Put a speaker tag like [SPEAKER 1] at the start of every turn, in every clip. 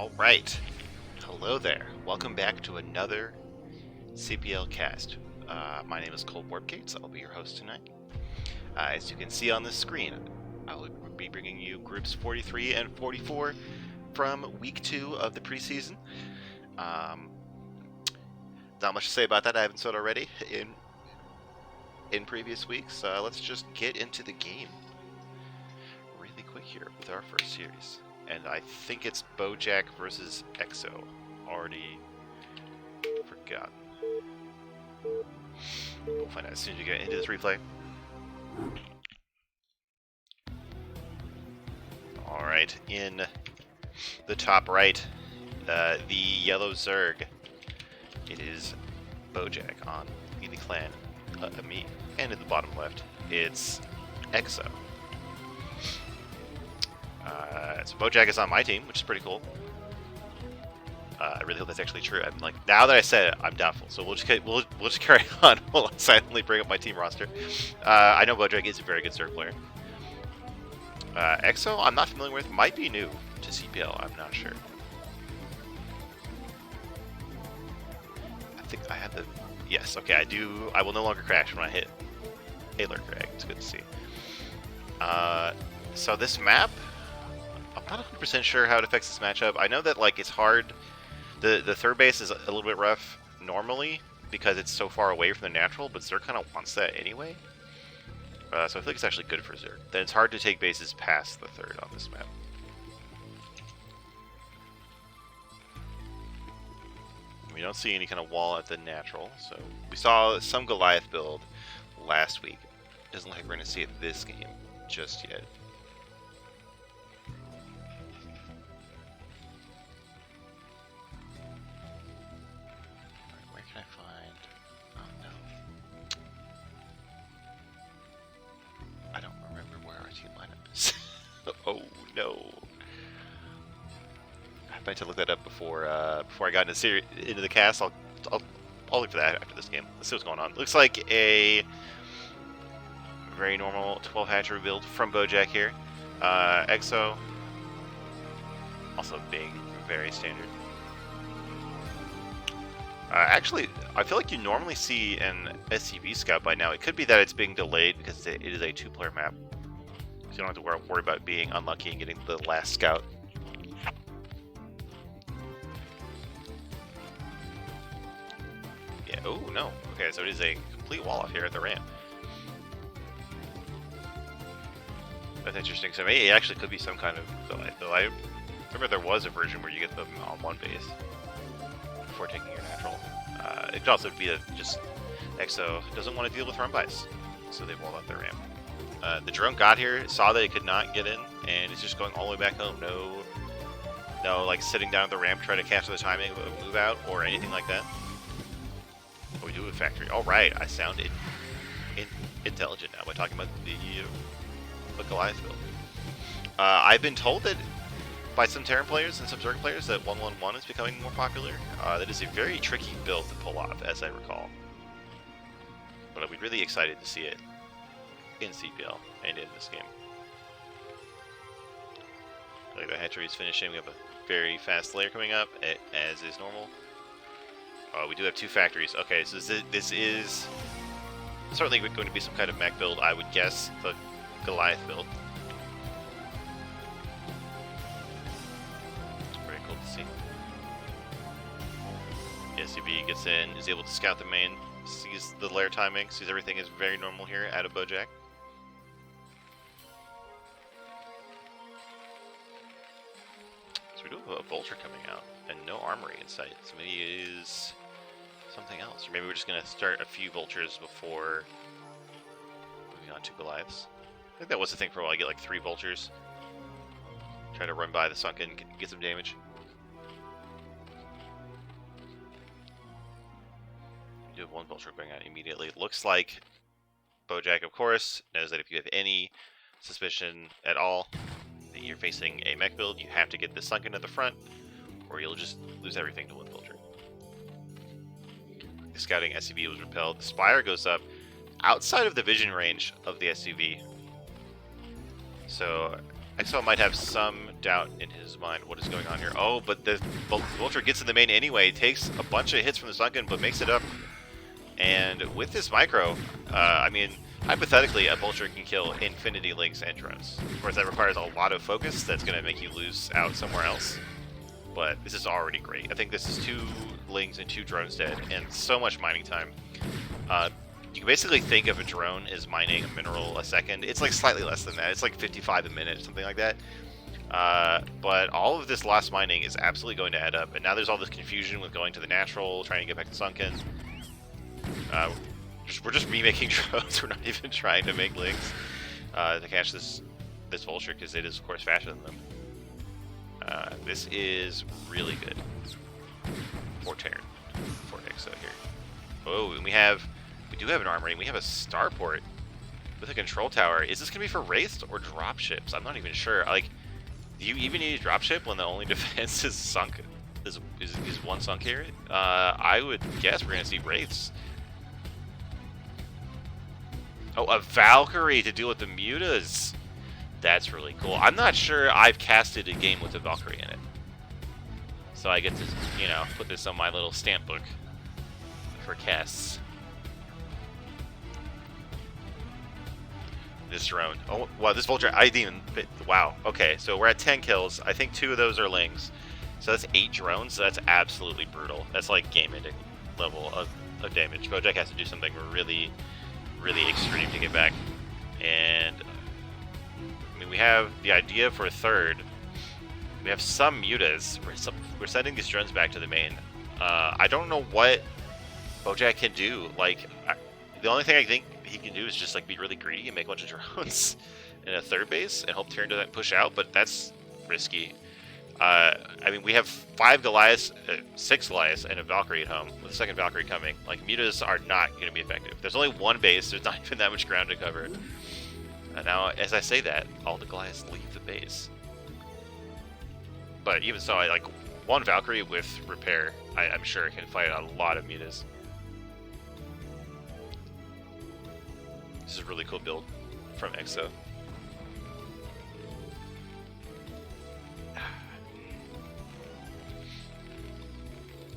[SPEAKER 1] Alright, hello there. Welcome back to another CPL cast. My name is Cole Warpgates. I'll be your host tonight. As you can see on the screen, I will be bringing you groups 43 and 44 from week 2 of the preseason. Not much to say about that. I haven't said already in previous weeks. Let's just get into the game really quick here with our first series. And I think it's Bojack versus Exo. Already forgotten. We'll find out as soon as we get into this replay. Alright, in the top right, the yellow Zerg. It is Bojack on the clan me. And in the bottom left, it's Exo. So Bojack is on my team, which is pretty cool. I really hope that's actually true. I'm like, now that I said it, I'm doubtful. So we'll just carry on while I silently bring up my team roster. I know Bojack is a very good Zerg player. Exo, I'm not familiar with. Might be new to CPL. I'm not sure. I think I have the. Yes. Okay. I do. I will no longer crash when I hit Alert Crag. It's good to see. So this map, I'm not 100% sure how it affects this matchup. I know that like it's hard. The third base is a little bit rough normally because it's so far away from the natural, but Zerg kind of wants that anyway. So I feel like it's actually good for Zerg. Then it's hard to take bases past the third on this map. We don't see any kind of wall at the natural, so we saw some Goliath build last week. Doesn't look like we're going to see it this game just yet. Oh no! I meant to look that up before I got into the cast. I'll look for that after this game. Let's see what's going on. Looks like a very normal 12 hatchery build from Bojack here. Exo also being very standard. Actually, I feel like you normally see an SCV scout by now. It could be that it's being delayed because it is a 2-player map. You don't have to worry about being unlucky and getting the last scout. Yeah, oh no. Okay, so it is a complete wall off here at the ramp. That's interesting. So maybe it actually could be some kind of delay. Though I remember there was a version where you get them on one base before taking your natural. It could also be that just Exo doesn't want to deal with run bys, so they walled out their ramp. The drone got here, saw that it could not get in, and it's just going all the way back home. No, like sitting down at the ramp trying to capture the timing of a move out or anything like that. Oh, we do have a factory. All right, I sound intelligent now by talking about the Goliath build. I've been told that by some Terran players and some Zerg players that 111 is becoming more popular. That is a very tricky build to pull off, as I recall. But I'll be really excited to see it in CPL and in this game. Like the hatchery is finishing. We have a very fast layer coming up, as is normal. We do have 2 factories. Okay, so this is certainly going to be some kind of mech build. I would guess the Goliath build. Very cool to see. The SCV gets in, is able to scout the main, sees the layer timing, sees everything is very normal here out of Bojack. So we do have a vulture coming out and no armory in sight. So maybe it is something else. Or maybe we're just going to start a few vultures before moving on to Goliaths. I think that was the thing for a while. I get like 3 vultures. Try to run by the sunken, get some damage. We do have 1 vulture going out immediately. It looks like Bojack, of course, knows that if you have any suspicion at all that you're facing a mech build, you have to get the sunken at the front, or you'll just lose everything to 1 vulture. The scouting SCV was repelled. The Spire goes up outside of the vision range of the SCV. So Exo might have some doubt in his mind what is going on here. Oh, but the Vulture gets in the main anyway, takes a bunch of hits from the Sunken, but makes it up. And with this micro, I mean, hypothetically, a Vulture can kill Infinity Links and drones. Of course, that requires a lot of focus. That's going to make you lose out somewhere else. But this is already great. I think this is 2 Lings and 2 drones dead, and so much mining time. You can basically think of a drone as mining a mineral a second. It's like slightly less than that. It's like 55 a minute, something like that. But all of this lost mining is absolutely going to add up. And now there's all this confusion with going to the natural, trying to get back to Sunken. We're just remaking drones. We're not even trying to make links to catch this Vulture, because it is, of course, faster than them. This is really good for Terran, for Exo here. Oh, and we do have an armory, and we have a starport with a control tower. Is this going to be for wraiths or dropships? I'm not even sure. Like, do you even need a dropship when the only defense is sunk? Is one sunk here? I would guess we're going to see wraiths. Oh, a Valkyrie to deal with the mutas. That's really cool. I'm not sure I've casted a game with a Valkyrie in it. So I get to, you know, put this on my little stamp book for casts. This drone. Oh, wow, this Vulture, I didn't even, wow. Okay, so we're at 10 kills. I think 2 of those are Lings. So that's 8 drones. So that's absolutely brutal. That's like game-ending level of damage. Bojack has to do something really, really extreme to get back. And, I mean, we have the idea for a third. We have some mutas. We're sending these drones back to the main. I don't know what Bojack can do. Like, the only thing I think he can do is just like be really greedy and make a bunch of drones in a third base and hope Terran doesn't push out, but that's risky. I mean, we have 5 Goliaths, 6 Goliaths, and a Valkyrie at home, with a second Valkyrie coming. Like, mutas are not going to be effective. There's only 1 base, there's not even that much ground to cover. And now, as I say that, all the Goliaths leave the base. But even so, like 1 Valkyrie with repair, I'm sure can fight a lot of mutas. This is a really cool build from Exo.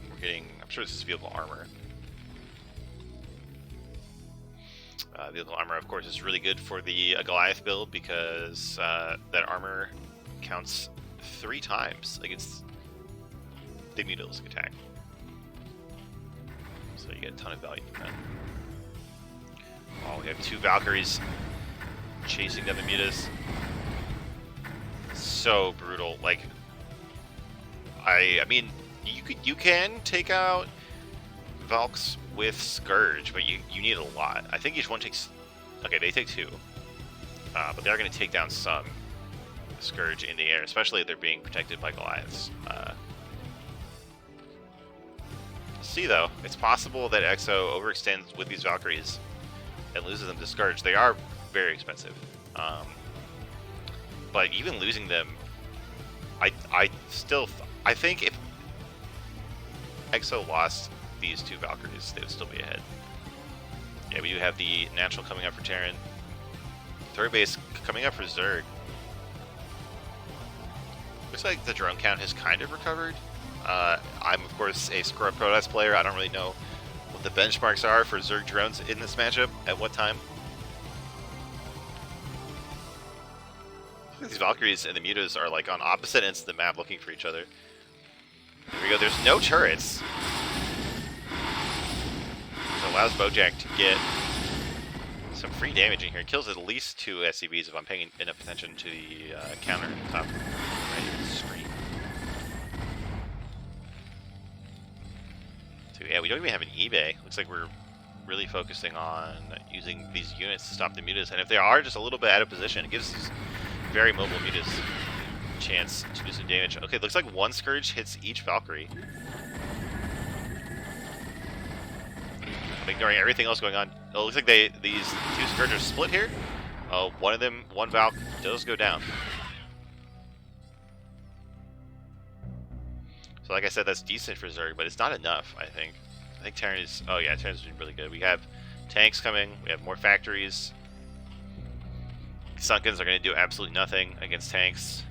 [SPEAKER 1] We're getting, I'm sure this is vehicle armor. Vehicle armor, of course, is really good for the Goliath build because that armor counts 3 times against the mutalistic attack. So you get a ton of value from that. Oh, we have 2 Valkyries chasing down the mutas. So brutal. Like, I mean, you can take out Valks with Scourge, but you need a lot. I think each one takes. Okay, they take 2, but they are going to take down some Scourge in the air, especially if they're being protected by Goliaths. See though, it's possible that Exo overextends with these Valkyries and loses them to Scourge. They are very expensive. But even losing them, I think if Exo lost these 2 Valkyries, they would still be ahead. Yeah, we do have the natural coming up for Terran. Third base coming up for Zerg. Looks like the drone count has kind of recovered. I'm, of course, a Scrub Protoss player. I don't really know what the benchmarks are for Zerg drones in this matchup at what time. These Valkyries and the mutas are like on opposite ends of the map looking for each other. There we go. There's no turrets. It allows Bojack to get some free damage in here. It kills at least 2 SCVs if I'm paying enough attention to the counter at the top right of the screen. So yeah, we don't even have an eBay. Looks like we're really focusing on using these units to stop the mutas. And if they are just a little bit out of position, it gives these very mobile mutas a chance to do some damage. Okay, looks like 1 Scourge hits each Valkyrie. I'm ignoring everything else going on. It looks like these 2 Scourges split here. One Valk does go down. So like I said, that's decent for Zerg, but it's not enough, I think. I think Terran is... Oh yeah, Terran's doing really good. We have tanks coming. We have more factories. Sunkens are going to do absolutely nothing against tanks.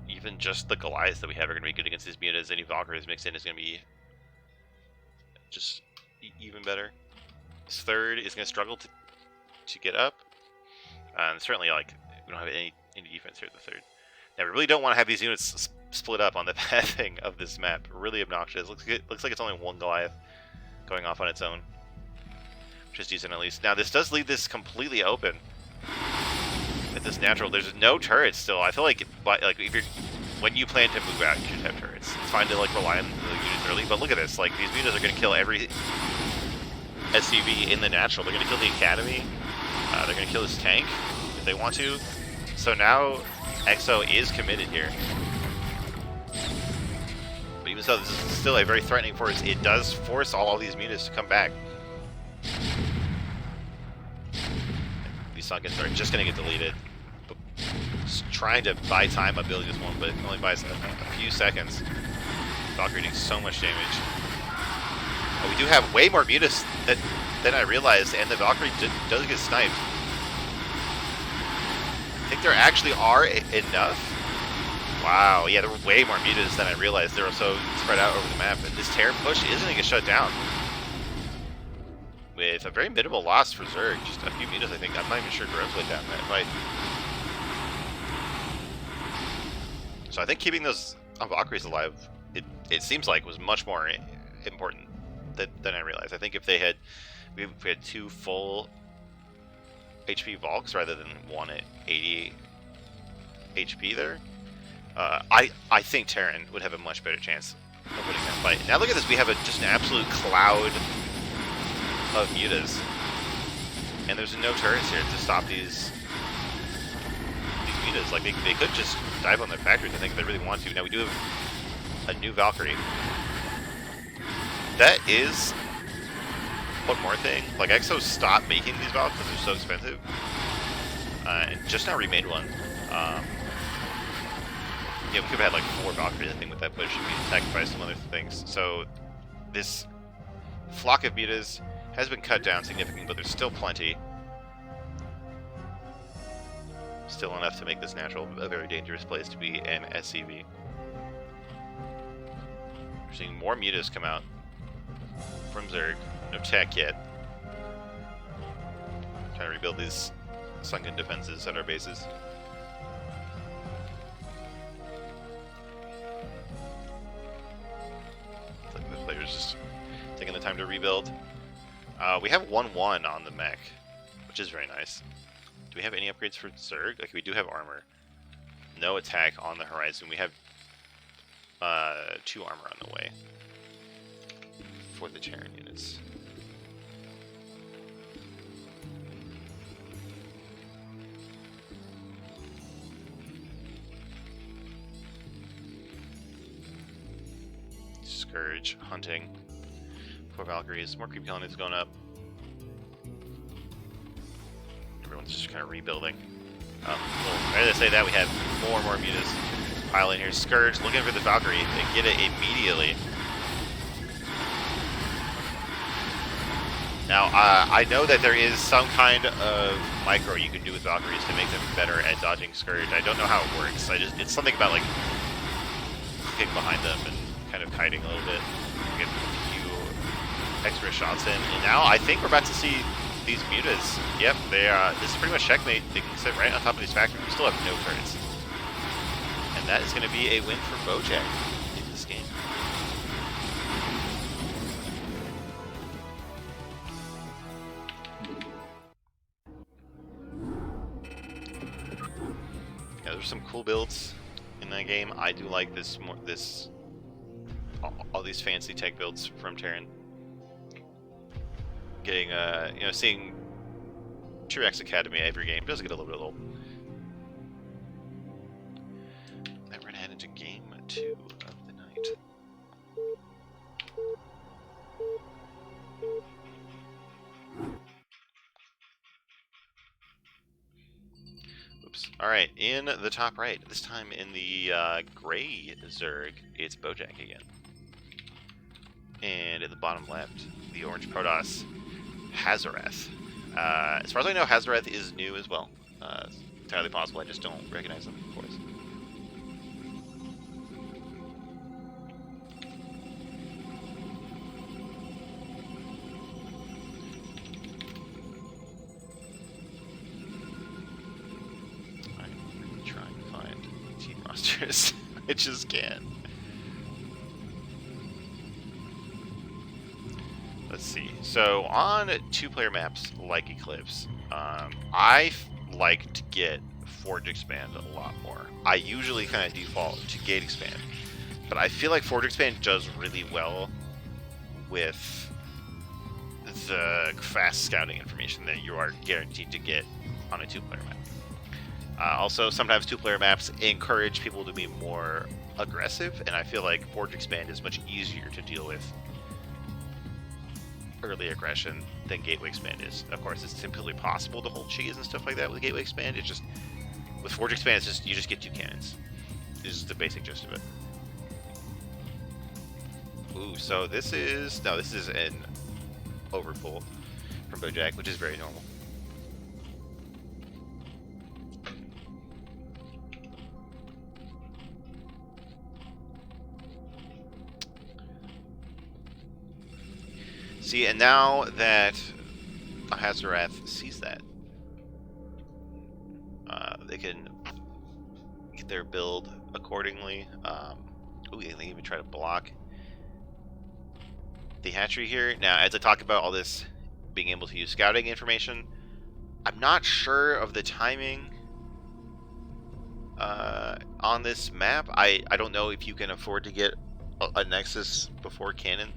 [SPEAKER 1] Even just the Goliaths that we have are going to be good against these mutas. Any Valkyries mixed in is going to be just even better. This third is going to struggle to get up. And certainly, like, we don't have any defense here at the third. Now, we really don't want to have these units split up on the pathing of this map. Really obnoxious. Looks like it's only one Goliath going off on its own, which is decent at least. Now, this does leave this completely open. At this natural, there's no turrets still. I feel like, if you're, when you plan to move out, you should have turrets. It's fine to like rely on the units early, but look at this. Like, these mutas are going to kill every SCV in the natural. They're going to kill the academy. They're going to kill this tank if they want to. So now EXO is committed here. But even so, this is still a very threatening force. It does force all of these mutas to come back. These Sunkens are just going to get deleted. Just trying to buy time by building this one, but it only buys a few seconds. Valkyrie doing so much damage. But we do have way more mutas than I realized, and the Valkyrie does get sniped. I think there actually are enough. Wow, yeah, there were way more mutas than I realized. They were so spread out over the map, and this Terran push isn't going to get shut down. With a very minimal loss for Zerg, just a few mutas, I think. I'm not even sure Groves went down that fight. So I think keeping those Valkyries alive, it seems like was much more important than I realized. I think if we had 2 full HP Valks rather than one at 80 HP there, I think Terran would have a much better chance of winning that fight. Now look at this, we have just an absolute cloud of mutas, and there's no turrets here to stop these mutas. Like, they could just dive on their factories, I think, if they really want to. Now we do have a new Valkyrie. That is one more thing. Like, EXO stopped making these Valkyries because they're so expensive, and just now remade one. Yeah, we could have had like 4 Valkyries, I think, with that push. We sacrificed some other things. So this flock of mutas has been cut down significantly, but there's still plenty. Still enough to make this natural a very dangerous place to be an SCV. We're seeing more mutas come out from Zerg. No tech yet. Trying to rebuild these sunken defenses at our bases. It's like the players just taking the time to rebuild. We have 1-1 on the mech, which is very nice. Do we have any upgrades for Zerg? Like, we do have armor. No attack on the horizon. We have 2 armor on the way for the Terran units. Scourge, hunting. 4 Valkyries, more creep colonies going up. Everyone's just kind of rebuilding. As I say that, we have more and more mutas piling here. Scourge looking for the Valkyrie. They get it immediately. Now, I know that there is some kind of micro you can do with Valkyries to make them better at dodging Scourge. I don't know how it works. It's something about, like, looking behind them and kind of kiting a little bit. Get a few extra shots in. And now I think we're about to see these mutas. Yep, this is pretty much checkmate. They can sit right on top of these factories. We still have no turrets. And that is going to be a win for Bojack in this game. Yeah, there's some cool builds in that game. I do like all these fancy tech builds from Terran. Getting, seeing T-Rex Academy every game does get a little bit old. And we're gonna head into game 2 of the night. Oops. Alright, in the top right, this time in the gray Zerg, it's Bojack again. And in the bottom left, the orange Protoss, Hazarath. As far as I know, Hazareth is new as well. It's entirely possible. I just don't recognize them, of course. I'm trying to find team rosters. I just can't. Let's see. So on 2-player maps like Eclipse, I like to get Forge Expand a lot more. I usually kind of default to Gate Expand, but I feel like Forge Expand does really well with the fast scouting information that you are guaranteed to get on a 2-player map. Also, sometimes 2-player maps encourage people to be more aggressive, and I feel like Forge Expand is much easier to deal with early aggression than Gateway Expand is. Of course, it's completely possible to hold cheese and stuff like that with Gateway Expand. It's just, with Forge Expand, it's just, you just get 2 cannons. This is the basic gist of it. Ooh, so this is an overpull from Bojack, which is very normal. See, and now that Hazarath sees that, they can get their build accordingly. Ooh, they even try to block the hatchery here. Now, as I talk about all this being able to use scouting information, I'm not sure of the timing on this map. I don't know if you can afford to get a Nexus before cannon.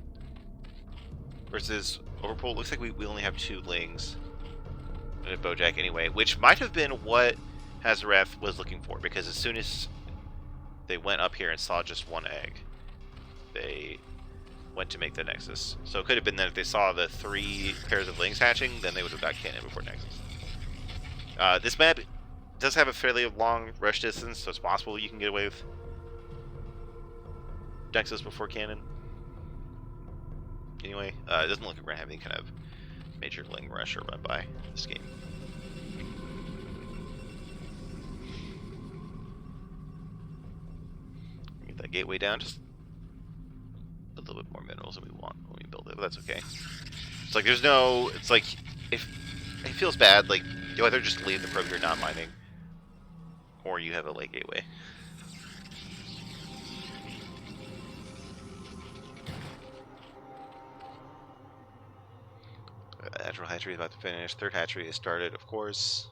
[SPEAKER 1] Versus Overpull, looks like we only have 2 Lings and a Bojack anyway, which might have been what Hazarath was looking for, because as soon as they went up here and saw just 1 egg, they went to make the Nexus. So it could have been that if they saw the 3 pairs of Lings hatching, then they would have got cannon before Nexus. This map does have a fairly long rush distance, so it's possible you can get away with Nexus before cannon. Anyway, it doesn't look like we're going to have any kind of major Ling rush or run by this game. Get that gateway down, just a little bit more minerals than we want when we build it, but that's okay. It's like there's no, it's like, if it feels bad, like, you either just leave the probe you're not mining, or you have a late gateway. Natural hatchery is about to finish. 3rd hatchery is started, of course.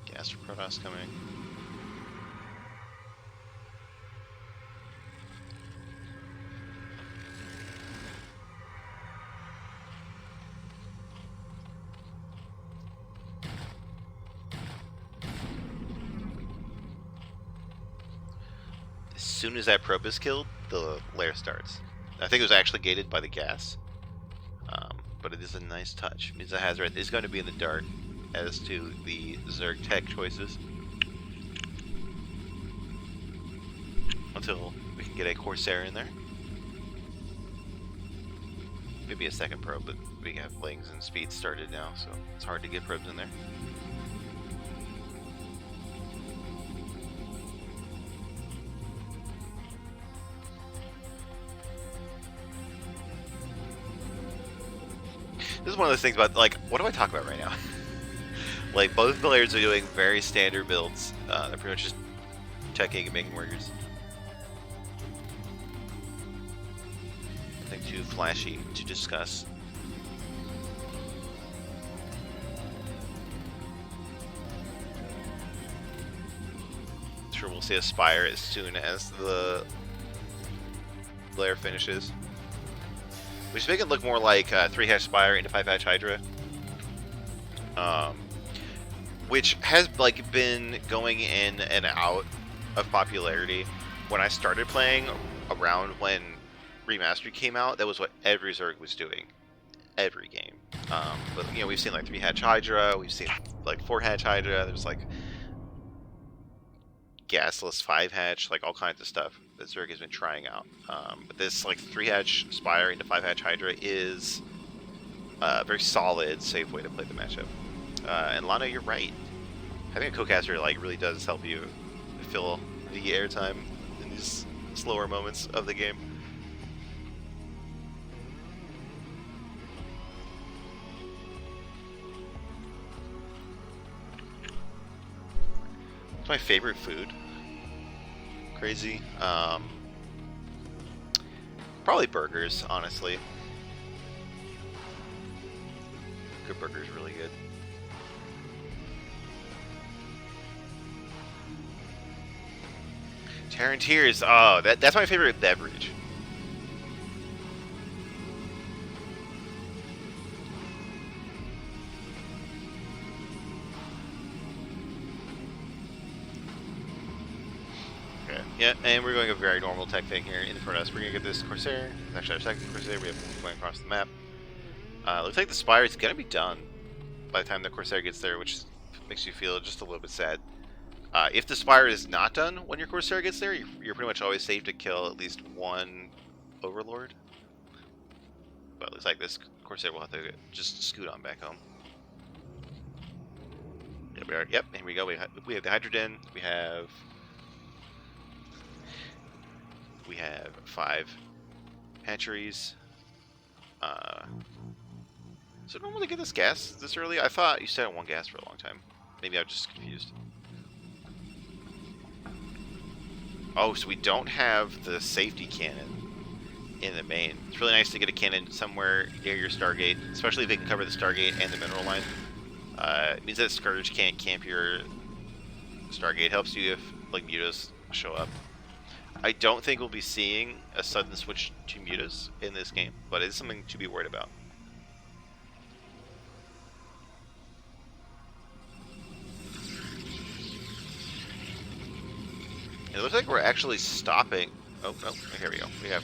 [SPEAKER 1] Gas for Protoss coming. As soon as that probe is killed, the lair starts. I think it was actually gated by the gas. But it is a nice touch. It means that Hazarath is going to be in the dark as to the Zerg tech choices. Until we can get a Corsair in there. Maybe a 2nd probe, but we have Lings and speed started now, so it's hard to get probes in there. This is one of those things about, like, what do I talk about right now? Like, both players are doing very standard builds. They're pretty much just checking and making workers. Nothing too flashy to discuss. Sure, we'll see a Spire as soon as the lair finishes. We should make it look more like 3-hatch Spire into 5-hatch Hydra. Which has like been going in and out of popularity. When I started playing, around when Remastered came out, that was what every Zerg was doing. Every game. But you know, we've seen like 3-hatch Hydra, we've seen like 4-hatch Hydra, there's like gasless 5-hatch, like all kinds of stuff that Zerg has been trying out. But this like 3-hatch Spire into 5-hatch Hydra is Very solid, safe way to play the matchup. And Lana, you're right. Having a co-caster like really does help you fill the airtime in these slower moments of the game. It's my favorite food. Crazy. Probably burgers, honestly. Good burgers, really good. Terran Tears. Oh, that's my favorite beverage. Okay. Yeah, and we're going a very normal tech thing here in front of us. We're gonna get this Corsair. It's actually our second Corsair. We have going across the map. Looks like the Spire is gonna be done by the time the Corsair gets there, which makes you feel just a little bit sad. If the Spire is not done when your Corsair gets there, you're pretty much always safe to kill at least one Overlord. But it looks like this Corsair will have to just scoot on back home. Here we are. Yep, here we go. We have the Hydroden. We have 5 hatcheries. So normal to get this gas this early? I thought you said 1 gas for a long time. Maybe I'm just confused. Oh, so we don't have the safety cannon in the main. It's really nice to get a cannon somewhere near your Stargate, especially if they can cover the Stargate and the mineral line. It means that Scourge can't camp your Stargate. Helps you if, like, mutas show up. I don't think we'll be seeing a sudden switch to mutas in this game, but it's something to be worried about. It looks like we're actually stopping. Oh, no, here we go. We have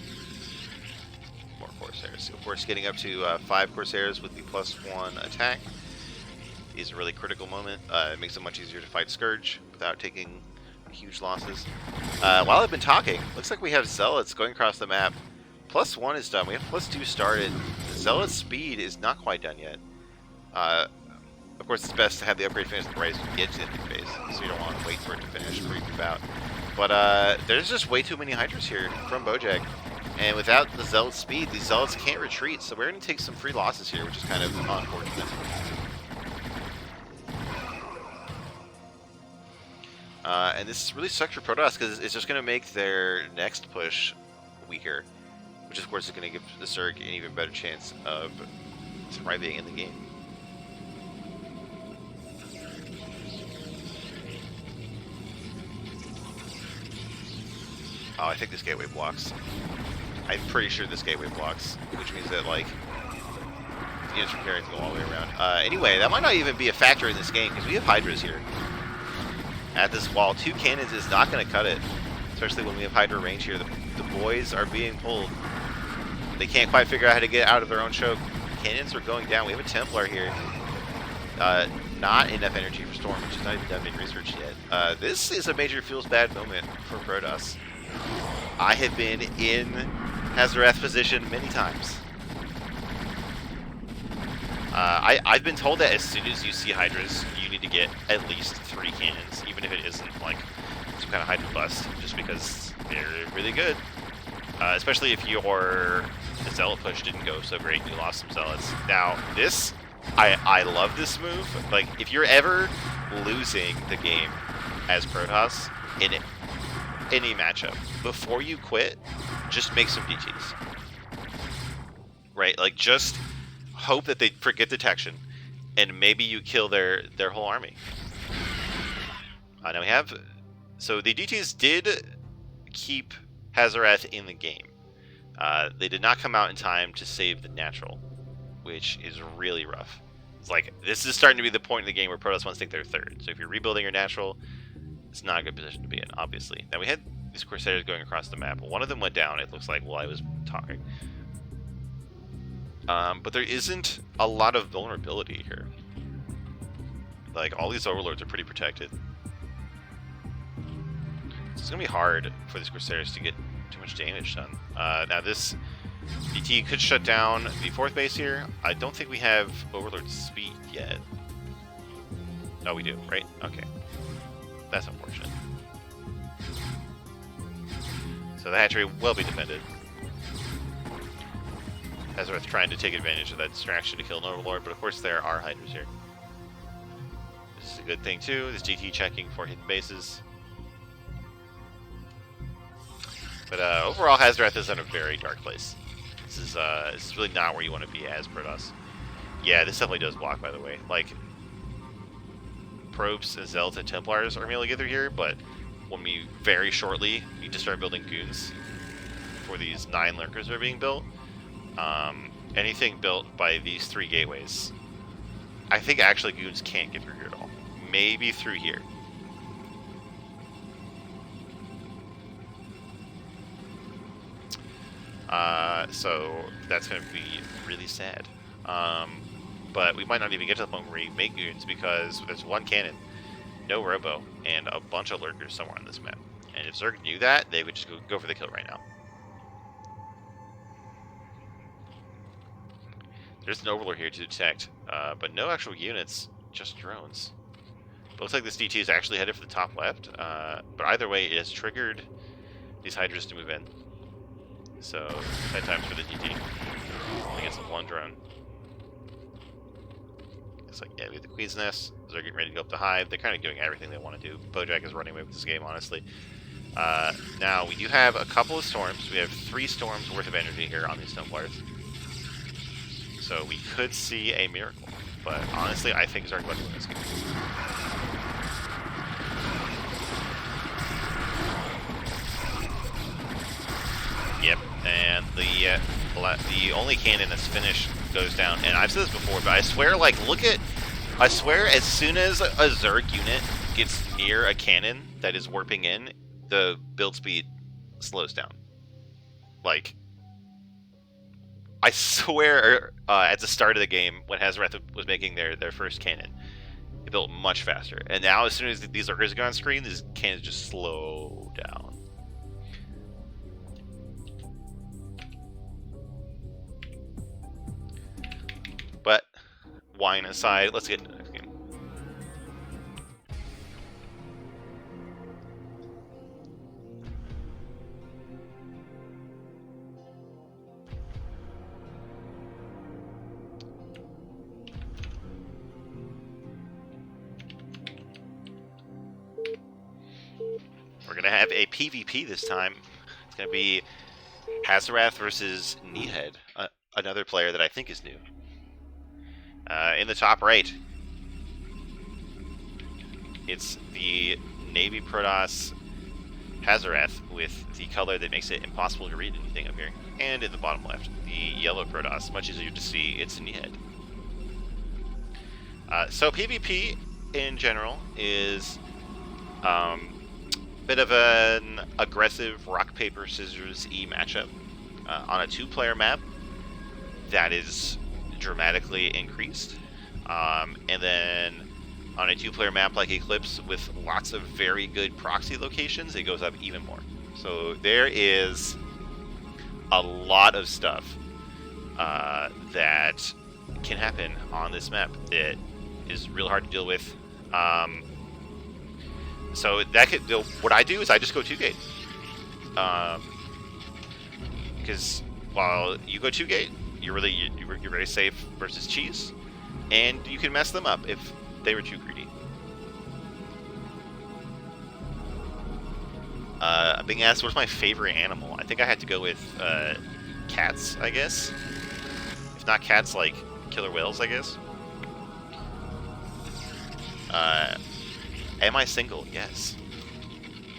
[SPEAKER 1] more Corsairs. Of course, getting up to 5 Corsairs with the +1 attack is a really critical moment. It makes it much easier to fight Scourge without taking huge losses. While I've been talking, looks like we have Zealots going across the map. +1 is done. We have +2 started. Zealot's speed is not quite done yet. Of course, it's best to have the upgrade finish right as you get to the phase, so you don't want to wait for it to finish before you move out. But there's just way too many Hydras here from Bojack, and without the Zealot speed, these Zealots can't retreat, so we're going to take some free losses here, which is kind of unfortunate. And this really sucks for Protoss, because it's just going to make their next push weaker, which of course is going to give the Zerg an even better chance of thriving in the game. Oh, I think this gateway blocks. I'm pretty sure this gateway blocks, which means that, like, the units are carrying to go all the way around. Anyway, that might not even be a factor in this game, because we have Hydras here. At this wall, 2 cannons is not going to cut it, especially when we have Hydra range here. The boys are being pulled. They can't quite figure out how to get out of their own choke. Cannons are going down. We have a Templar here. Not enough energy for Storm, which is not even done being researched yet. This is a major feels bad moment for Protoss. I have been in Hazarath position many times. I've been told that as soon as you see Hydras, you need to get at least 3 cannons, even if it isn't like some kind of Hydra bust, just because they're really good. Especially if your Zealot push didn't go so great and you lost some Zealots. Now, this, I love this move. Like, if you're ever losing the game as Protoss in any matchup, before you quit, just make some DTs. Right? Like, just hope that they forget detection, and maybe you kill their whole army. Now we have... So the DTs did keep Hazarath in the game. They did not come out in time to save the natural, which is really rough. It's like, this is starting to be the point in the game where Protoss wants to take their third. So if you're rebuilding your natural, it's not a good position to be in, obviously. Now we had these Corsairs going across the map. One of them went down, it looks like, while I was talking. But there isn't a lot of vulnerability here. Like, all these Overlords are pretty protected. So it's going to be hard for these Corsairs to get too much damage done. Now this DT could shut down the 4th base here. I don't think we have Overlord speed yet. No, we do, right? Okay. That's unfortunate. So the hatchery will be defended. Hazarth trying to take advantage of that distraction to kill an Overlord, but of course there are Hydras here. This is a good thing too. This DT checking for hidden bases. But overall, Hazarath is in a very dark place. This is really not where you want to be as Protoss. Yeah, this definitely does block, by the way. Like, Probes and Zealots and Templars are able to get through here, but when we very shortly need to start building goons for these 9 lurkers that are being built, anything built by these 3 gateways, I think actually goons can't get through here at all. Maybe through here. So that's going to be really sad. But we might not even get to the point where we make goons because there's 1 cannon, no robo, and a bunch of lurkers somewhere on this map. And if Zerg knew that, they would just go for the kill right now. There's an Overlord here to detect, but no actual units, just drones. But looks like this DT is actually headed for the top left, but either way, it has triggered these Hydras to move in. So, tight times for the DT. Only gets 1 drone. It's like, yeah, we have the Queen's Nest. They're getting ready to go up the Hive. They're kind of doing everything they want to do. Bojack is running away with this game, honestly. Now, we do have a couple of storms. We have 3 storms worth of energy here on these Templars. So we could see a miracle. But honestly, I think Zerg wins this game. Yep, and the only cannon that's finished goes down. And I've said this before, but I swear, like, I swear as soon as a Zerg unit gets near a cannon that is warping in, the build speed slows down. Like, I swear at the start of the game, when Hazarath was making their first cannon, it built much faster. And now as soon as these lurkers go on screen, these cannons just slow down. But, wine aside, let's get into the next game. We're going to have a PvP this time. It's going to be Hazarath versus Needhead, another player that I think is new. In the top right, it's the Navy Protoss Hazarath with the color that makes it impossible to read anything up here. And in the bottom left, the yellow Protoss, much easier to see, it's Needhead. So PvP in general is bit of an aggressive rock, paper, scissors-y matchup on a 2-player map that is dramatically increased. And then on a 2-player map like Eclipse with lots of very good proxy locations, it goes up even more. So there is a lot of stuff that can happen on this map that is real hard to deal with. So that could, what I do is I just go 2-gate. Because while you go 2-gate, you're very safe versus cheese, and you can mess them up if they were too greedy. I'm being asked what's my favorite animal. I think I had to go with cats, I guess. If not cats, like killer whales, I guess. Am I single? Yes.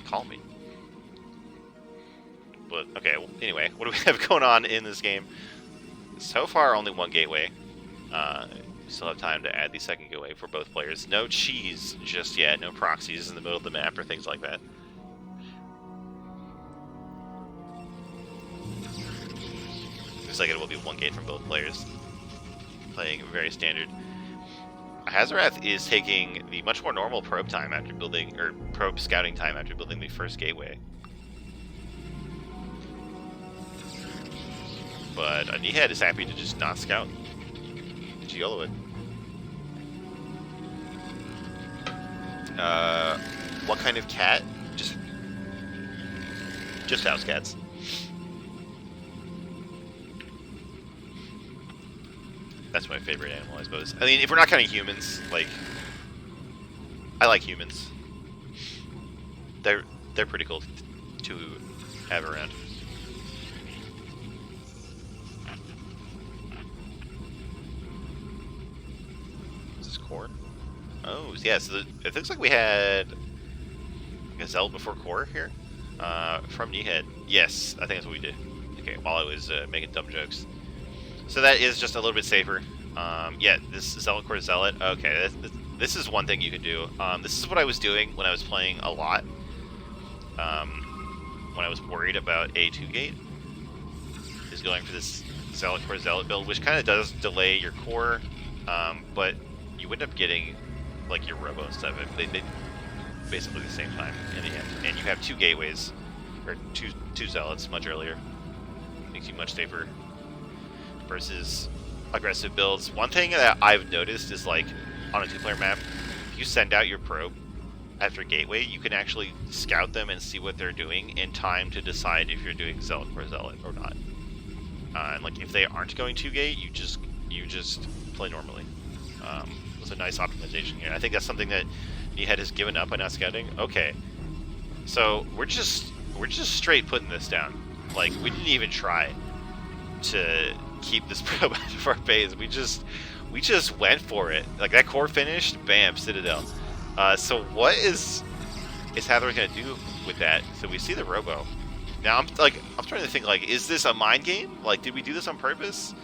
[SPEAKER 1] Call me. But, okay, well, anyway, what do we have going on in this game? So far, only 1 gateway. We still have time to add the 2nd gateway for both players. No cheese just yet, no proxies in the middle of the map or things like that. Looks like it will be 1 gate from both players. Playing very standard. Hazarath is taking the much more normal probe time after building, or probe scouting time after building the 1st gateway. but Nihead is happy to just not scout. Giolo it. What kind of cat? Just house cats. That's my favorite animal, I suppose. I mean, if we're not counting humans, like, I like humans. They're pretty cool to have around. Is this core? Oh, yeah. So it looks like we had a Zeld before core here from Nihead. Yes, I think that's what we did. Okay, while I was making dumb jokes. So that is just a little bit safer. Yeah, this Zealot core Zealot. Okay, this is one thing you can do. This is what I was doing when I was playing a lot. When I was worried about a 2-gate, is going for this Zealot core Zealot build, which kind of does delay your core, but you end up getting like your Robo and stuff. They basically the same time in the end, and you have 2 gateways or two Zealots much earlier. Makes you much safer versus aggressive builds. One thing that I've noticed is, like, on a 2-player map, if you send out your probe after gateway, you can actually scout them and see what they're doing in time to decide if you're doing Zealot or Zealot or not. And like, if they aren't going 2-gate, you just play normally. It's a nice optimization here. I think that's something that Nihead has given up on not scouting. Okay, so we're just straight putting this down. Like, we didn't even try to keep this probe out of our base. We just went for it. Like, that core finished, bam, Citadel. So what is Hathor gonna do with that? So we see the Robo. Now I'm trying to think, like, is this a mind game? Like, did we do this on purpose?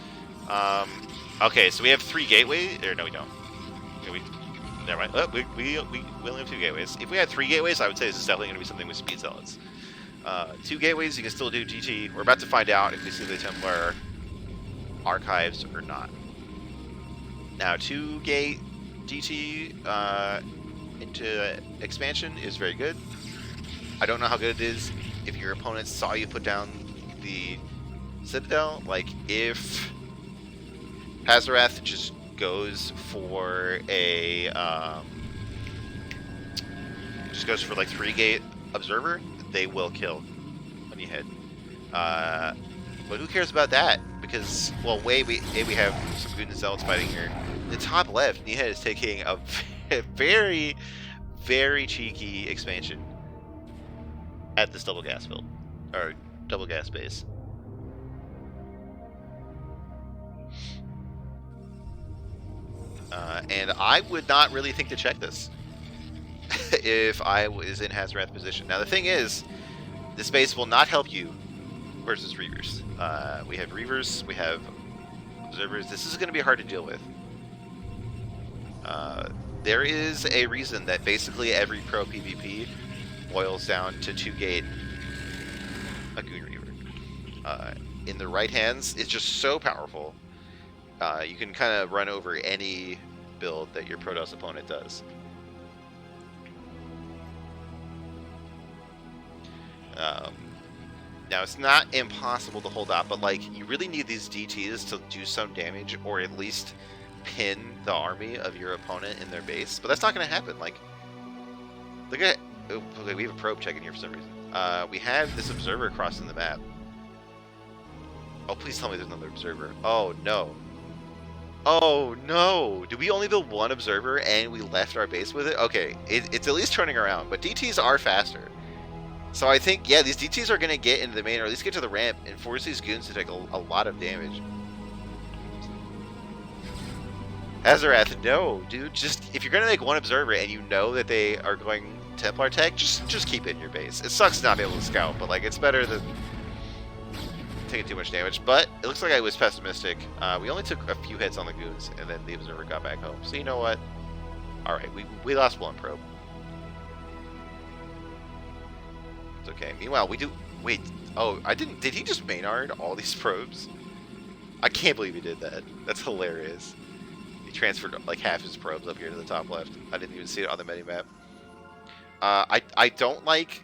[SPEAKER 1] Okay, so we have 3 gateways. Or no, we don't. Okay, never mind. Oh, we only have 2 gateways. If we had 3 gateways, I would say this is definitely gonna be something with speed zealots. 2 gateways, you can still do GT. We're about to find out if we see the Templar archives or not. Now, 2-gate GT into expansion is very good. I don't know how good it is if your opponent saw you put down the Citadel. Like, if Hazarath just goes for a like 3-gate observer, they will kill when you hit. But who cares about that? Because, well, we have some good Zealots fighting here. The top left, Nihead is taking a very, very cheeky expansion at this double gas build, or double gas base. And I would not really think to check this if I was in Hazarath position. Now, the thing is, this base will not help you versus Reavers. We have Reavers, we have Observers. This is going to be hard to deal with. There is a reason that basically every pro PvP boils down to 2-gate a Goon Reaver. In the right hands, it's just so powerful. You can kind of run over any build that your Protoss opponent does. Now, it's not impossible to hold out, but, like, you really need these DTs to do some damage, or at least pin the army of your opponent in their base. But that's not going to happen. Like, look at... Oh, okay, we have a probe checking here for some reason. We have this observer crossing the map. Oh, please tell me there's another observer. Oh, no. Oh, no! Did we only build 1 observer and we left our base with it? Okay, it's at least turning around, but DTs are faster. So I think, yeah, these DTs are going to get into the main, or at least get to the ramp, and force these goons to take a lot of damage. Hazarath, no, dude. Just, if you're going to make 1 observer and you know that they are going Templar tech, just keep it in your base. It sucks to not be able to scout, but, like, it's better than taking too much damage. But it looks like I was pessimistic. We only took a few hits on the goons, and then the observer got back home. So you know what? Alright, we lost 1 probe. It's okay. Meanwhile, we do... Wait. Oh, I didn't... Did he just Maynard all these probes? I can't believe he did that. That's hilarious. He transferred, like, half his probes up here to the top left. I didn't even see it on the minimap. I don't like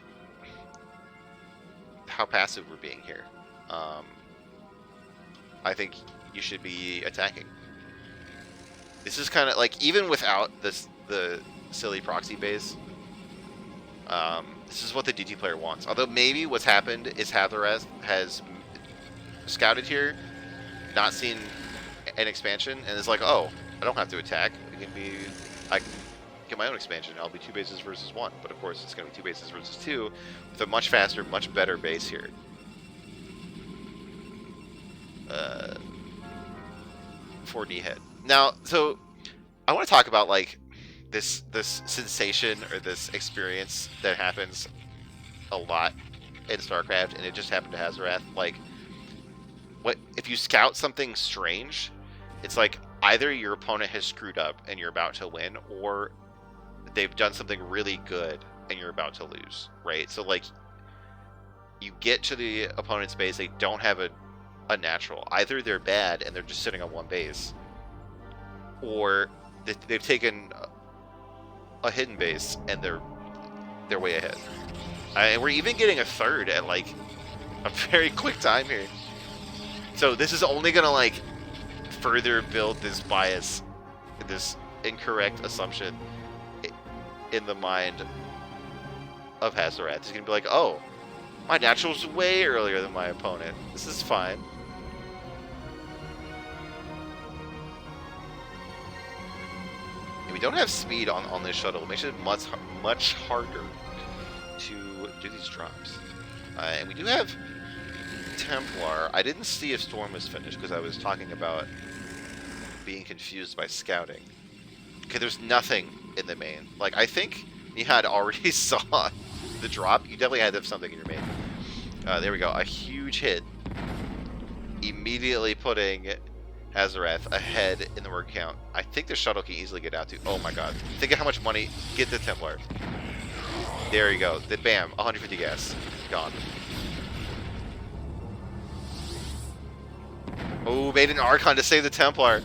[SPEAKER 1] how passive we're being here. I think you should be attacking. This is kind of like, even without the silly proxy base, this is what the DT player wants. Although maybe what's happened is Hathareth has scouted here, not seen an expansion, and is like, oh, I don't have to attack. I can get my own expansion. I'll be 2 bases versus 1. But of course, it's going to be 2 bases versus 2 with a much faster, much better base here. For Kneehead. Now, so I want to talk about like this sensation or this experience that happens a lot in StarCraft, and it just happened to Hazarath. Like, what if you scout something strange? It's like either your opponent has screwed up and you're about to win, or they've done something really good and you're about to lose, right? So like, you get to the opponent's base, they don't have a natural. Either they're bad and they're just sitting on 1 base, or they've taken a hidden base and they're way ahead. And we're even getting a 3rd at like a very quick time here. So this is only gonna like further build this bias, this incorrect assumption in the mind of Hazarath. He's gonna be like, oh, my natural's way earlier than my opponent. This is fine. And we don't have speed on this shuttle. It makes it much harder to do these drops. And we do have Templar. I didn't see if Storm was finished because I was talking about being confused by scouting. Okay, there's nothing in the main. Like, I think Nihad already saw the drop. You definitely had to have something in your main. There we go. A huge hit. Immediately putting Hazarath ahead in the word count. I think the shuttle can easily get out to. Oh my god. Think of how much money. Get the Templar. There you go. Then bam. 150 gas. Gone. Oh, made an Archon to save the Templar.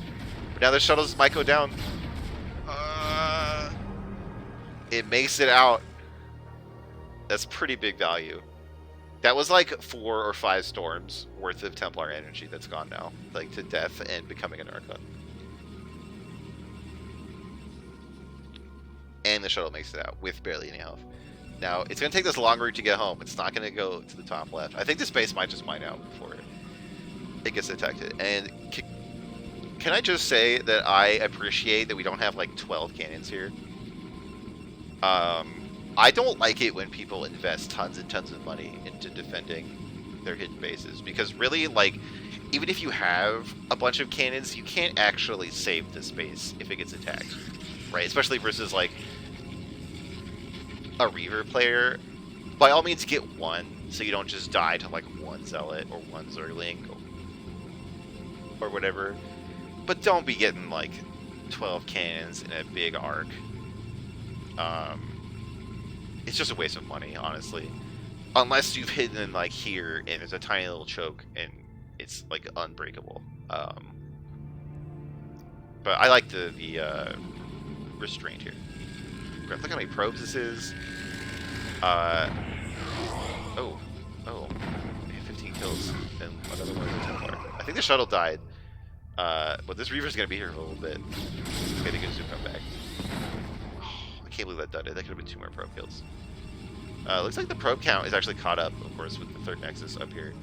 [SPEAKER 1] But now the shuttles might go down. It makes it out. That's pretty big value. That was like 4 or 5 storms worth of Templar energy that's gone now. Like to death and becoming an Archon. And the shuttle makes it out with barely any health. Now, it's going to take this long route to get home. It's not going to go to the top left. I think this base might just mine out before it gets detected. And can I just say that I appreciate that we don't have like 12 cannons here? I don't like it when people invest tons and tons of money into defending their hidden bases, because really, like, even if you have a bunch of cannons, you can't actually save this base if it gets attacked, right? Especially versus like a Reaver player. By all means, get 1, so you don't just die to like 1 Zealot or 1 Zergling or whatever. But don't be getting like 12 cannons in a big arc. It's just a waste of money, honestly. Unless you've hidden like here and there's a tiny little choke and it's like unbreakable. But I like the restraint here. Look how many probes this is. Oh, 15 kills and another one with a Templar. I think the shuttle died. But this Reaver's gonna be here for a little bit. Okay, they can zoom come back. I can't believe that done it. That could have been 2 more probe kills. Looks like the probe count is actually caught up, of course, with the 3rd Nexus up here.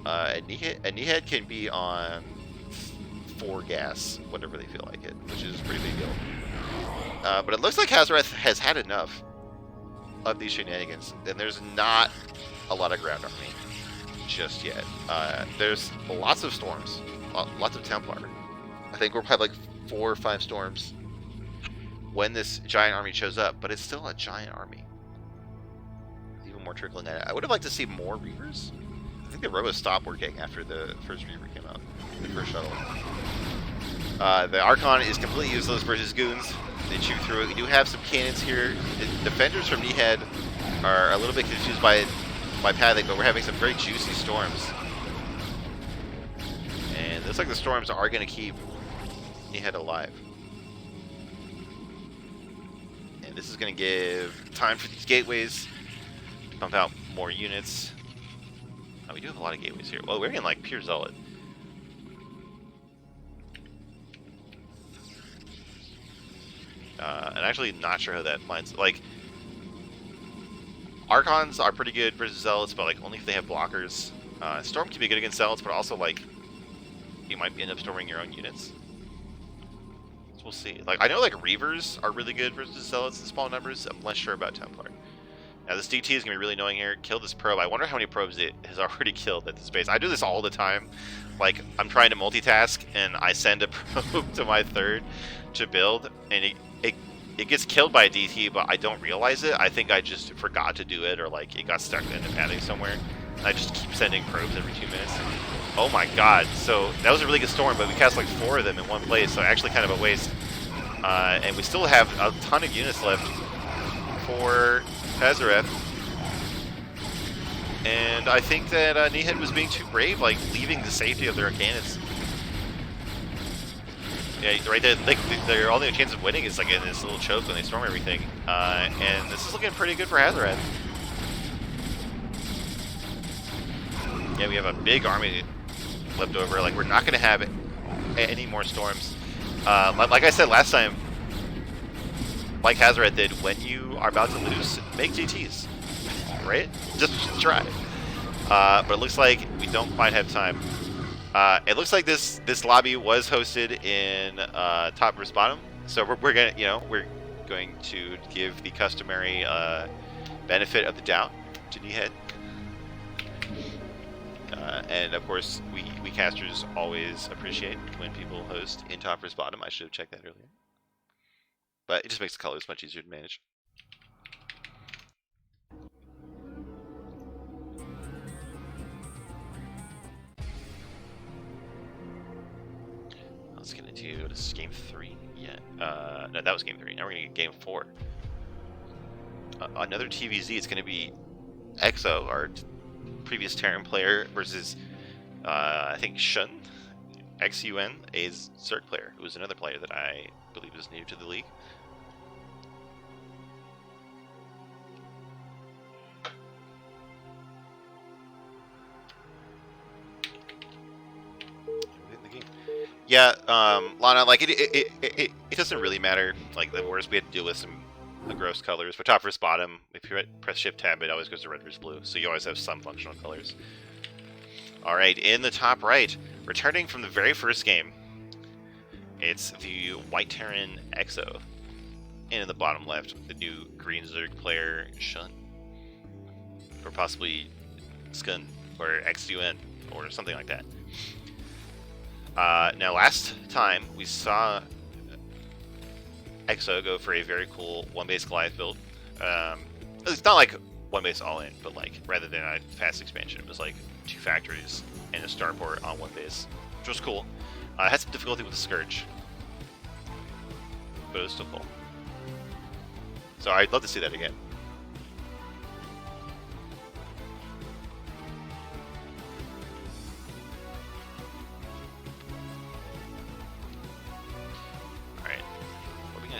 [SPEAKER 1] And Kneehead can be on 4 gas, whenever they feel like it, which is a pretty big deal. But it looks like Hazarath has had enough of these shenanigans, and there's not a lot of ground army just yet. There's lots of storms, lots of Templar. I think we'll have like 4 or 5 storms when this giant army shows up, but it's still a giant army. Even more trickling in. I would have liked to see more Reavers. I think the Robos stopped working after the first Reaver came out, the first shuttle. The Archon is completely useless versus goons. They chew through it. We do have some cannons here. The defenders from Kneehead are a little bit confused by pathing, but we're having some very juicy storms. And it looks like the storms are going to keep Kneehead alive. And this is going to give time for these gateways to pump out more units. Oh, we do have a lot of gateways here. Well, we're in like pure Zealot. And actually not sure how that lines. Like, Archons are pretty good versus Zealots, but like only if they have blockers. Storm can be good against Zealots, but also like you might end up storming your own units. So we'll see. Like, I know like Reavers are really good versus Zealots in small numbers. I'm less sure about Templar. Now this DT is gonna be really annoying here. Kill this probe. I wonder how many probes it has already killed at this base. I do this all the time. Like, I'm trying to multitask and I send a probe to my third to build, and it gets killed by a DT, but I don't realize it. I think I just forgot to do it, or like it got stuck in the padding somewhere. I just keep sending probes every 2 minutes. Oh my god, so that was a really good storm, but we cast like 4 of them in one place, so actually kind of a waste. And we still have a ton of units left for Azareth. And I think that Nehead was being too brave, like leaving the safety of their cannons. Yeah, right there. Their only chance of winning is like in this little choke when they storm everything. And this is looking pretty good for Azareth. Yeah, we have a big army left over. Like, we're not going to have any more storms. Like I said last time, like Azareth did, when you are about to lose, make GTs. Right? Just try. But it looks like we don't quite have time. It looks like this lobby was hosted in top versus bottom, so we're going to give the customary benefit of the doubt to Nehead. And of course, we casters always appreciate when people host in top versus bottom. I should have checked that earlier, but it just makes the colors much easier to manage. Let's get into this is game 3. Yeah, no, that was game 3. Now we're gonna get game 4. Another TVZ. It's gonna be Exo, our previous Terran player, versus I think Shun, XUN, a Zerg player, who was another player that I believe is new to the league. Yeah, Lana, like it doesn't really matter. Like, the worst we had to deal with some gross colors. For top versus bottom, if you press Shift Tab, it always goes to red versus blue. So you always have some functional colors. All right, in the top right, returning from the very first game, it's the White Terran Exo, and in the bottom left, the new Green Zerg player Shun, or possibly Skun or XUN or something like that. Now, last time we saw Exo go for a very cool one-base Goliath build. It's not like one-base all-in, but like rather than a fast expansion, it was like 2 factories and a starport on one base, which was cool. It had some difficulty with the Scourge, but it was still cool. So I'd love to see that again.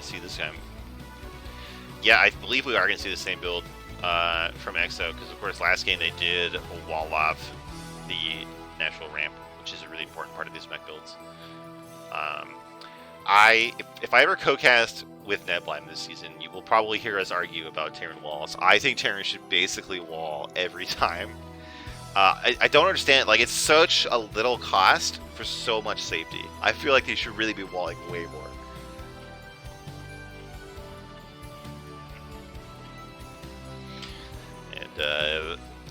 [SPEAKER 1] See this time. Yeah, I believe we are going to see the same build from Exo, because of course last game they did wall off the natural ramp, which is a really important part of these mech builds. If I ever co-cast with Neblime this season, you will probably hear us argue about Terran walls. I think Terran should basically wall every time. I don't understand, like, it's such a little cost for so much safety. I feel like they should really be walling way more.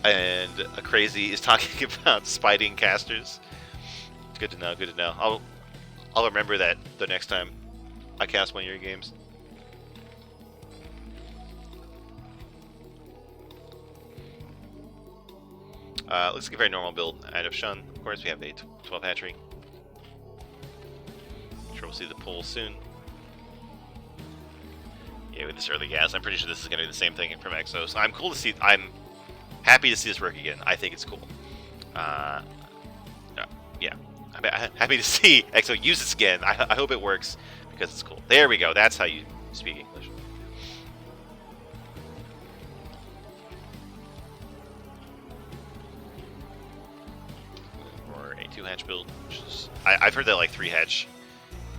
[SPEAKER 1] And a crazy is talking about spiting casters. Good to know. Good to know. I'll remember that the next time I cast one of your games. Looks like a very normal build out of Shun. Of course, we have a 12 hatchery. I'm sure we'll see the pull soon. Yeah, with this early gas, I'm pretty sure this is going to be the same thing from Exo. So I'm happy to see this work again. I think it's cool. Yeah, I'm happy to see Exo use this again. I hope it works because it's cool. There we go. That's how you speak English. Or a 2-hatch build, which is I've heard that like 3-hatch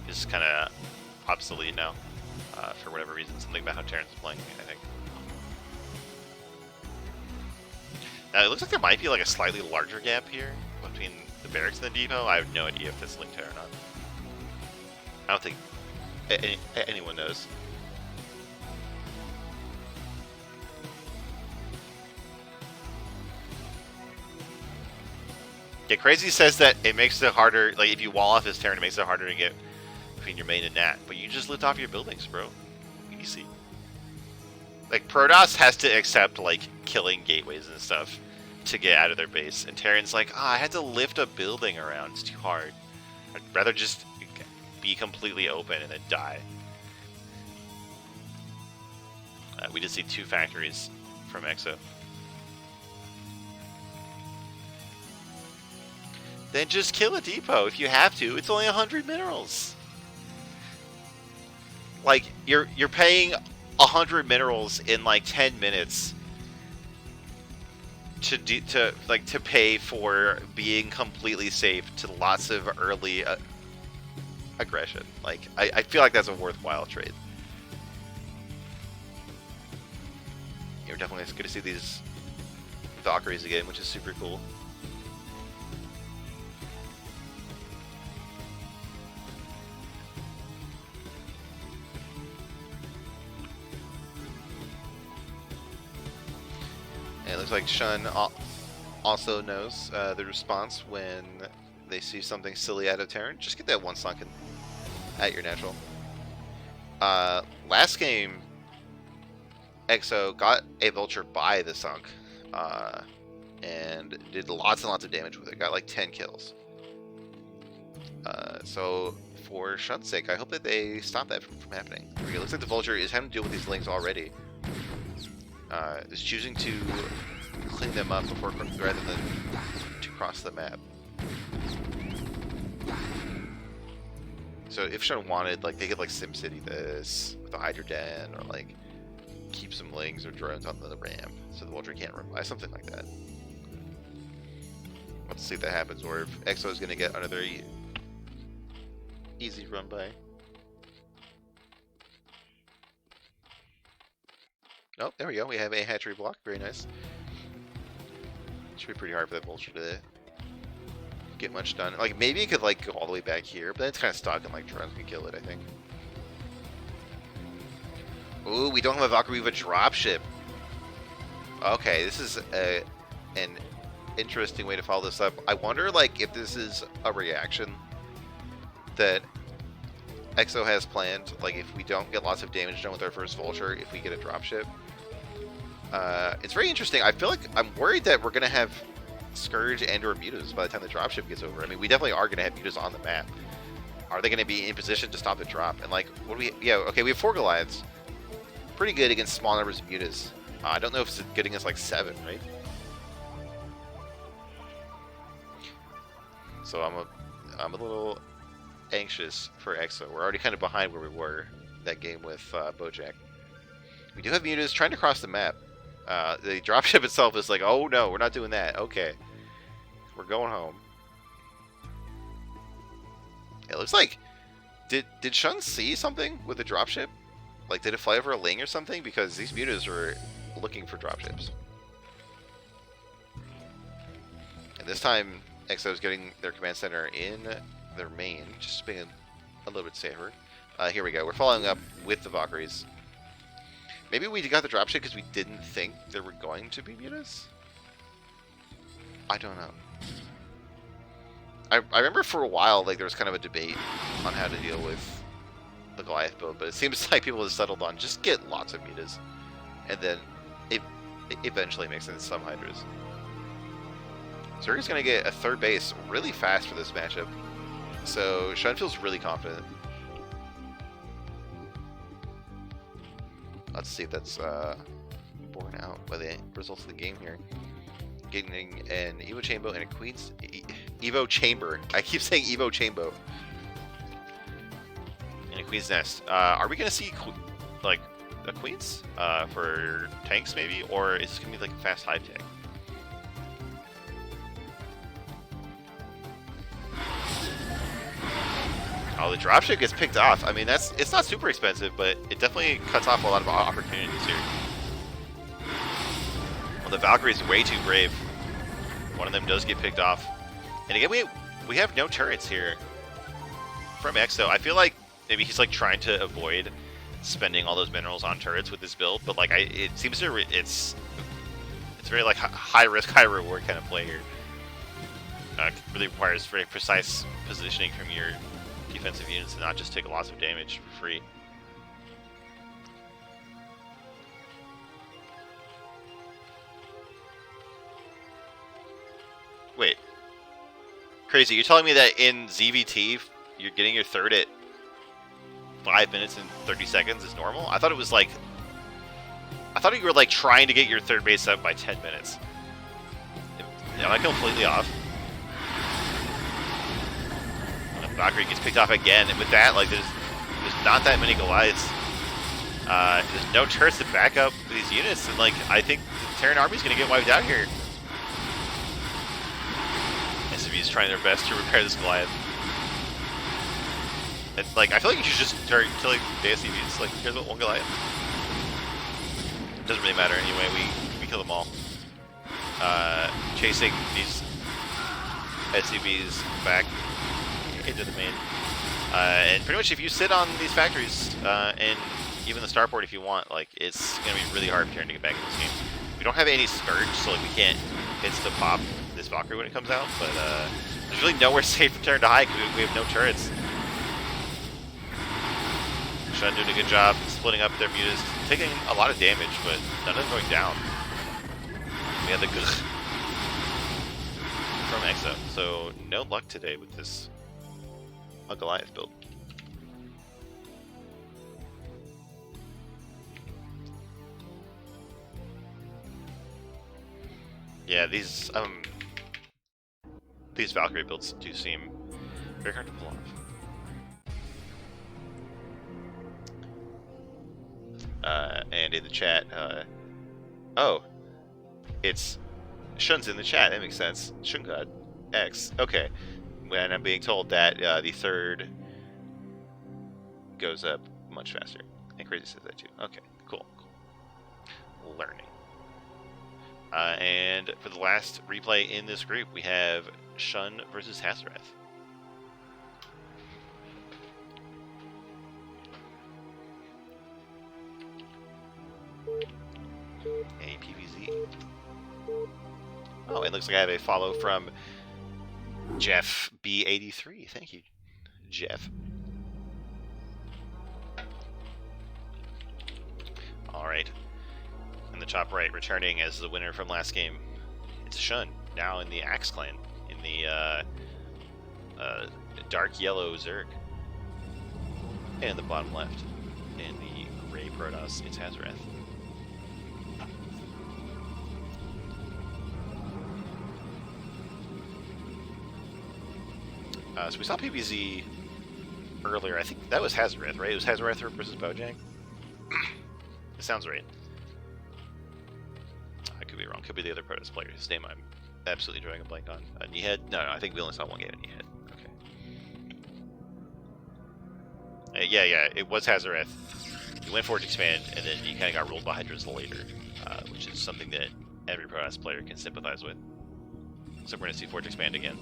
[SPEAKER 1] is kind of obsolete now. for whatever reason. Something about how Terran's playing, I think. Now, it looks like there might be like a slightly larger gap here between the barracks and the depot. I have no idea if that's linked to it or not. I don't think anyone knows. Yeah, Crazy says that it makes it harder, like if you wall off his Terran, it makes it harder to get between your main and Nat. But you just lift off your buildings, bro. Easy. Like, Protoss has to accept, like, killing gateways and stuff to get out of their base. And Terran's like, I had to lift a building around. It's too hard. I'd rather just be completely open and then die. We did see 2 factories from Exo. Then just kill a depot if you have to. It's only 100 minerals. Like, you're paying 100 minerals in like 10 minutes to pay for being completely safe to lots of early aggression. Like, I feel like that's a worthwhile trade. You're definitely good to see these Valkyries again, which is super cool. And it looks like Shun also knows the response when they see something silly out of Terran. Just get that one sunken at your natural. Last game, Exo got a Vulture by the sunk and did lots and lots of damage with it. Got like 10 kills. So for Shun's sake, I hope that they stop that from happening. It looks like the Vulture is having to deal with these links already. Is choosing to clean them up before rather than to cross the map. So if Shun wanted, like, they could like SimCity this with a Hydra Den, or like keep some lings or drones on the ramp so the Vulture can't run by, something like that. Let's see if that happens, or if Exo is going to get another easy run by. Oh, there we go. We have a hatchery block. Very nice. Should be pretty hard for that Vulture to get much done. Like, maybe it could like go all the way back here, but then it's kind of stuck and like drones can kill it, I think. Ooh, we don't have a Valkyrie, we have a dropship. Okay, this is an interesting way to follow this up. I wonder, like, if this is a reaction that Exo has planned. Like, if we don't get lots of damage done with our first Vulture, if we get a dropship. It's very interesting. I feel like I'm worried that we're going to have Scourge and or Mutas by the time the dropship gets over. I mean, we definitely are going to have Mutas on the map. Are they going to be in position to stop the drop? And like, what do we... Yeah, okay, we have 4 Goliaths. Pretty good against small numbers of Mutas. I don't know if it's good against like 7, right? So I'm a little anxious for Exo. We're already kind of behind where we were that game with Bojack. We do have Mutas trying to cross the map. The dropship itself is like, oh no, we're not doing that. Okay. We're going home. It looks like... Did Shun see something with the dropship? Like, did it fly over a ling or something? Because these Mutas were looking for dropships. And this time, Exo is getting their command center in their main, just being a little bit safer. Here we go. We're following up with the Valkyries. Maybe we got the dropship because we didn't think there were going to be Mutas? I don't know. I remember for a while, like, there was kind of a debate on how to deal with the Goliath build, but it seems like people have settled on just get lots of Mutas, and then it eventually makes sense some Hydras. Zerg's going to get a 3rd base really fast for this matchup, so Shun feels really confident. Let's see if that's borne out by the results of the game here. Getting an Evo Chamber and a Queen's... Evo Chamber. I keep saying Evo Chamber. And a Queen's Nest. Are we going to see, like, a Queen's for tanks, maybe? Or is this going to be, like, a fast hive tank? Oh, the dropship gets picked off. I mean, it's not super expensive, but it definitely cuts off a lot of opportunities here. Well, the Valkyrie's way too brave. One of them does get picked off. And again, we have no turrets here from Exo. I feel like maybe he's like trying to avoid spending all those minerals on turrets with this build, but like it seems to it's very like high risk, high reward kind of play here. Really requires very precise positioning from your defensive units and not just take lots of damage for free. Wait, crazy! You're telling me that in ZVT you're getting your third at 5 minutes and 30 seconds is normal? I thought it was like, I thought you were like trying to get your third base up by 10 minutes. Am I completely off? Valkyrie gets picked off again, and with that, like, there's not that many Goliaths. There's no turrets to back up these units, and like, I think the Terran army's gonna get wiped out here. SCV's trying their best to repair this Goliath. And like, I feel like you should just start killing the SCVs. Like, here's one Goliath. It doesn't really matter anyway. We kill them all. Chasing these SCVs back into the main. And pretty much if you sit on these factories, and even the starport if you want, like, it's going to be really hard for Terran to get back in this game. We don't have any Scourge, so like we can't insta-pop this Valkyrie when it comes out, but there's really nowhere safe for Terran to hide because we have no turrets. Shun doing a good job splitting up their mutas, taking a lot of damage, but none of them going down. We have the good from Exo, so no luck today with this Goliath build. Yeah, these Valkyrie builds do seem very hard to pull off. And in the chat, oh, it's Shun's in the chat. That makes sense. Shungad X. Okay. And I'm being told that the third goes up much faster. And Crazy says that too. Okay, cool. Learning. And for the last replay in this group, we have Shun versus Hazarath. A PVZ. Oh, it looks like I have a follow from Jeff B83. Thank you, Jeff. All right. And the top right, returning as the winner from last game, it's Shun, now in the Axe clan, in the dark yellow Zerg. And the bottom left, in the gray Protoss, it's Hazarath. So we saw PVZ earlier. I think that was Hazarath, right? It was Hazarath versus Bojang. It sounds right. I could be wrong. Could be the other Protoss player whose name I'm absolutely drawing a blank on. Nihed? No, I think we only saw one game in Nihed. Okay. Yeah, it was Hazarath. You went Forge Expand, and then you kind of got rolled by Hydras later, which is something that every Protoss player can sympathize with. So we're going to see Forge Expand again.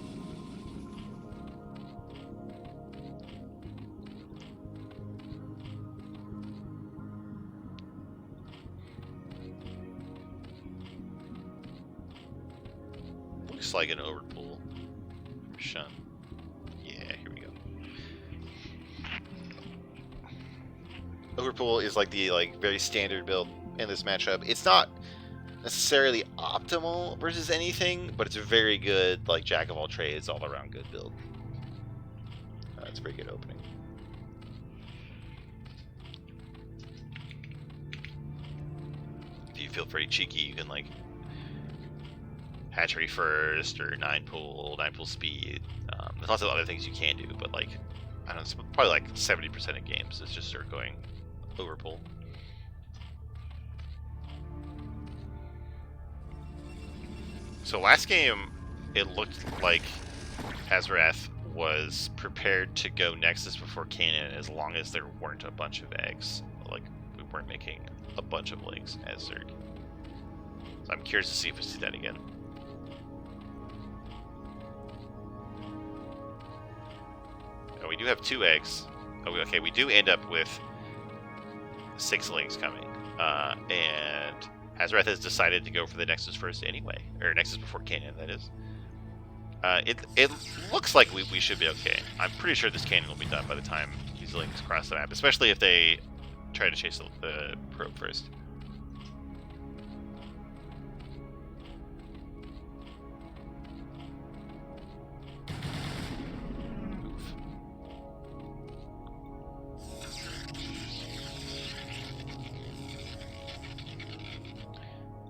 [SPEAKER 1] Looks like an overpull for Shun. Yeah, here we go. Overpull is like the very standard build in this matchup. It's not necessarily optimal versus anything, but it's a very good like jack of all trades, all around good build. It's a pretty good opening. If you feel pretty cheeky, you can like hatchery first, or 9-pool speed. There's lots of other things you can do, but like, I don't know, it's probably like 70% of games is just start going overpull. So last game, it looked like Hazarath was prepared to go Nexus before Canaan as long as there weren't a bunch of eggs. Like, we weren't making a bunch of legs as Zerg. So I'm curious to see if we see that again. Oh, we do have 2 eggs. Oh, okay, we do end up with 6 legs coming. And Azrath has decided to go for the Nexus first anyway. Or Nexus before Canaan, that is. It looks like we should be okay. I'm pretty sure this Canaan will be done by the time these links cross the map, especially if they try to chase the probe first.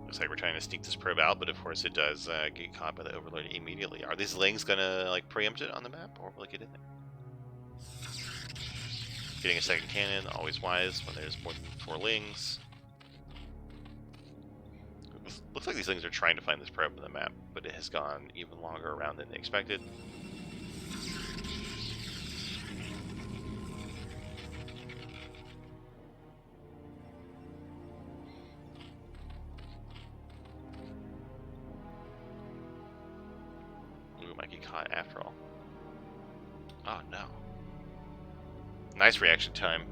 [SPEAKER 1] Looks like we're trying to sneak this probe out, but of course it does get caught by the Overlord immediately. Are these lings gonna like preempt it on the map, or will it get in there? Getting a second cannon, always wise when there's more than 4 lings. Looks like these lings are trying to find this probe on the map, but it has gone even longer around than they expected. Might get caught after all. Oh no. Nice reaction time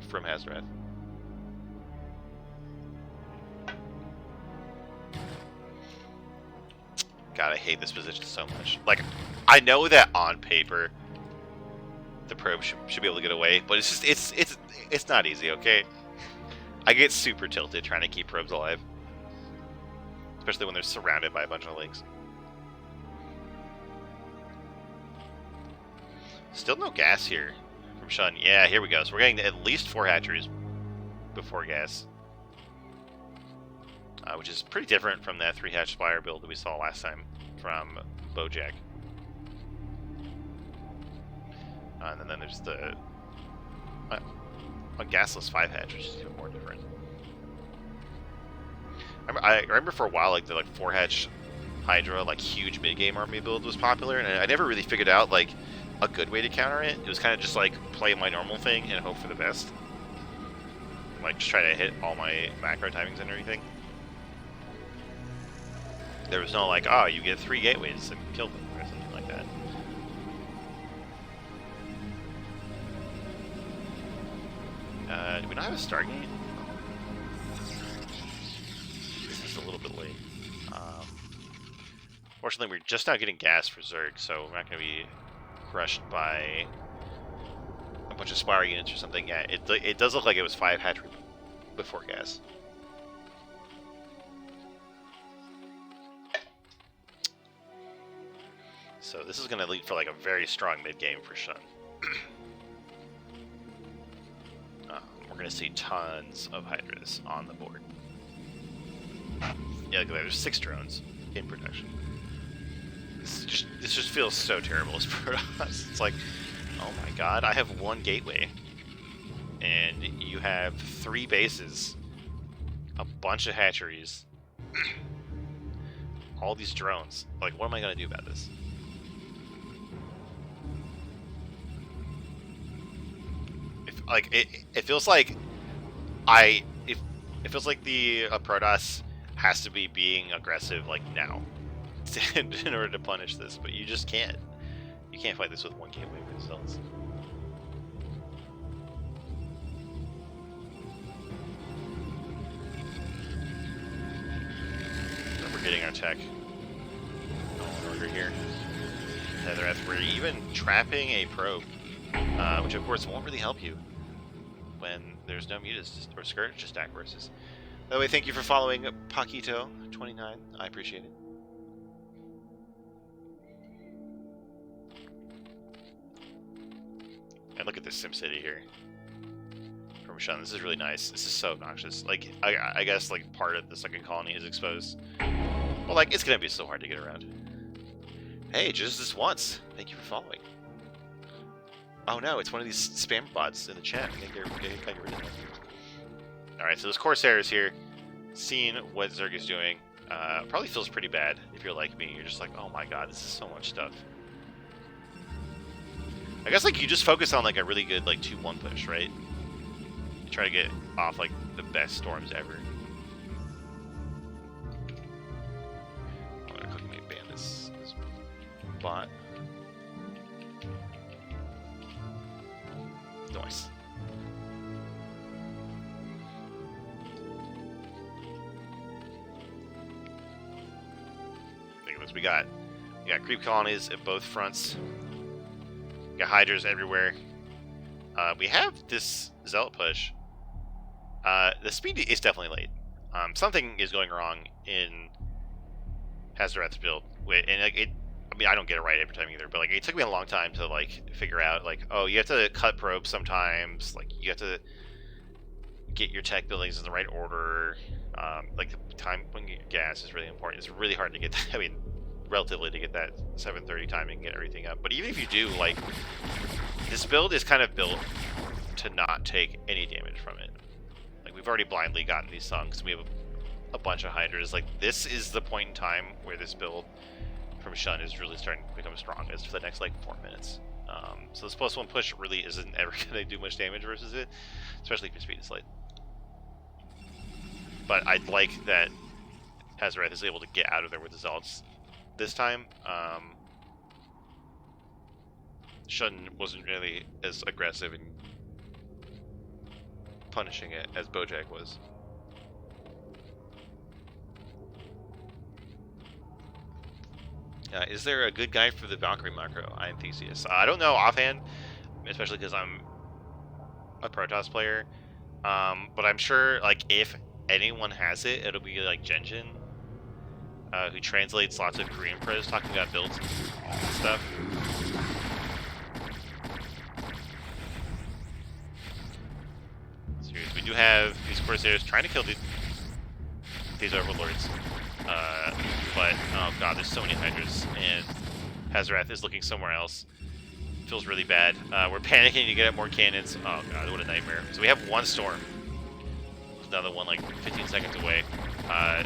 [SPEAKER 1] from Hazrat. God, I hate this position so much. Like, I know that on paper the probe should be able to get away, but it's just it's not easy, okay? I get super tilted trying to keep probes alive. Especially when they're surrounded by a bunch of links. Still no gas here from Shun. Yeah, here we go. So we're getting at least 4 hatcheries before gas. Which is pretty different from that 3-hatch Spire build that we saw last time from Bojack. And then there's the a gasless 5-hatch, which is even more different. I remember for a while, like the 4-hatch Hydra, like huge mid-game army build was popular, and I never really figured out like a good way to counter it. It was kind of just like play my normal thing and hope for the best. Like just try to hit all my macro timings and everything. There was no like, oh, you get 3 gateways and kill them or something like that. Do we not have a Stargate? This is a little bit late. Fortunately, we're just now getting gas for Zerg, so we're not going to be crushed by a bunch of Spire units or something. Yeah, it does look like it was 5 hatchery before gas. So this is going to lead for like a very strong mid-game for Shun. We're going to see tons of Hydras on the board. Yeah, look at that. There's 6 drones in production. This just feels so terrible as Protoss. It's like, oh my god, I have 1 gateway. And you have 3 bases. A bunch of hatcheries. All these drones. Like, what am I going to do about this? It feels like it feels like the Protoss has to be being aggressive like now in order to punish this, but you just can't. You can't fight this with 1 gateway results. So we're getting our tech in order here. Nethereth, we're even trapping a probe, which of course won't really help you when there's no mutas or Scourge to stack versus. By the way, thank you for following Paquito29. I appreciate it. And look at this SimCity here from Shun. This is really nice. This is so obnoxious. Like, I guess like part of the second colony is exposed. Well, like, it's gonna be so hard to get around. Hey, just this once. Thank you for following. Oh no, it's one of these spam bots in the chat. I think they're getting rid of it. Alright, so this Corsair is here, seeing what Zerg is doing. Probably feels pretty bad if you're like me. You're just like, oh my god, this is so much stuff. I guess like you just focus on like a really good like 2-1 push, right? You try to get off like the best storms ever. I'm gonna quickly ban this bot. Nice. Think of this. We got creep colonies at both fronts. We got hydras everywhere. We have this zealot push. The speed is definitely late. Something is going wrong in Hazarath's build, and like it. I mean, I don't get it right every time either, but like it took me a long time to like figure out like, oh, you have to cut probes sometimes. Like you have to get your tech buildings in the right order. Like the time when you get gas is really important. It's really hard to get that. I mean, relatively to get that 730 timing and get everything up. But even if you do, like, this build is kind of built to not take any damage from it. Like we've already blindly gotten these sunks. We have a bunch of hydras. Like this is the point in time where this build from Shun is really starting to become strongest for the next like 4 minutes. So this +1 push really isn't ever going to do much damage versus it, especially if your speed is late. But I like that Hazarath is able to get out of there with the Zealots this time. Shun wasn't really as aggressive in punishing it as Bojack was. Is there a good guide for the Valkyrie macro? I am Theseus. I don't know offhand, especially because I'm a Protoss player. But I'm sure, like, if anyone has it, it'll be like Genjin, who translates lots of Korean pros talking about builds and stuff. Serious. We do have these Corsairs trying to kill these Overlords. But, oh god, there's so many Hydras, and Hazarath is looking somewhere else. Feels really bad. We're panicking to get up more cannons. Oh god, what a nightmare. So we have one storm. There's another one like 15 seconds away.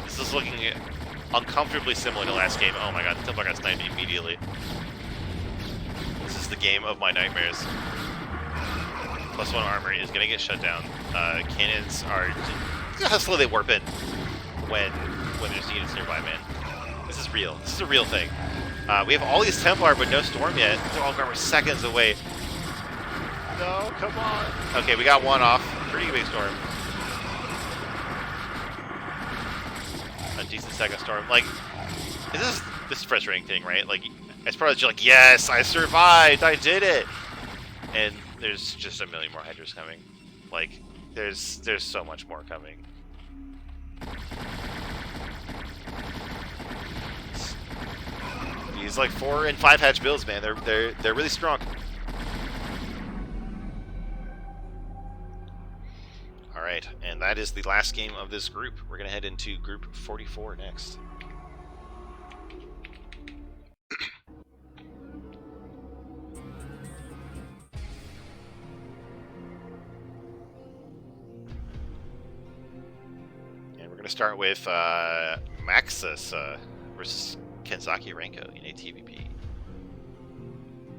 [SPEAKER 1] This is looking uncomfortably similar to last game. Oh my god, the Templar got sniped immediately. This is the game of my nightmares. +1 armor is going to get shut down. Cannons are... Look at how slow they warp in when there's units nearby, man. This is real. This is a real thing. We have all these Templar, but no storm yet. All armor seconds away. No, come on. Okay, we got one off. Pretty big storm. A decent second storm. Like, this is frustrating thing, right? Like, as far as you're like, yes, I survived, I did it, and there's just a million more Hydras coming. Like, there's so much more coming. These like 4 and 5 hatch builds, man. They're really strong. All right, and that is the last game of this group. We're gonna head into group 44 next. And we're gonna start with Maxus versus Kenzaki Renko in a TVP.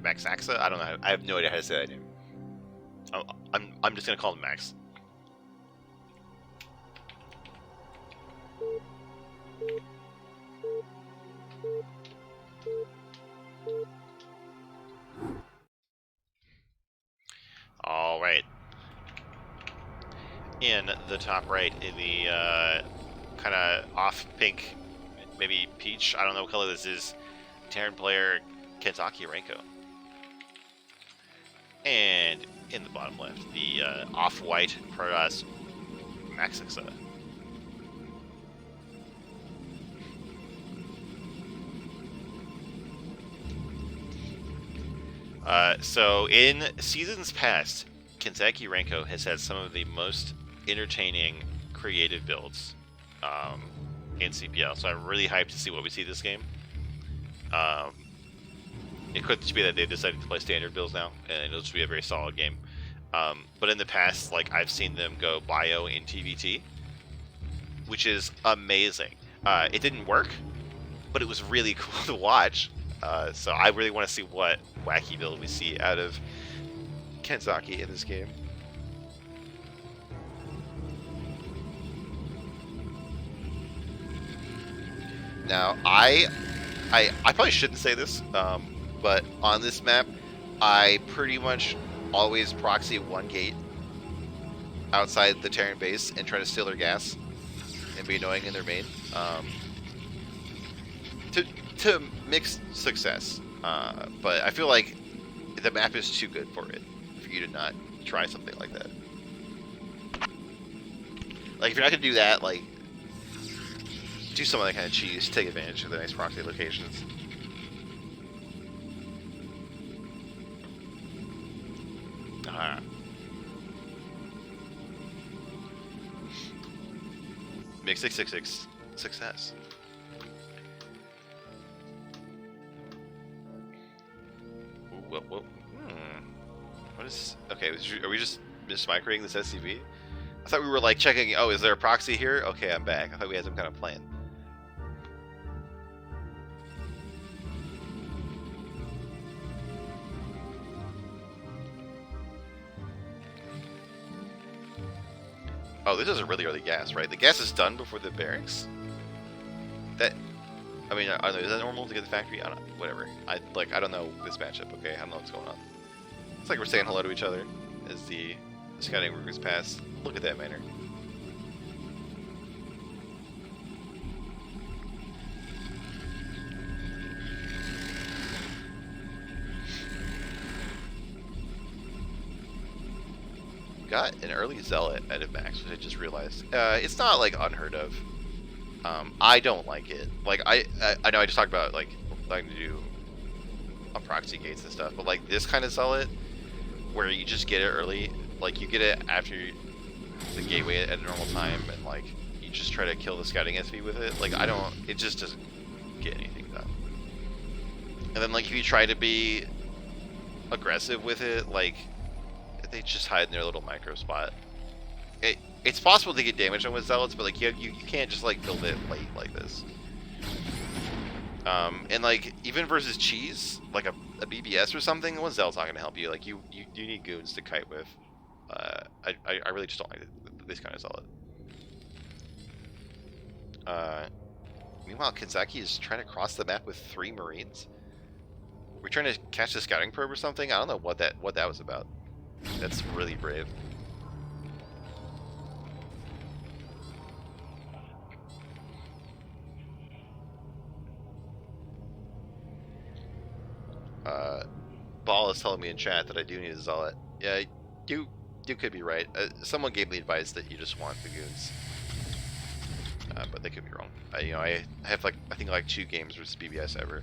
[SPEAKER 1] Maxaxa? I don't know. I have no idea how to say that name. I'm just gonna call him Max. All right. In the top right, in the kind of off pink, maybe peach, I don't know what color this is, Terran player Kenzaki Renko. And in the bottom left, the off-white Protoss Maxixa. So in seasons past, Kenzaki Renko has had some of the most entertaining creative builds in CPL, so I'm really hyped to see what we see this game. It could just be that they decided to play standard builds now, and it'll just be a very solid game. But in the past, like, I've seen them go bio in TVT, which is amazing. It didn't work, but it was really cool to watch. So I really want to see what wacky build we see out of Kenzaki in this game. Now, I probably shouldn't say this, but on this map, I pretty much always proxy one gate outside the Terran base and try to steal their gas and be annoying in their main. To mixed success, but I feel like the map is too good for it for you to not try something like that. Like if you're not gonna do that, like do some other kind of cheese to take advantage of the nice proxy locations. Mix 666 success. Whoa. What is... Okay, are we just mismicroing this SCV? I thought we were like checking, oh, is there a proxy here? Okay, I'm back. I thought we had some kind of plan. Oh, this is a really early gas, right? The gas is done before the barracks? That... I mean, I don't know, is that normal to get the factory? I don't know, whatever. I don't know this matchup, okay? I don't know what's going on. It's like we're saying hello to each other as the scouting workers pass. Look at that manner. Got an early zealot out of max, which I just realized. It's not like unheard of. I don't like it. Like I know I just talked about like liking to do on proxy gates and stuff, but like this kind of zealot where you just get it early, like you get it after the gateway at a normal time, and like you just try to kill the scouting SV with it. Like it just doesn't get anything done. And then like if you try to be aggressive with it, like they just hide in their little micro spot. It's possible to get damage on with zealots, but like you can't just like build it late like this. And like even versus cheese, like a BBS or something, one zealot's not gonna help you. Like you need goons to kite with. I really just don't like this kind of zealot. Meanwhile, Kenzaki is trying to cross the map with 3 Marines. We're trying to catch the scouting probe or something. I don't know what that was about. That's really brave. Ball is telling me in chat that I do need a zealot. Yeah, you could be right. Someone gave me advice that you just want the goons, but they could be wrong. I have like I think like 2 games versus BBS ever.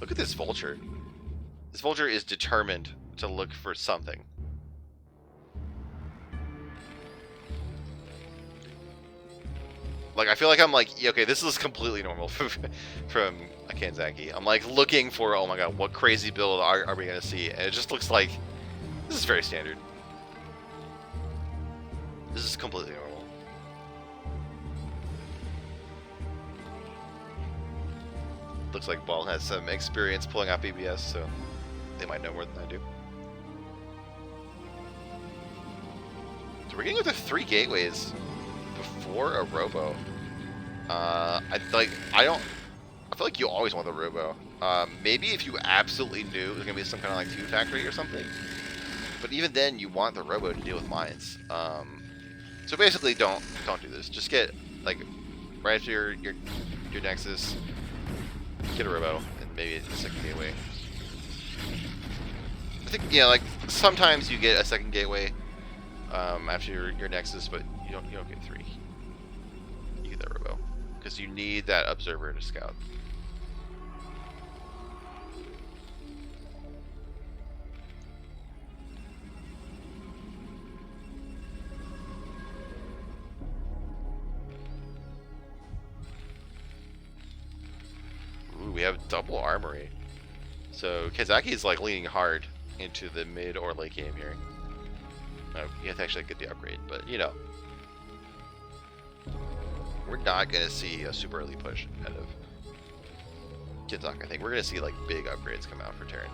[SPEAKER 1] Look at this vulture. This vulture is determined to look for something. Like, I feel like I'm like, yeah, okay, this is completely normal from a Kenzaki. I'm like looking for, oh my god, what crazy build are we going to see? And it just looks like, this is very standard. This is completely normal. Looks like Ball has some experience pulling out BBS, so they might know more than I do. So we're getting into 3 gateways before a robo. I feel like you always want the robo. Maybe if you absolutely knew there's gonna be some kind of like 2 factory or something. But even then, you want the robo to deal with mines. So basically, don't do this. Just get like right after your nexus, get a robo, and maybe a 2nd gateway. I think like sometimes you get a 2nd gateway after your nexus, but you don't get 3. You get that robo because you need that observer to scout. Ooh, we have double armory. So Kenzaki is like leaning hard into the mid or late game here. You have to actually get the upgrade, but you know, we're not gonna see a super early push out of Kinzak, I think we're gonna see like big upgrades come out for Terran.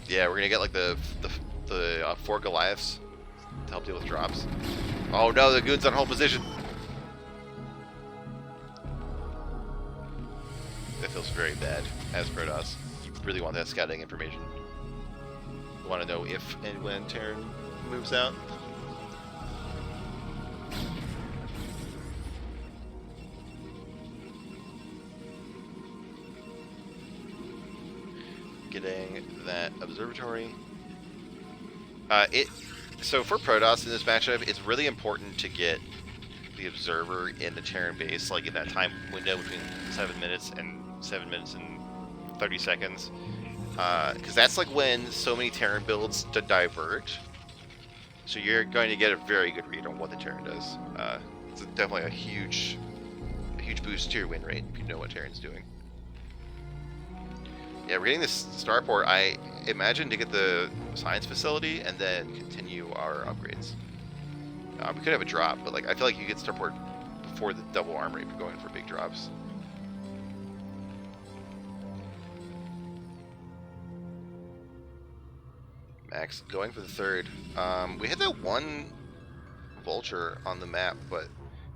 [SPEAKER 1] Yeah, we're gonna get like the 4 Goliaths to help deal with drops. Oh no, the goon's on hold position. That feels very bad as Protoss. You really want that scouting information. You want to know if and when Terran moves out. Getting that observatory. So for Protoss in this matchup, it's really important to get the observer in the Terran base, like in that time window between 7 minutes and 7 minutes and 30 seconds, because that's like when so many Terran builds diverge. So you're going to get a very good read on what the Terran does. It's definitely a huge boost to your win rate if you know what Terran's doing. Yeah, we're getting this starport, I imagine, to get the science facility and then continue our upgrades. We could have a drop, but like I feel like you get starport before the double armor if you're going for big drops. Max going for the third. We had that one vulture on the map, but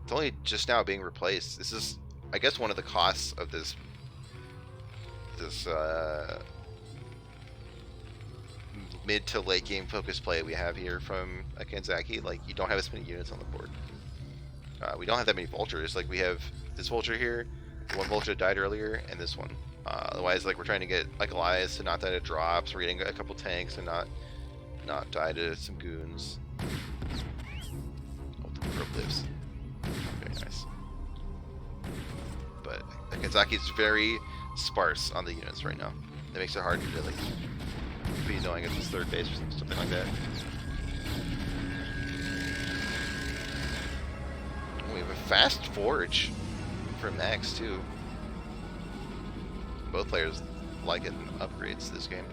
[SPEAKER 1] it's only just now being replaced. This is, I guess, one of the costs of this mid to late game focus play we have here from Kanzaki. Like, you don't have as many units on the board. We don't have that many vultures. Like, we have this vulture here, the one vulture that died earlier, and this one. Otherwise, like, we're trying to get like Elias to not die to drops. We're getting a couple tanks and not die to some goons. Oh, the rope lives. Very nice. But Kanzaki's very sparse on the units right now. That makes it hard to like be knowing it's his third base or something like that. We have a fast forge for Max too. Both players liking upgrades this game.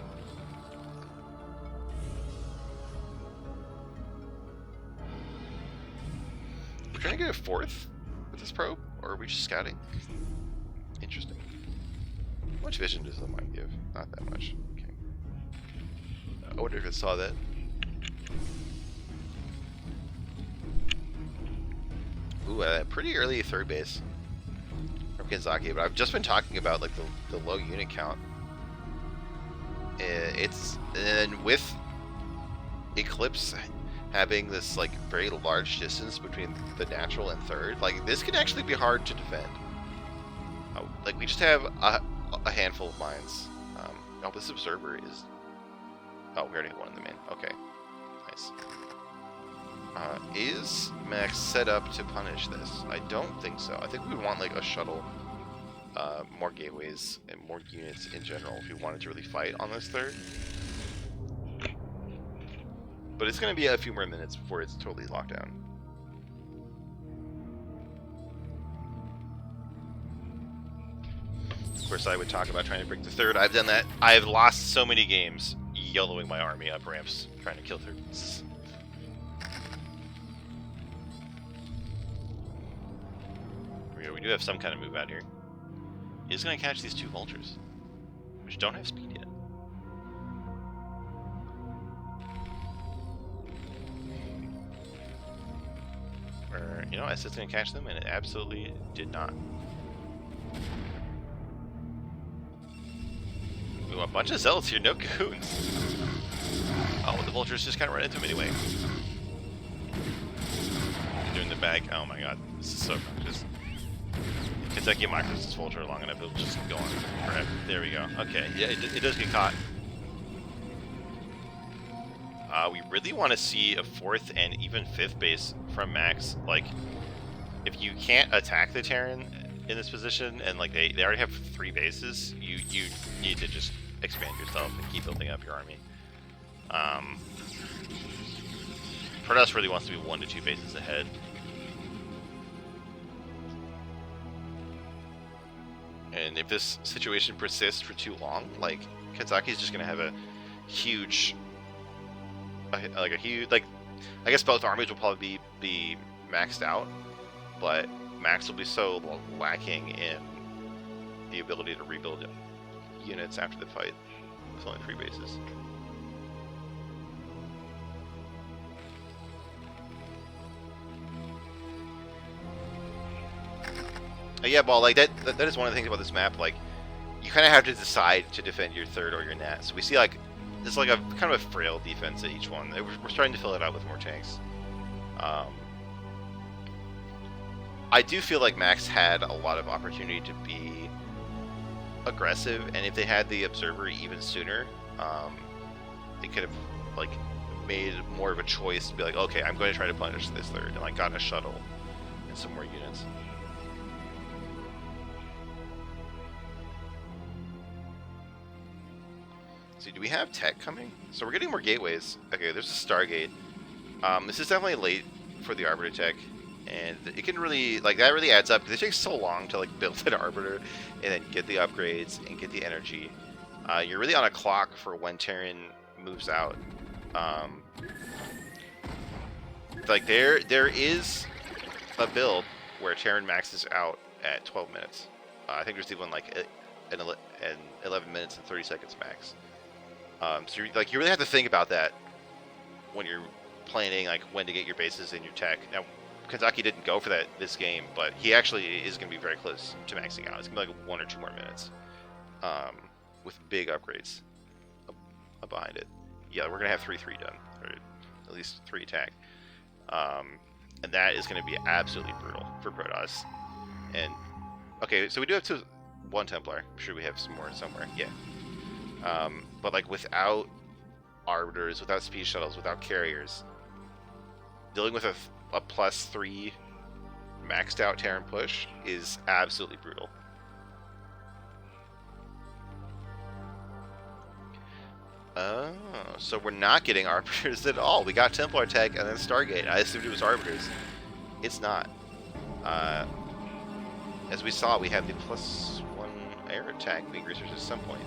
[SPEAKER 1] We're trying to get a fourth with this probe, or are we just scouting? Interesting. How much vision does the mine give? Not that much. Okay. I wonder if it saw that. Ooh, pretty early third base from Kanzaki, but I've just been talking about like the low unit count. And with Eclipse having this like very large distance between the natural and third, like this can actually be hard to defend. Like we just have a handful of mines. Oh, this observer is. Oh, we already have one in the main. Okay, nice. Is Max set up to punish this? I don't think so. I think we would want like a shuttle, more gateways, and more units in general if we wanted to really fight on this third. But it's going to be a few more minutes before it's totally locked down. Of course, I would talk about trying to break the third. I've done that. I've lost so many games YOLOing my army up ramps trying to kill thirds. We do have some kind of move out here. He's going to catch these 2 vultures, which don't have speed yet. Or, you know, I said it's going to catch them, and it absolutely did not. Ooh, a bunch of zealots here, no goons. Oh, the vultures just kind of run into him anyway. They're doing the bag. Oh my god, this is so just. Kentucky micros this vulture long enough, it'll just go on forever. There we go. Okay, yeah, it does get caught. We really want to see a 4th and even 5th base from Max. Like, if you can't attack the Terran in this position, and like they already have 3 bases, you need to just expand yourself and keep building up your army. Protoss really wants to be 1 to 2 bases ahead. And if this situation persists for too long, like Kanzaki's just gonna have a huge, I guess both armies will probably be maxed out but Max will be so lacking in the ability to rebuild units after the fight. It's only 3 bases. Yeah, well, like that is one of the things about this map. Like, you kind of have to decide to defend your third or your nat. So we see like it's like a kind of a frail defense at each one. We're starting to fill it out with more tanks. I do feel like Max had a lot of opportunity to be aggressive, and if they had the observer even sooner, they could have like made more of a choice to be like, okay, I'm going to try to punish this third, and like got a shuttle and some more units. See, do we have tech coming? So we're getting more gateways. Okay, there's a Stargate. This is definitely late for the Arbiter tech, and it can really, like, that really adds up, because it takes so long to, like, build an Arbiter, and then get the upgrades, and get the energy. You're really on a clock for when Terran moves out. Like, there is a build where Terran maxes out at 12 minutes. I think there's even, like, an 11 minutes and 30 seconds max. So you really have to think about that when you're planning like when to get your bases and your tech. Now, Kentucky didn't go for that this game, but he actually is going to be very close to maxing out. It's going to be like 1 or 2 more minutes with big upgrades behind it. Yeah, we're going to have 3-3 done, or at least 3 attack. And that is going to be absolutely brutal for Protoss. And okay, so we do have 1 Templar. I'm sure we have some more somewhere. Yeah. But like without arbiters, without speed shuttles, without carriers, dealing with a +3 maxed out Terran push is absolutely brutal. Oh, so we're not getting arbiters at all. We got Templar tech and then Stargate. I assumed it was arbiters. It's not. As we saw, we have the +1 air attack being researched at some point.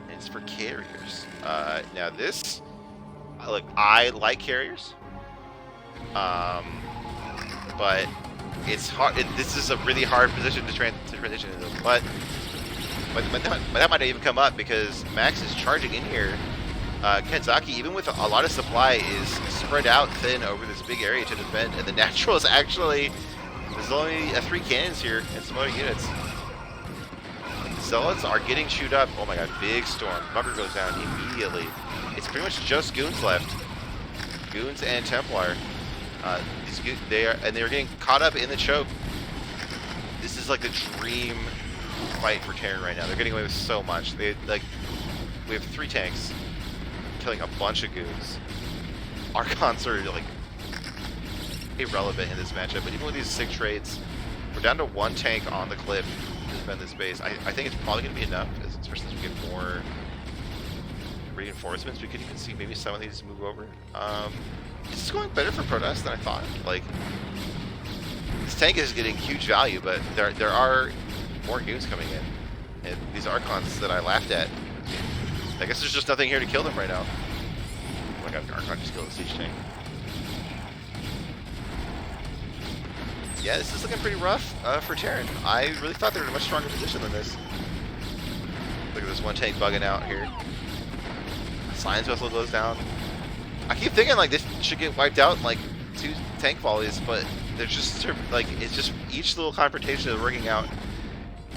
[SPEAKER 1] It's for carriers. Now this, look, I like carriers, but it's hard. This is a really hard position to transition into. But that might not even come up because Max is charging in here. Kenzaki, even with a lot of supply, is spread out thin over this big area to defend, and the natural is actually there's only 3 cannons here and some other units. Zealots are getting chewed up. Oh my god, big storm. Bunker goes down immediately. It's pretty much just goons left. Goons and Templar. They're getting caught up in the choke. This is like the dream fight for Terran right now. They're getting away with so much. We have 3 tanks killing a bunch of goons. Archons are like irrelevant in this matchup, but even with these 6 trades, we're down to 1 tank on the cliff. Defend this base. I think it's probably going to be enough, especially as we get more reinforcements. We could even see maybe some of these move over. This is going better for Protoss than I thought. Like, this tank is getting huge value, but there are more goons coming in. And these Archons that I laughed at, I guess there's just nothing here to kill them right now. Oh my god, Archon just killed a siege tank. Yeah, this is looking pretty rough for Terran. I really thought they were in a much stronger position than this. Look at this 1 tank bugging out here. Science vessel goes down. I keep thinking like this should get wiped out in like 2 tank volleys, but they're just like it's just each little confrontation is working out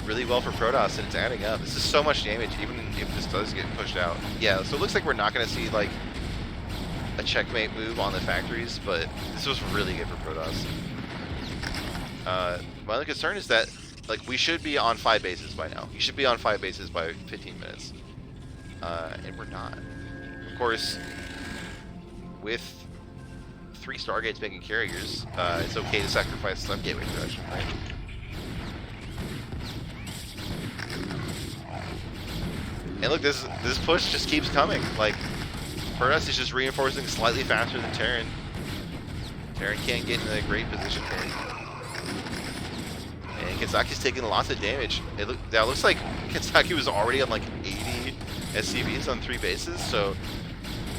[SPEAKER 1] really well for Protoss, and it's adding up. This is so much damage, even if this does get pushed out. Yeah, so it looks like we're not going to see like a checkmate move on the factories, but this was really good for Protoss. My only concern is that, like, we should be on 5 bases by now. You should be on 5 bases by 15 minutes. And we're not. Of course, with 3 Stargates making carriers, it's okay to sacrifice some gateway production, right? And look, this push just keeps coming. Like, Protoss is just reinforcing slightly faster than Terran. Terran can't get in a great position here. And Kentucky's taking lots of damage. That looks like Kentucky was already on like 80 SCVs on 3 bases, so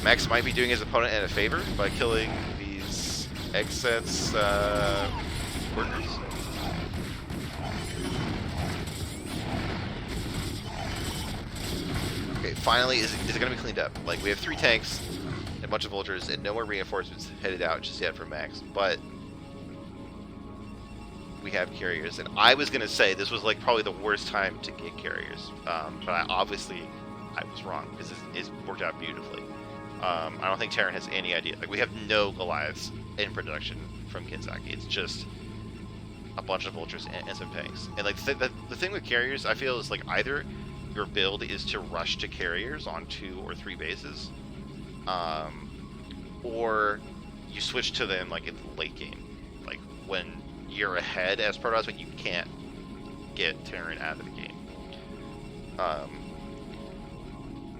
[SPEAKER 1] Max might be doing his opponent a favor by killing these egg sets workers. Okay, finally, is it going to be cleaned up? Like, we have 3 tanks, a bunch of vultures, and no more reinforcements headed out just yet from Max. But we have carriers, and I was going to say this was like probably the worst time to get carriers. But I was wrong, because it's worked out beautifully. I don't think Terran has any idea. Like, we have no Goliaths in production from Kinzaki. It's just a bunch of vultures and some tanks. And like the thing with carriers, I feel, is like either your build is to rush to carriers on 2 or 3 bases, or you switch to them like in the late game, like when you're ahead as Protoss, but you can't get Terran out of the game.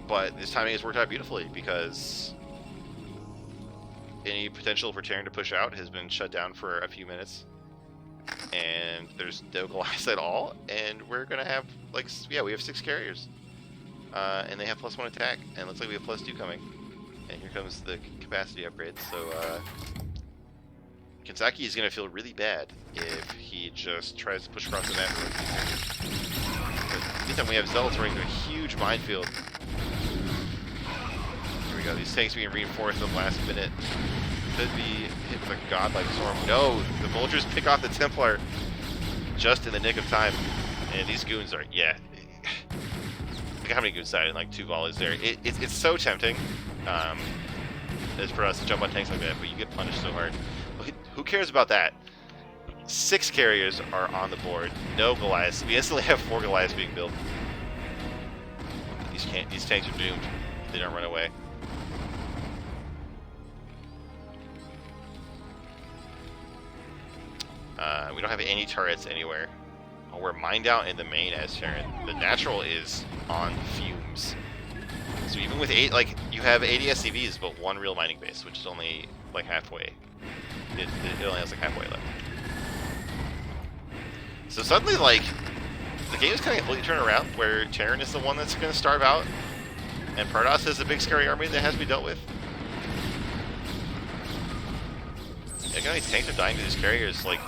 [SPEAKER 1] But this timing has worked out beautifully, because any potential for Terran to push out has been shut down for a few minutes, and there's no Goliaths at all, and we're gonna have, like, yeah, we have 6 carriers, and they have +1 attack, and looks like we have +2 coming, and here comes the capacity upgrade. So Kinzaki is gonna feel really bad if he just tries to push across the map. But meantime, we have Zealots running through a huge minefield. Here we go, these tanks being reinforced at the last minute. Could be hit with a godlike storm. No, the vultures pick off the Templar just in the nick of time. And these goons are, yeah. Look how many goons died in like 2 volleys there. It's so tempting as for us to jump on tanks like that, but you get punished so hard. Who cares about that? 6 carriers are on the board. No Goliaths. We instantly have 4 Goliaths being built. These tanks are doomed. They don't run away. We don't have any turrets anywhere. Oh, we're mined out in the main as Terran. The natural is on fumes. So even with 8, like, you have 80 SCVs, but 1 real mining base, which is only like halfway. It only has like halfway left. So suddenly, like, the game is kind of completely turned around, where Terran is the one that's going to starve out, and Protoss is a big scary army that has to be dealt with. Look how many tanks are dying to these carriers. Like,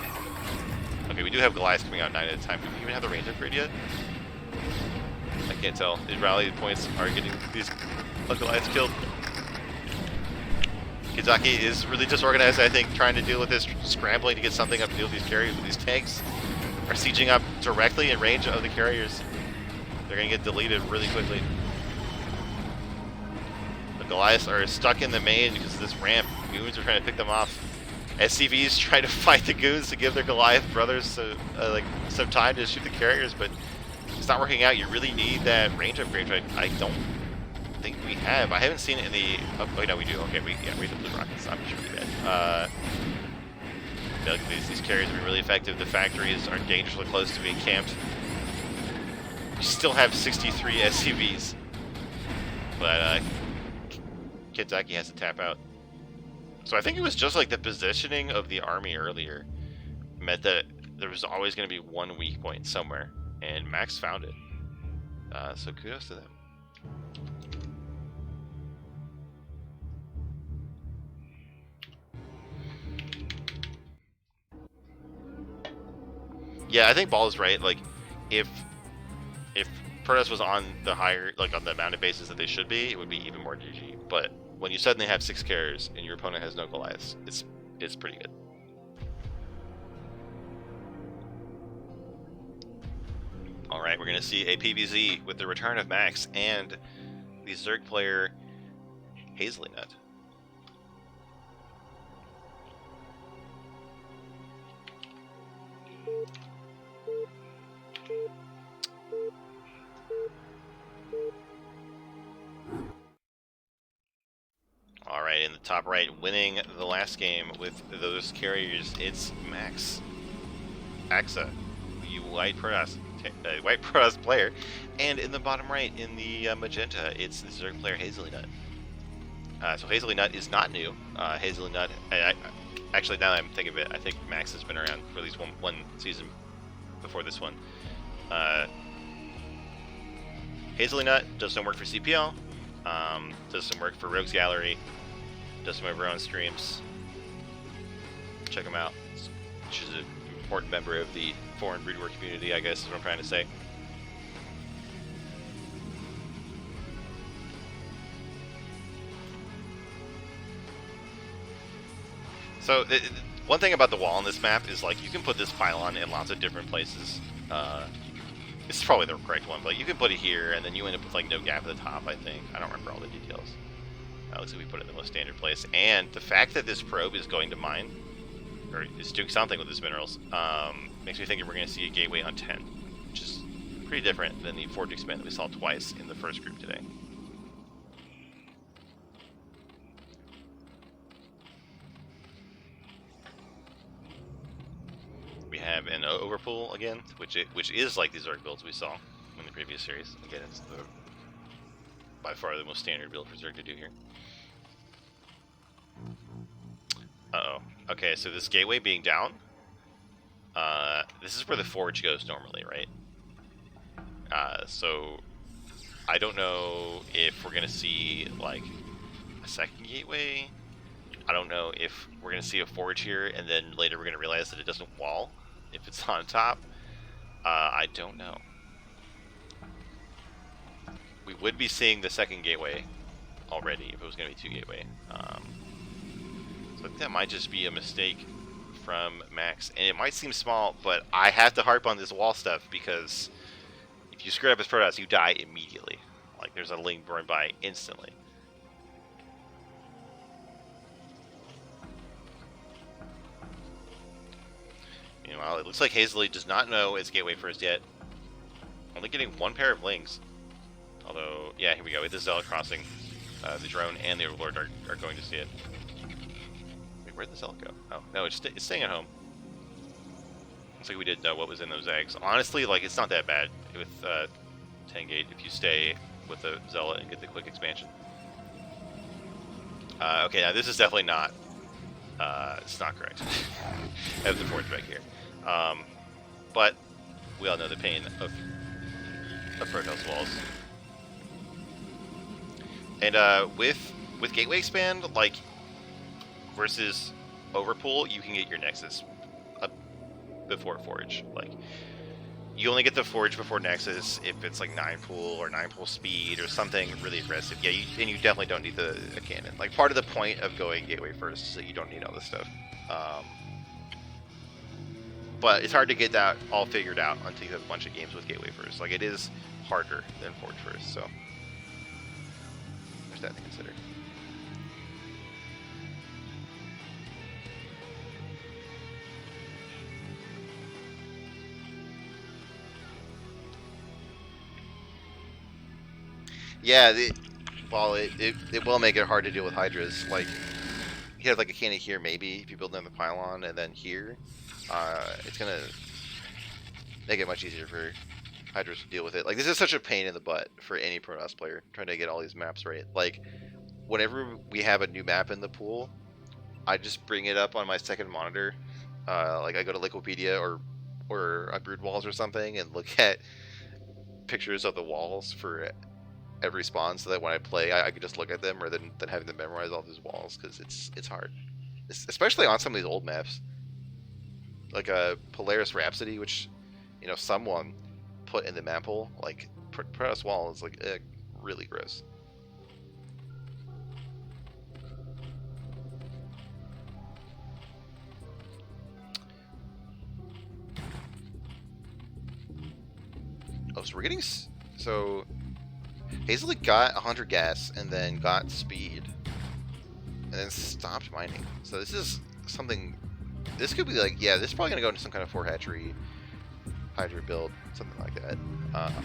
[SPEAKER 1] okay, we do have Goliaths coming out 9 at a time. Do we even have the range upgrade yet? I can't tell. The rally points are getting these Goliaths killed. Kinzaki is really disorganized, I think, trying to deal with this, scrambling to get something up to deal with these carriers, but these tanks are sieging up directly in range of the carriers. They're going to get deleted really quickly. The Goliaths are stuck in the main because of this ramp. Goons are trying to pick them off. SCVs try to fight the goons to give their Goliath brothers like some time to shoot the carriers, but it's not working out. You really need that range upgrade, which I don't think we have. I haven't seen it in the... Oh, wait, no, we do. Okay, we have the blue rockets. I'm sure we did. These carriers have been really effective. The factories are dangerously close to being camped. We still have 63 SCVs, but Kinzaki has to tap out. So I think it was just like the positioning of the army earlier meant that there was always going to be 1 weak point somewhere, and Max found it. So kudos to them. Yeah, I think Ball is right. Like, if Protoss was on the higher, like on the mounted bases that they should be, it would be even more GG. But when you suddenly have 6 carriers and your opponent has no Goliaths, it's pretty good. Alright, we're going to see a PvZ with the return of Max and the Zerg player Hazelnut. Alright, in the top right, winning the last game with those carriers, it's Max. Axa, you white Protoss player. And in the bottom right, in the magenta, it's the Zerg player Hazelnut. So Hazelnut is not new. Hazelnut, actually, now that I'm thinking of it, I think Max has been around for at least one season before this one. Hazelnut does some work for CPL, does some work for Rogues Gallery, does some of her own streams. Check them out. She's a important member of the foreign breedware community, I guess is what I'm trying to say. So one thing about the wall on this map is like you can put this pylon in lots of different places. This is probably the correct one, but you can put it here, and then you end up with like no gap at the top. I think I don't remember all the details. Looks like we put it in the most standard place, and the fact that this probe is going to mine, or is doing something with these minerals, makes me think we're going to see a gateway on 10, which is pretty different than the forge expand that we saw twice in the first group today. We have an overpool again, which is like these Zerg builds we saw in the previous series. Again, it's by far the most standard build for Zerg to do here. Uh-oh. Okay, so this gateway being down, this is where the forge goes normally, right? So I don't know if we're going to see, like, a second gateway. I don't know if we're going to see a forge here, and then later we're going to realize that it doesn't wall if it's on top. I don't know. We would be seeing the second gateway already if it was going to be 2 gateway. So I think that might just be a mistake from Max, and it might seem small, but I have to harp on this wall stuff because if you screw up his Protoss, you die immediately. Like, there's a link burned by instantly. Meanwhile, it looks like Hazley does not know it's gateway first yet. Only getting 1 pair of lings. Although, yeah, here we go. With the Zealot crossing, the drone and the Overlord are going to see it. Wait, where'd the Zealot go? Oh, no, it's staying at home. Looks like we did what was in those eggs. Honestly, like, it's not that bad with 10 gate if you stay with the Zealot and get the quick expansion. Okay, now this is definitely not. It's not correct. I have the forge back here. But we all know the pain of Protoss walls. And with Gateway Expand, like, versus Overpool, you can get your Nexus before Forge. Like, you only get the Forge before Nexus if it's like 9 pool or 9 pool speed or something really aggressive. Yeah, and you definitely don't need a cannon. Like, part of the point of going Gateway first is that you don't need all this stuff. But it's hard to get that all figured out until you have a bunch of games with Gateway first. Like, it is harder than Forge first, so there's that to consider. Yeah, it will make it hard to deal with Hydras. Like, you have like a cannon here, maybe, if you build another pylon, and then here, it's gonna make it much easier for Hydras to deal with it. Like, this is such a pain in the butt for any Protoss player, trying to get all these maps right. Like, whenever we have a new map in the pool, I just bring it up on my second monitor. Like, I go to Liquipedia or on Brood Walls or something and look at pictures of the walls for every spawn, so that when I play, I can just look at them rather than having to memorize all these walls, because it's hard, especially on some of these old maps, like Polaris Rhapsody, which, you know, someone put in the map pool. Like, Protoss wall is like really gross. Oh, so we're getting Hazley got 100 gas and then got speed and then stopped mining. So this is something. This could be like, yeah, this is probably gonna go into some kind of 4 hatchery Hydra build, something like that.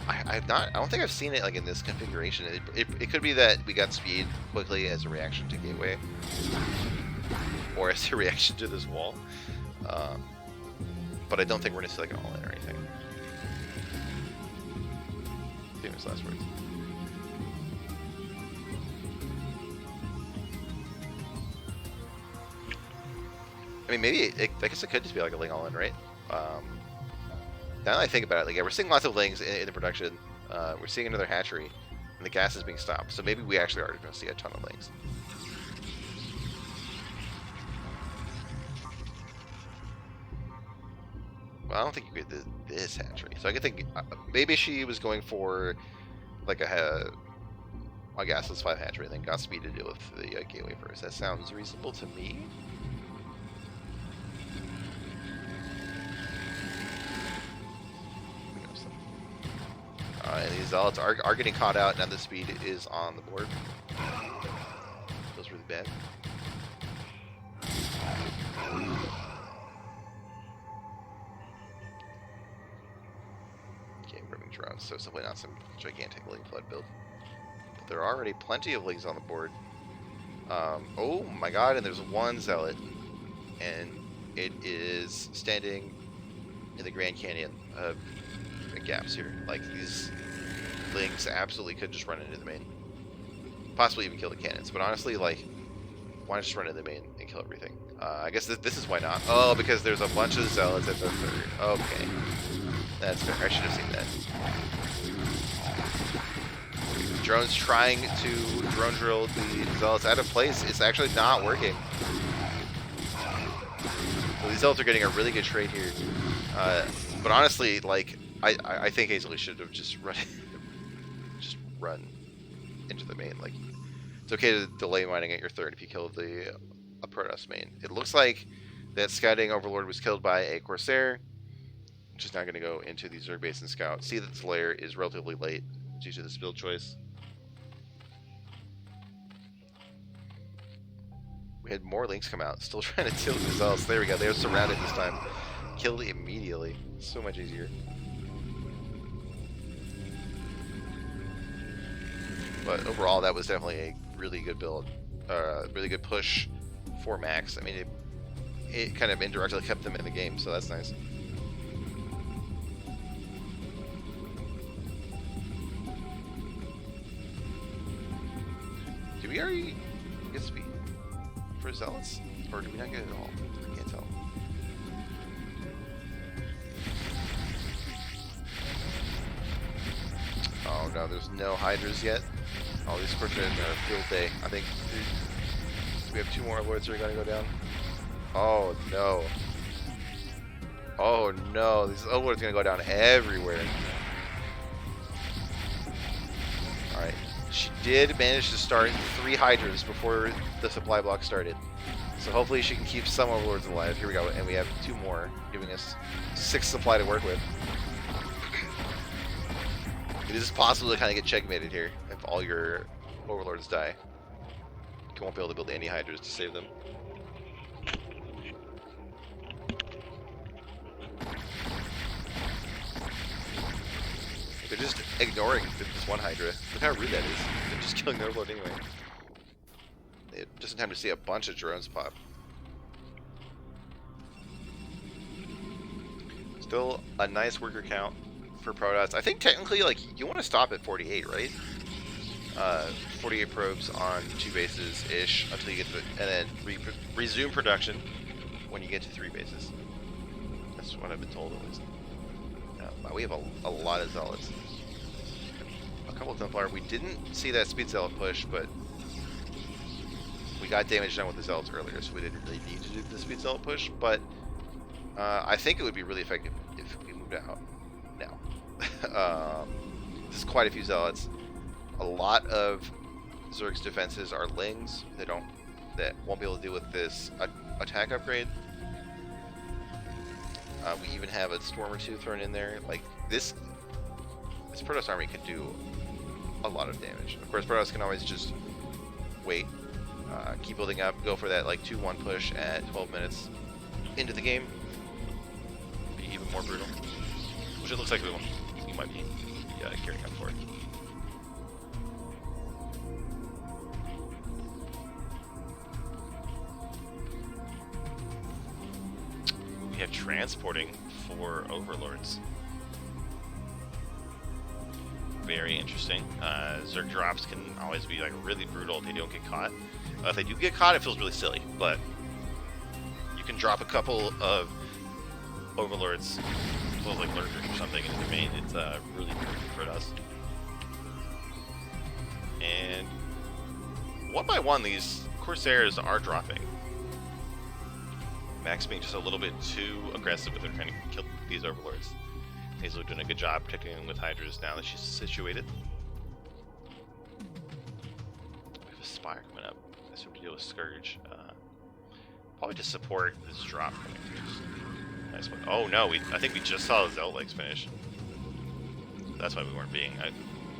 [SPEAKER 1] I don't think I've seen it like in this configuration. It could be that we got speed quickly as a reaction to Gateway, or as a reaction to this wall. But I don't think we're gonna see like an all-in or anything. Famous last words. I mean, maybe I guess it could just be like a Ling all-in, right? Now that I think about it, like, yeah, we're seeing lots of Lings in the production. We're seeing another hatchery, and the gas is being stopped. So maybe we actually are going to see a ton of Lings. I don't think you get this hatchery. So I could think maybe she was going for like a gasless 5 hatchery and then got speed to deal with the gateway first. That sounds reasonable to me. And these zealots are getting caught out. Now the speed is on the board. Feels really bad. Okay, rimming drones, so simply not some gigantic League Flood build. But there are already plenty of Leagues on the board. Oh my god, and there's one zealot. And it is standing in the Grand Canyon of gaps here. Like, these Lings absolutely could just run into the main. Possibly even kill the cannons. But honestly, like, why not just run into the main and kill everything? I guess this is why not. Oh, because there's a bunch of zealots at the third. Okay. That's fair. I should have seen that. Drone's trying to drone drill the zealots out of place. It's actually not working. So these zealots are getting a really good trade here. But honestly, like, I think Hazley should have just run into the main. Like, it's okay to delay mining at your third if you kill the Protoss main. It looks like that scouting overlord was killed by a Corsair, which is now going to go into the Zerg base and scout. See that this layer is relatively late due to this build choice. We had more links come out, still trying to deal with results. There we go, they were surrounded this time. Killed immediately. So much easier. But overall, that was definitely a really good build. Really good push for Max. I mean, it kind of indirectly kept them in the game, so that's nice. Did we already get speed for Zealots? Or did we not get it at all? I can't tell. Oh no, there's no Hydras yet. All these Scorchers are field day. I think we have 2 more Lords that are going to go down. Oh no. Oh no, this Overlord's going to go down everywhere. Alright, she did manage to start 3 Hydras before the supply block started. So hopefully she can keep some Overlords alive. Here we go, and we have 2 more, giving us 6 supply to work with. It is possible to kind of get checkmated here if all your Overlords die. You won't be able to build any Hydras to save them. They're just ignoring this one Hydra. Look how rude that is. They're just killing their Overlord anyway. Just in time to see a bunch of drones pop. Still a nice worker count for Protoss. I think technically, like, you want to stop at 48, right? 48 probes on 2 bases-ish until you get to, and then resume production when you get to 3 bases. That's what I've been told, at least. Wow, we have a lot of Zealots. A couple of Templar. We didn't see that speed Zealot push, but we got damage done with the Zealots earlier, so we didn't really need to do the speed Zealot push, but I think it would be really effective if we moved out now. This is quite a few Zealots. A lot of Zerg's defenses are Lings that won't be able to deal with this attack upgrade. We even have a Storm or 2 thrown in there. Like, this Protoss army can do a lot of damage. Of course, Protoss can always just wait, keep building up, go for that like 2-1 push at 12 minutes into the game. Be even more brutal, which it looks like we might be gearing up for it. We have transporting for Overlords. Very interesting. Zerg drops can always be like really brutal if they don't get caught. If they do get caught, it feels really silly, but you can drop a couple of Overlords, like Lurkers or something in the main. It's really good for us. And one by one, these Corsairs are dropping. Max being just a little bit too aggressive with her trying to kill these overlords. Hazel doing a good job protecting them with Hydras now that she's situated. We have a Spire coming up. I assume to deal with Scourge. Probably just support this drop coming through. Nice one. Oh no, I think we just saw the Zealot legs finish. That's why we weren't being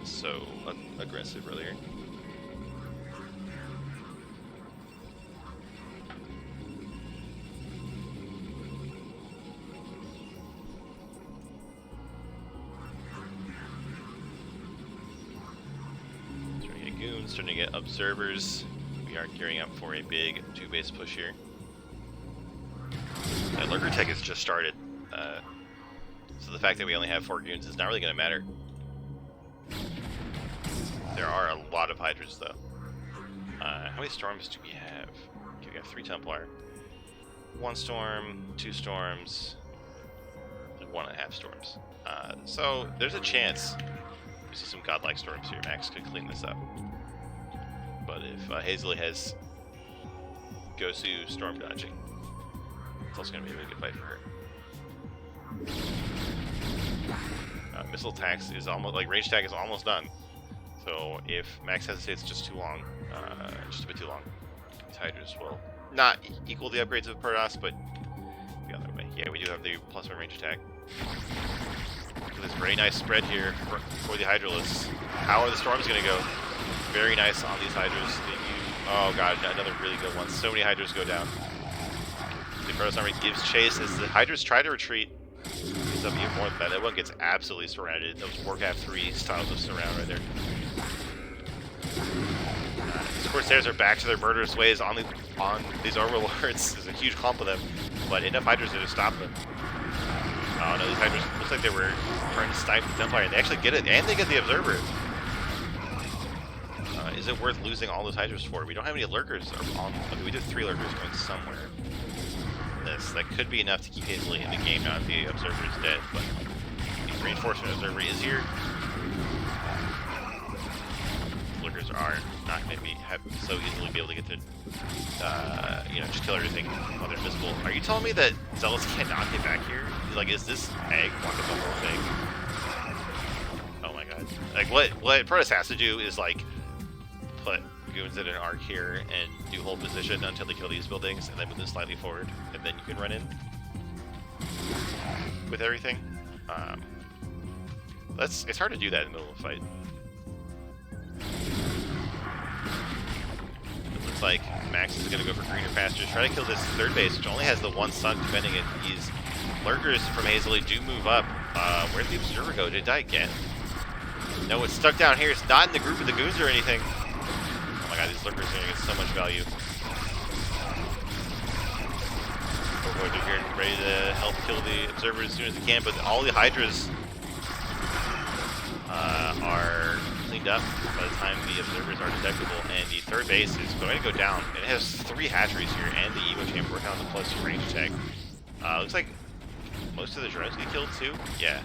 [SPEAKER 1] so aggressive earlier. Starting to get goons, starting to get observers. We are gearing up for a big 2-base push here. That Lurker Tech has just started, so the fact that we only have 4 goons is not really going to matter. There are a lot of Hydras, though. How many storms do we have? Okay, we have 3 Templar. 1 storm, 2 storms, and 1.5 storms. So there's a chance we see some godlike storms here. Max could clean this up. But if Hazley has Gosu storm dodging, it's also going to be a really good fight for her. Missile attacks is almost, like, range attack is almost done. So if Max hesitates just too long, just a bit too long, these Hydras will not equal the upgrades of Protoss, but the other way. Yeah, we do have the +1 range attack. So this very nice spread here for the Hydralists. How are the storms going to go? Very nice on these Hydras. Oh god, another really good one. So many Hydras go down. The Protoss army gives chase as the Hydras try to retreat. It's up even more than that. That one gets absolutely surrounded. Those Warcraft 3 styles of surround right there. These Corsairs are back to their murderous ways on these Overlords. There's a huge clump of them, but enough Hydras to stop them. Oh no, these Hydras looks like they were trying to snipe the Templar, and they actually get it, and they get the Observer. Is it worth losing all those Hydras for? We don't have any Lurkers on. Okay, we did 3 Lurkers going somewhere. That could be enough to keep Hazley in the game now that the Observer is dead, but the Reinforcement Observer is here. Lurkers are not going to so easily be able to get to, just kill everything while they're invisible. Are you telling me that Zealots cannot get back here? Like, is this egg blocking the whole thing? Oh my god. Like, what Protoss has to do is, like, put goons in an arc here and do hold position until they kill these buildings, and then move them slightly forward, and then you can run in with everything. It's hard to do that in the middle of a fight. It looks like Max is going to go for greener pastures, try to kill this 3rd base, which only has the 1 sun defending it. These Lurkers from Hazley do move up. Where'd the Observer go? Did it die again? No, it's stuck down here. It's not in the group of the goons or anything. Oh my god, these Lurkers are going to get so much value. Overlords are here ready to help kill the Observer as soon as they can, but all the Hydras are cleaned up by the time the Observers are detectable, and the 3rd base is going to go down. And it has 3 hatcheries here, and the Evo Chamber working on the +2 range attack. Looks like most of the drones get killed too. Yeah,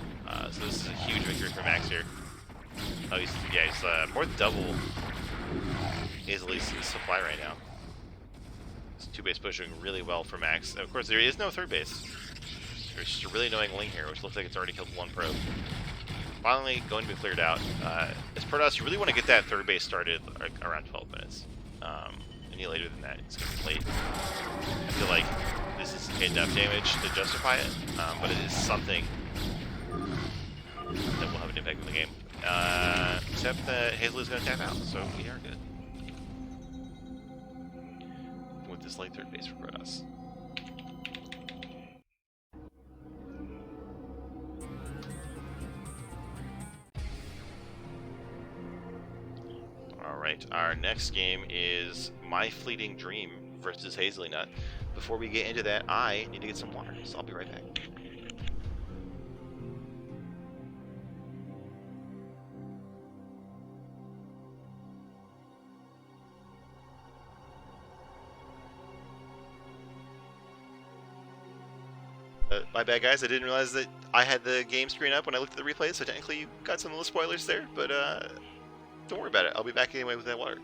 [SPEAKER 1] so this is a huge victory for Max here. Oh, he's more than double Hazley's supply right now. This 2-base pushing really well for Max. And of course, there is no 3rd base. There's just a really annoying Ling here, which looks like it's already killed 1 probe. Finally, going to be cleared out. As Protoss, you really want to get that 3rd base started like, around 12 minutes. Any later than that, it's going to be late. I feel like this is enough damage to justify it, but it is something that will have an impact on the game. Except that Hazley is going to tap out, so we are good with this late 3rd base for Protoss. Alright, our next game is My Fleeting Dream versus Hazley Nut. Before we get into that, I need to get some water, so I'll be right back. My bad, guys. I didn't realize that I had the game screen up when I looked at the replays, so technically you got some little spoilers there, but don't worry about it. I'll be back anyway with that water.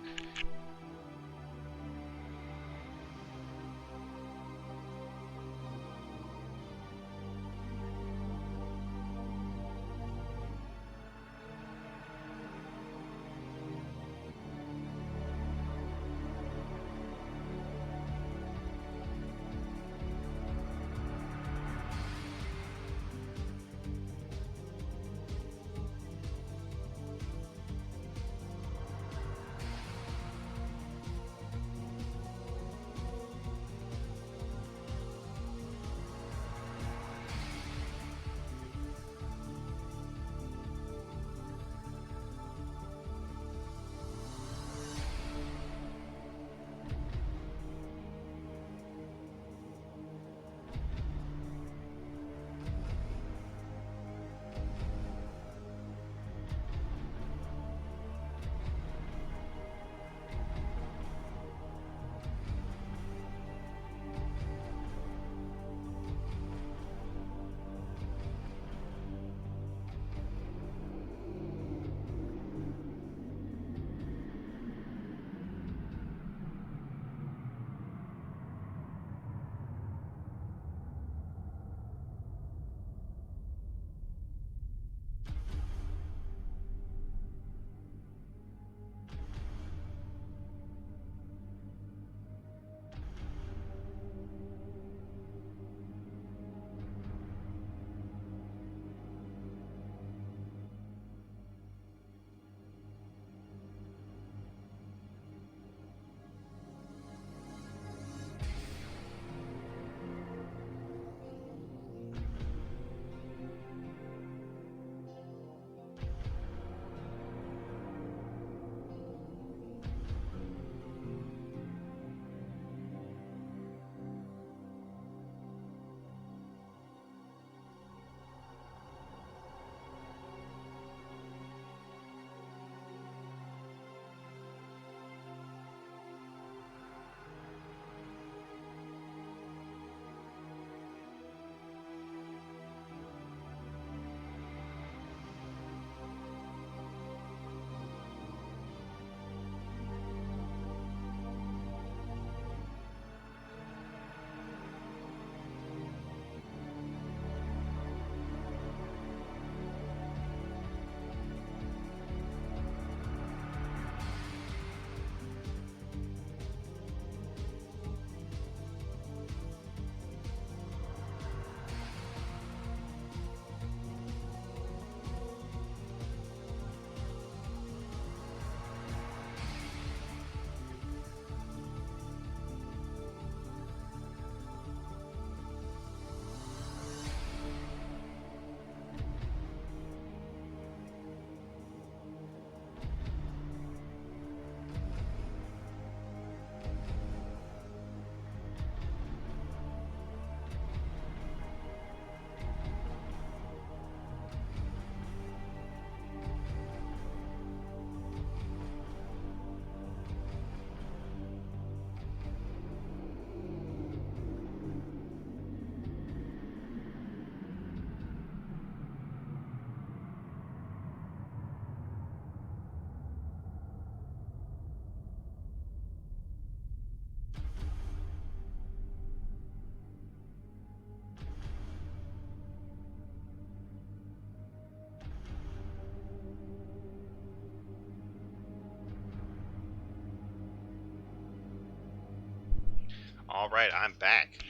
[SPEAKER 1] Alright, I'm back.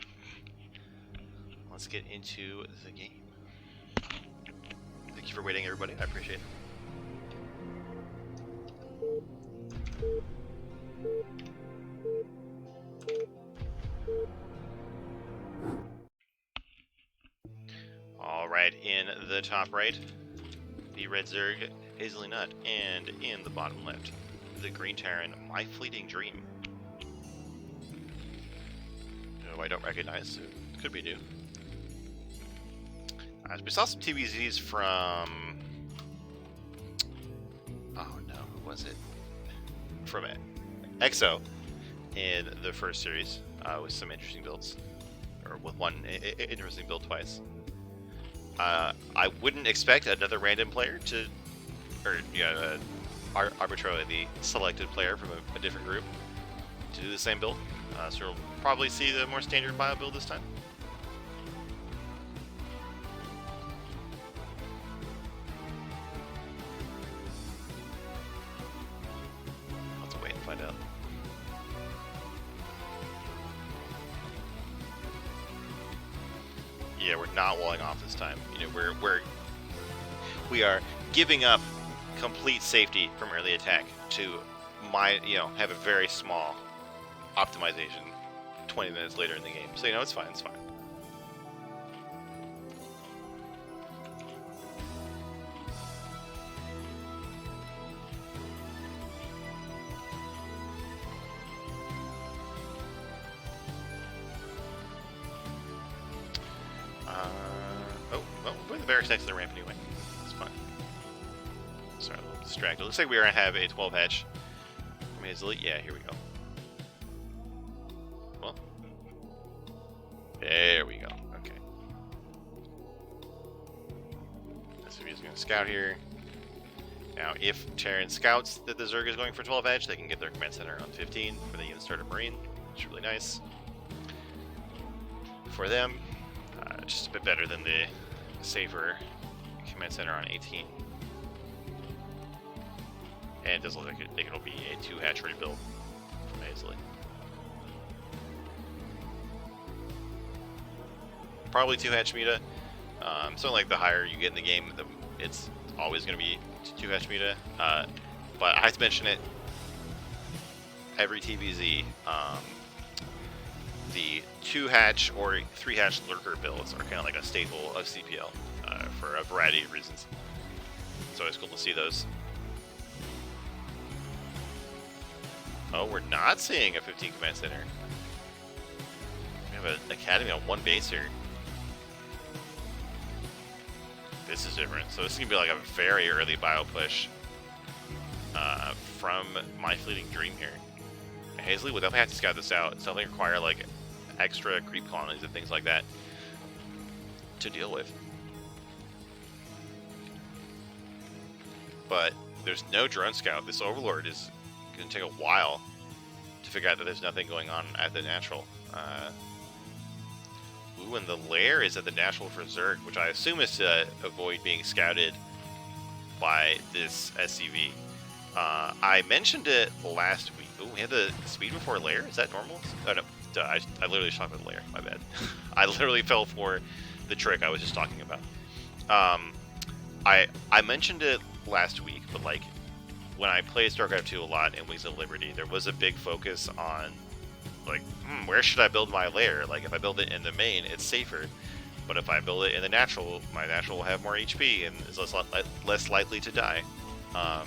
[SPEAKER 1] Let's get into the game. Thank you for waiting, everybody. I appreciate it. Alright, in the top right, the red Zerg, Hazily Nut, and in the bottom left, the green Terran, My Fleeting Dream. No, I don't recognize. It could be new. We saw some TVZs from... Oh no, who was it? From EXO in the first series with some interesting builds. Or with one interesting build twice. I wouldn't expect another random player to... Or, yeah, arbitrarily selected player from a different group to do the same build. So we'll probably see the more standard bio build this time. Find out. Yeah, we're not walling off this time. You know, we are giving up complete safety from early attack to have a very small optimization 20 minutes later in the game. So it's fine, it's fine. Barracks next to the ramp anyway. It's fine. Sorry, a little distracted. Looks like we are gonna have a 12 hatch from Hazily. Yeah, here we go. Well, there we go. Okay. SUV is gonna scout here. Now, if Terran scouts that the Zerg is going for 12 edge, they can get their command center on 15 for the unit starter Marine. It's really nice for them. Just a bit better than the safer command center on 18. And it does look like it'll be a 2 hatchery build from Hazily. Probably 2 hatch meta. So like the higher you get in the game, it's always going to be 2 hatch meta. But I have to mention it every TVZ. The 2 hatch or 3 hatch lurker builds are kind of like a staple of CPL for a variety of reasons. It's always cool to see those. Oh, we're not seeing a 15 command center. We have an academy on 1 base here. This is different. So this is going to be like a very early bio push from My Fleeting Dream here. Hazily would definitely have to scout this out. It's definitely require like extra creep colonies and things like that to deal with. But there's no drone scout. This Overlord is going to take a while to figure out that there's nothing going on at the natural. Ooh, and the lair is at the natural for Zerg, which I assume is to avoid being scouted by this SCV. I mentioned it last week. Ooh, we had the speed before lair. Is that normal? Oh no, I literally shot with lair. My bad. I literally fell for the trick I was just talking about. I mentioned it last week, but like when I played StarCraft 2 a lot in Wings of Liberty, there was a big focus on like, where should I build my lair? Like if I build it in the main, it's safer. But if I build it in the natural, my natural will have more HP and is less likely to die. I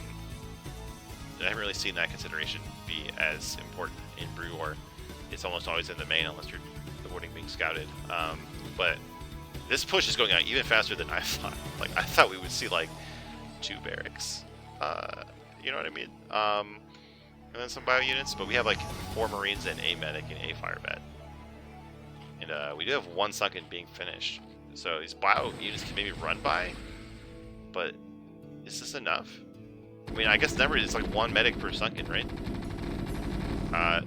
[SPEAKER 1] haven't really seen that consideration be as important in Brew War. It's almost always in the main unless you're avoiding being scouted. But this push is going on even faster than I thought. Like I thought we would see like 2 barracks. You know what I mean? And then some bio units, but we have like 4 Marines and a medic and a fire bat. And we do have 1 sunken being finished. So these bio units can maybe run by, but is this enough? I mean, I guess the number is like 1 medic per sunken, right?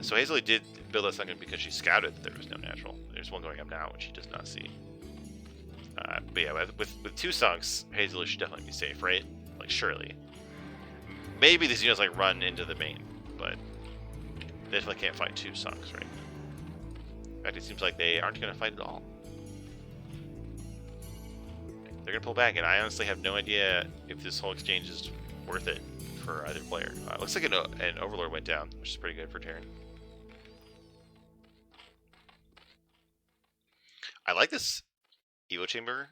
[SPEAKER 1] So Hazily did build a sunken because she scouted that there was no natural. There's one going up now, which she does not see. But yeah, with 2 sunks, Hazily should definitely be safe, right? Like, surely. Maybe these units like run into the main, but they definitely can't fight 2 sunks, right? fact, it seems like they aren't going to fight at all. They're going to pull back, and I honestly have no idea if this whole exchange is worth it for either player. Looks like an Overlord went down, which is pretty good for Terran. I like this Evo Chamber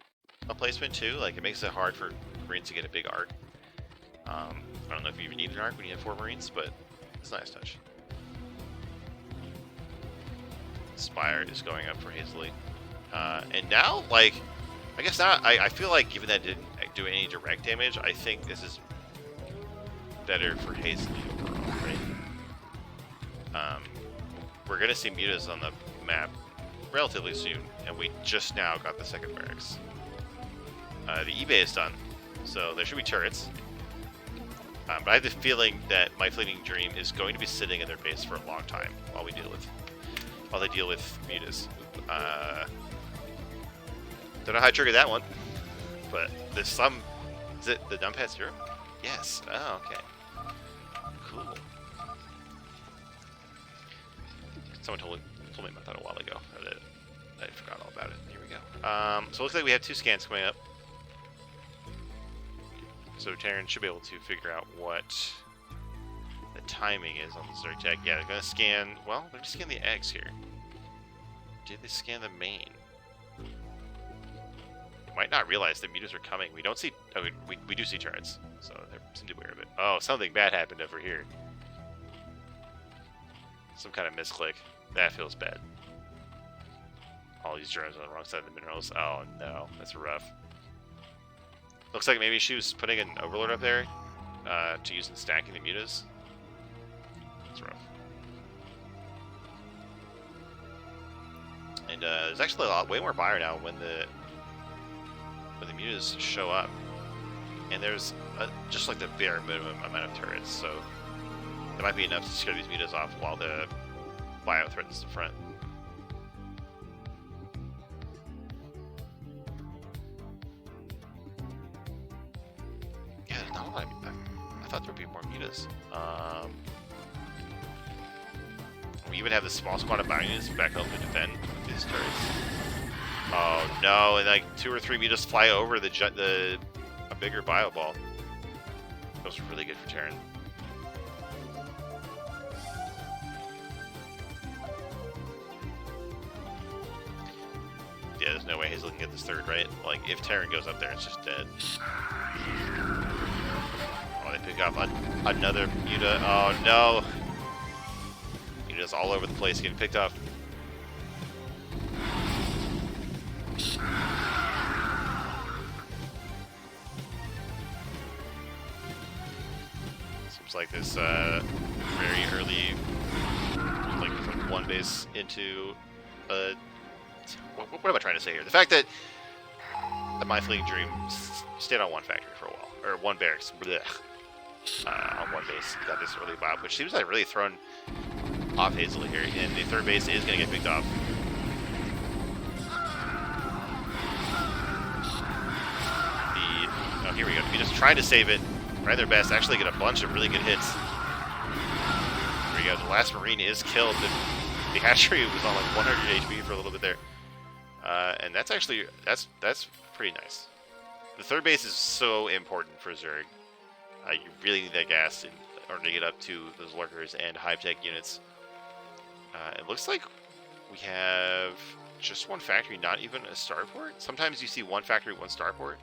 [SPEAKER 1] placement too. Like, it makes it hard for Marines to get a big arc. I don't know if you even need an arc when you have 4 Marines, but it's a nice touch. Spire is going up for Hazley. And now, like, I guess now, I feel like given that it didn't do any direct damage, I think this is better for Hazley overall, right? We're going to see mutas on the map relatively soon, and we just now got the second barracks. The eBay is done, so there should be turrets. But I have the feeling that my fleeting dream is going to be sitting in their base for a long time while they deal with mutas. Don't know how I triggered that one, but there's some. Is it the dump has 0? Yes. Oh, okay. Cool. Someone told me about that a while ago. I forgot all about it. Here we go. So it looks like we have 2 scans coming up. So Terran should be able to figure out what the timing is on the Zerg tech. Yeah, they're going to scan. Well, they're going to scan the eggs here. Did they scan the main? You might not realize the mutas are coming. We don't see. Oh, we do see turrets, so they seem to be aware of it. Oh, something bad happened over here. Some kind of misclick. That feels bad. All these drones on the wrong side of the minerals. Oh no, that's rough. Looks like maybe she was putting an Overlord up there to use in stacking the mutas. That's rough. And there's actually way more fire now when the mutas show up, and there's just like the bare minimum amount of turrets, so that might be enough to scare these mutas off while the bio threatens the front. Yeah, not a lot. I thought there'd be more mutas. We even have the small squad of bounties back home to defend these turrets. Oh no! And like 2 or 3 mutas fly over a bigger bio ball. Those are really good for Terran. Yeah, there's no way Hazel can get this 3rd, right? Like, if Terran goes up there, it's just dead. Oh, they pick up another muta. Oh no! Mutas all over the place getting picked up. Seems like this very early, like from 1 base into what am I trying to say here? The fact that my fleeting dream stayed on 1 factory for a while, or 1 barracks, blech, on 1 base, got this early vibe, which seems like really thrown off Hazel here, and the 3rd base is going to get picked off. Oh, here we go. We just trying to save it, try their best, actually get a bunch of really good hits. Here we go. The last Marine is killed. The hatchery was on like 100 HP for a little bit there. And that's actually, that's pretty nice. The 3rd base is so important for Zerg. You really need that gas in order to get up to those lurkers and hive tech units. It looks like we have just 1 factory, not even a starport. Sometimes you see 1 factory, 1 starport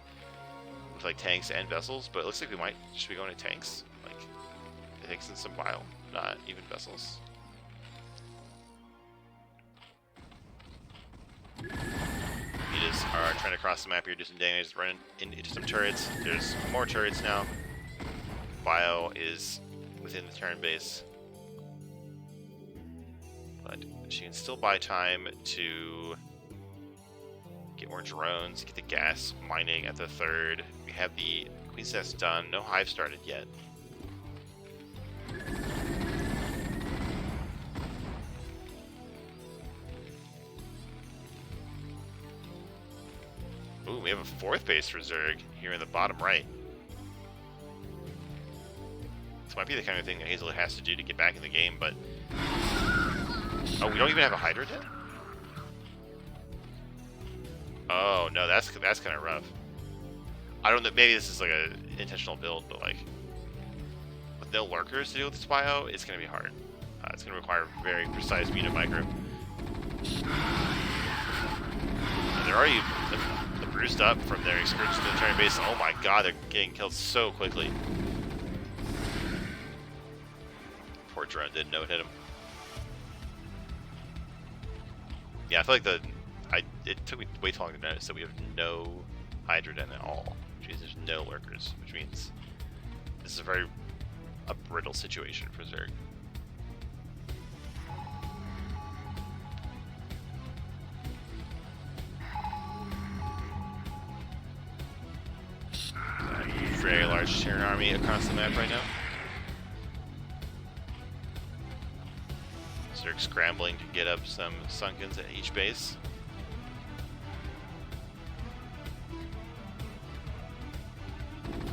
[SPEAKER 1] with like tanks and vessels, but it looks like we might just be going to tanks. Like, tanks and some bile, not even vessels. Mutas are trying to cross the map here, do some damage, run into some turrets. There's more turrets now. Bio is within the Terran base, but she can still buy time to get more drones, get the gas mining at the 3rd. We have the Queen's Nest done. No hive started yet. Ooh, we have a 4th base for Zerg here in the bottom right. This might be the kind of thing that Hazel has to do to get back in the game, but... Oh, we don't even have a Hydra yet? Oh no, that's kind of rough. I don't know. Maybe this is like a intentional build, but like with no lurkers to deal with this bio, it's gonna be hard. It's gonna require very precise meter micro. And they're already bruised up from their excursion to the turn base. Oh my god, they're getting killed so quickly. Poor drone didn't know it hit him. Yeah, I feel like it took me way too long to notice that we have no Hydroden at all. Which means there's no lurkers, which means this is a very brittle situation for Zerg. Very large Terran army across the map right now. Zerg scrambling to get up some Sunkens at each base.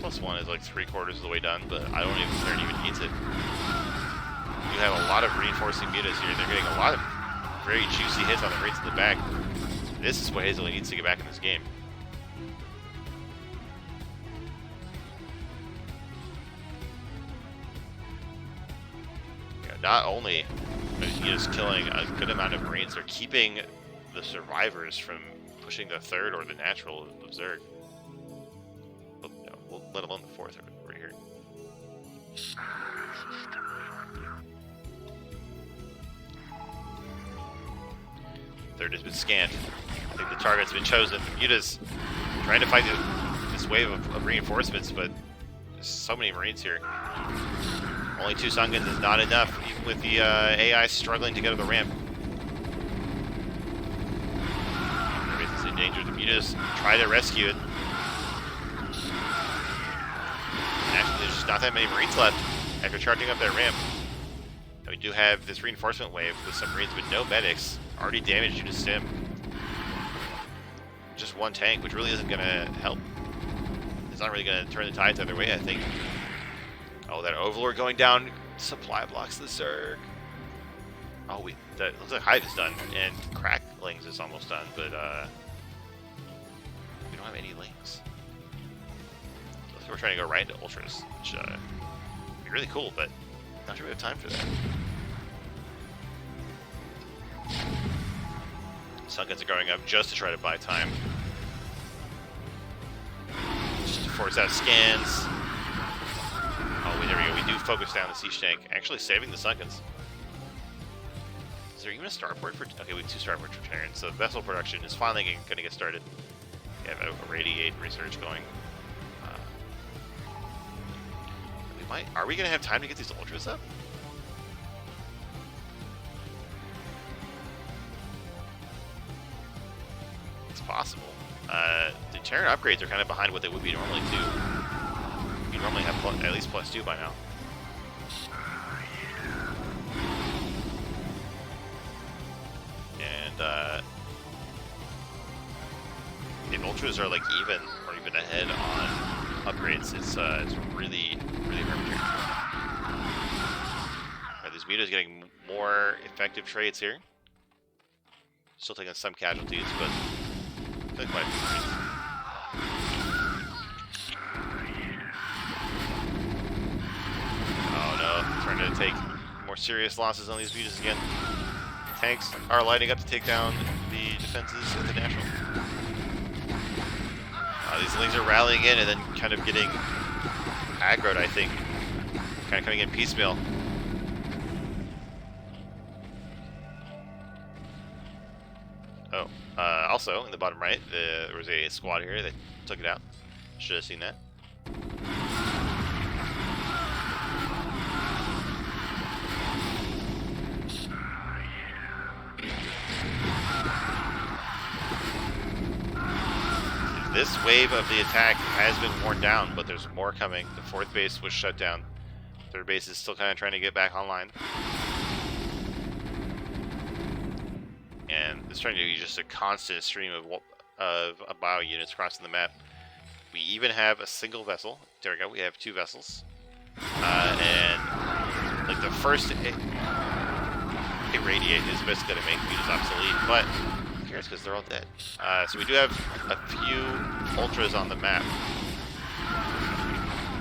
[SPEAKER 1] +1 is like 3/4 of the way done, but I don't even think Zerg even needs it. You have a lot of reinforcing mutas here. They're getting a lot of very juicy hits on the Marines in the back. This is what Hazley needs to get back in this game. Not only are these units killing a good amount of Marines, they're keeping the survivors from pushing the third or the natural of Zerg. Oh, no, well, let alone the fourth right here. Third has been scanned. I think the target's been chosen. Muta's trying to fight this wave of reinforcements, but there's so many Marines here. Only 2 Sunkens is not enough, even with the AI struggling to get to the ramp. Everything's in danger. The mutas try to rescue it. Actually, there's just not that many Marines left after charging up that ramp. And we do have this reinforcement wave with some Marines with no medics, already damaged due to stim. Just 1 tank, which really isn't going to help. It's not really going to turn the tides either way, I think. Oh, that Overlord going down. Supply blocks the Zerg. Oh, that looks like Hive is done, and Cracklings is almost done, but we don't have any links. So we're trying to go right into Ultras, which would be really cool, but not sure we have time for that. Sunkens are going up just to try to buy time. Just to force out scans. Oh, there we go. We do focus down the siege tank, actually saving the Sunkens. Is there even a starport for? Okay, we have 2 starports for Terran, so vessel production is finally going to get started. We have a radiate research going. We might. Are we going to have time to get these ultras up? It's possible. The Terran upgrades are kind of behind what they would be normally too. You normally have at least +2 by now. And if ultras are like even or even ahead on upgrades, it's really arbitrary. These mutas getting more effective trades here. Still taking some casualties, but killing quite a few. Trying to take more serious losses on these mutas again. Tanks are lighting up to take down the defenses of the National. These things are rallying in and then kind of getting aggroed, I think. Kind of coming in piecemeal. Oh, also in the bottom right, there was a squad here that took it out. Should have seen that. This wave of the attack has been worn down, but there's more coming. The 4th base was shut down. 3rd base is still kind of trying to get back online. And it's trying to be just a constant stream of bio units crossing the map. We even have a single vessel. There we go, we have 2 vessels. And like the first irradiate is basically going to make mutas obsolete, but cares because they're all dead. So we do have a few ultras on the map.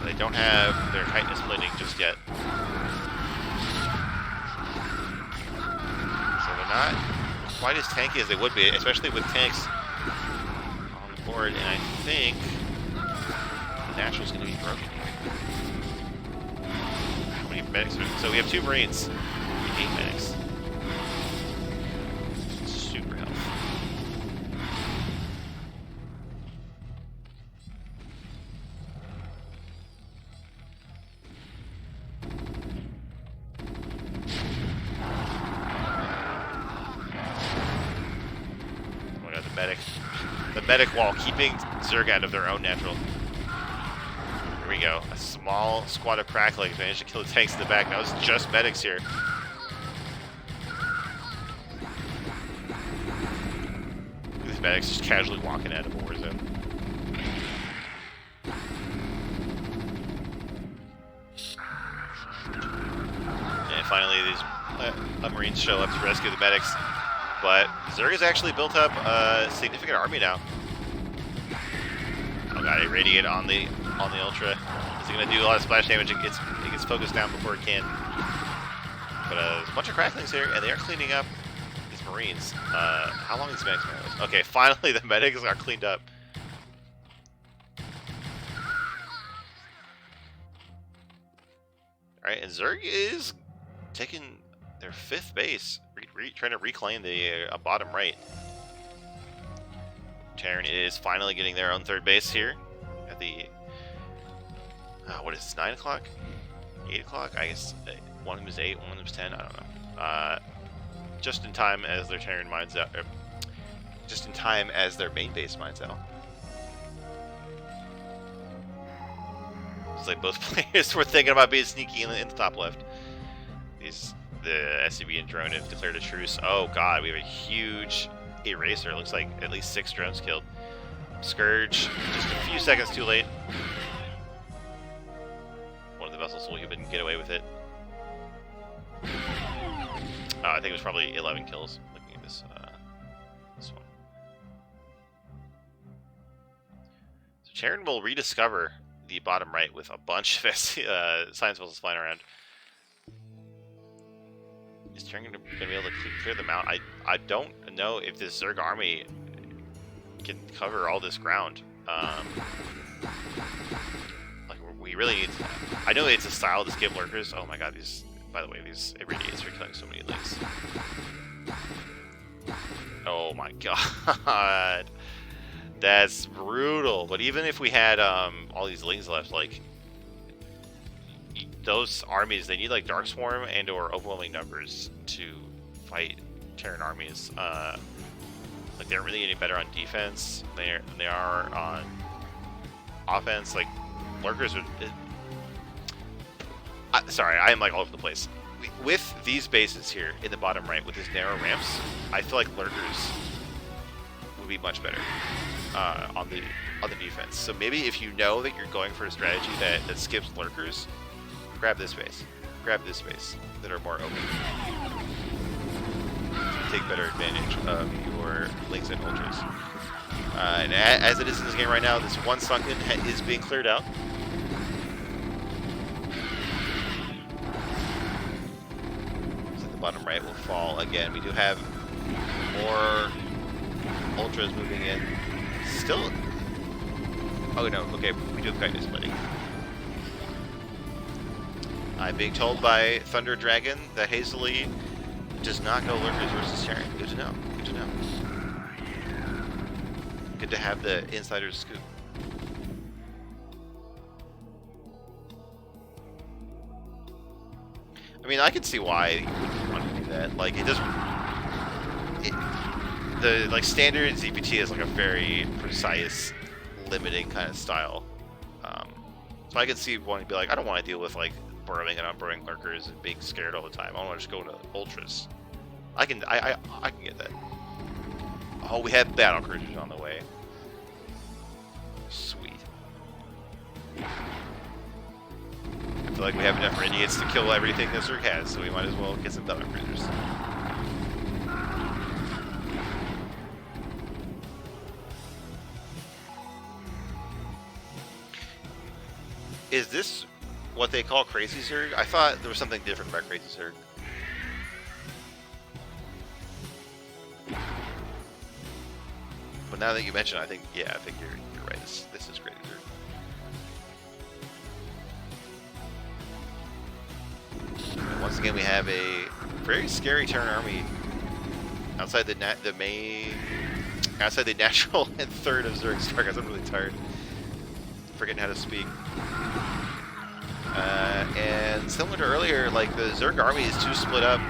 [SPEAKER 1] They don't have their chitinous plating just yet. So they're not quite as tanky as they would be, especially with tanks on the board. And I think the natural's going to be broken here. How many medics? So we have 2 Marines, 8 medics. Super healthy. The medic wall keeping Zerg out of their own natural. Here we go. A small squad of cracklings managed to kill the tanks in the back. Now it's just medics here. These medics just casually walking out of a war zone. And finally, these Marines show up to rescue the medics. But Zerg has actually built up a significant army now. Oh god, irradiate on the Ultra. Is it gonna do a lot of splash damage? It gets focused down before it can. But there's a bunch of cracklings here, and they are cleaning up these Marines. How long is medics? Okay, finally the medics are cleaned up. Alright, and Zerg is taking their 5th base. Trying to reclaim the bottom right. Terran is finally getting their own 3rd base here at the what is this, 9 o'clock? 8 o'clock? I guess one of them is 8, one of them is 10, I don't know. Just in time as their Terran mines out, just in time as their main base mines out. It's like both players were thinking about being sneaky in the top left. The SCB and drone have declared a truce. Oh god, we have a huge eraser. Looks like at least 6 drones killed. Scourge, just a few seconds too late. One of the vessels will even get away with it. I think it was probably 11 kills. Looking at this one. So Charon will rediscover the bottom right with a bunch of science vessels flying around. Is Terran going to be able to clear them out? I don't know if this Zerg army can cover all this ground. Like we really need to, I know it's a style to skip lurkers. Oh my god, these, by the way, these irradiates are killing so many links. Oh my god. That's brutal. But even if we had all these links left, like those armies, they need like Dark Swarm and or overwhelming numbers to fight Terran armies. Like they aren't really any better on defense than they are on offense. Like lurkers are. Sorry, I am like all over the place. With these bases here in the bottom right, with these narrow ramps, I feel like lurkers would be much better on the defense. So maybe if you know that you're going for a strategy that skips lurkers, grab this base. Grab this base that are more open. Take better advantage of your links and ultras. And as it is in this game right now, this one sunken is being cleared out. So the bottom right will fall again. We do have more ultras moving in. Still. Oh no, okay, we do have chitinous splitting. I'm being told by Thunder Dragon that Hazily does not go lurkers versus Terran. Good to know. Good to know. Good to have the insider's scoop. I mean, I can see why you wouldn't want to do that. Like, it doesn't. The like standard ZPT is like a very precise, limiting kind of style. So I can see wanting to be like, I don't want to deal with like burrowing and unburrowing lurkers and being scared all the time. I want to just go to ultras. I can get that. Oh, we have battle cruisers on the way. Sweet. I feel like we have enough radiates to kill everything this Zerg has, so we might as well get some battle cruisers. Is this what they call Crazy Zerg? I thought there was something different about Crazy Zerg. But now that you mention it, I think you're right. This is Crazy Zerg. And once again, we have a very scary Terran army outside the natural and third of Zerg's targets. I'm really tired, forgetting how to speak. And similar to earlier, like the Zerg army is too split up.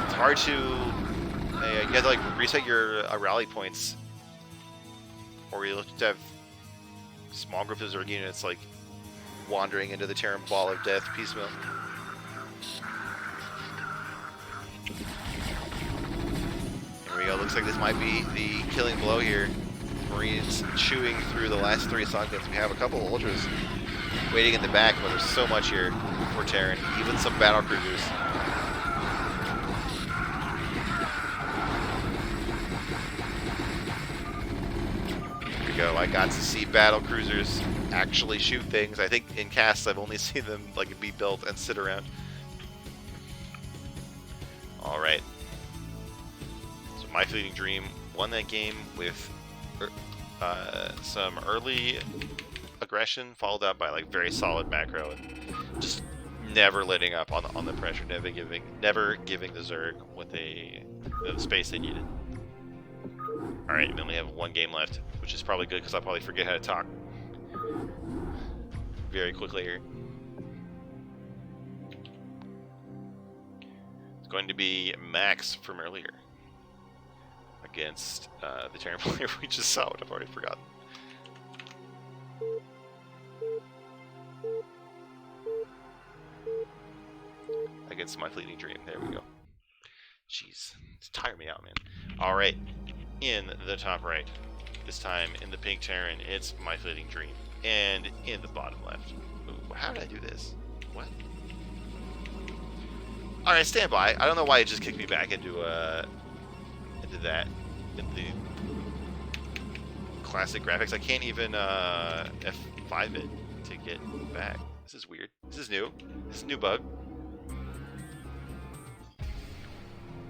[SPEAKER 1] It's hard to you have to like reset your rally points, or you have to have small groups of Zerg units like wandering into the Terran ball of death piecemeal. Here we go. Looks like this might be the killing blow here. Marines chewing through the last 3 Sockets. We have a couple of Ultras waiting in the back, but there's so much here for Terran, even some battle cruisers. Here we go. I got to see battle cruisers actually shoot things. I think in casts I've only seen them like be built and sit around. All right. So My Fleeting Dream won that game with some early aggression, followed up by like very solid macro, and just never letting up on the pressure, never giving the Zerg what the space they needed. All right, we only have 1 game left, which is probably good because I'll probably forget how to talk very quickly here. It's going to be Max from earlier against the Terran player we just saw, what I've already forgotten. Against My Fleeting Dream. There we go. Jeez, it's tiring me out, man. All right, in the top right, this time in the pink Terran, it's My Fleeting Dream, and in the bottom left. Ooh, how did I do this? What? All right, stand by. I don't know why it just kicked me back into that. In the classic graphics, I can't even F5 it to get back. This is weird. This is new. This is a new bug.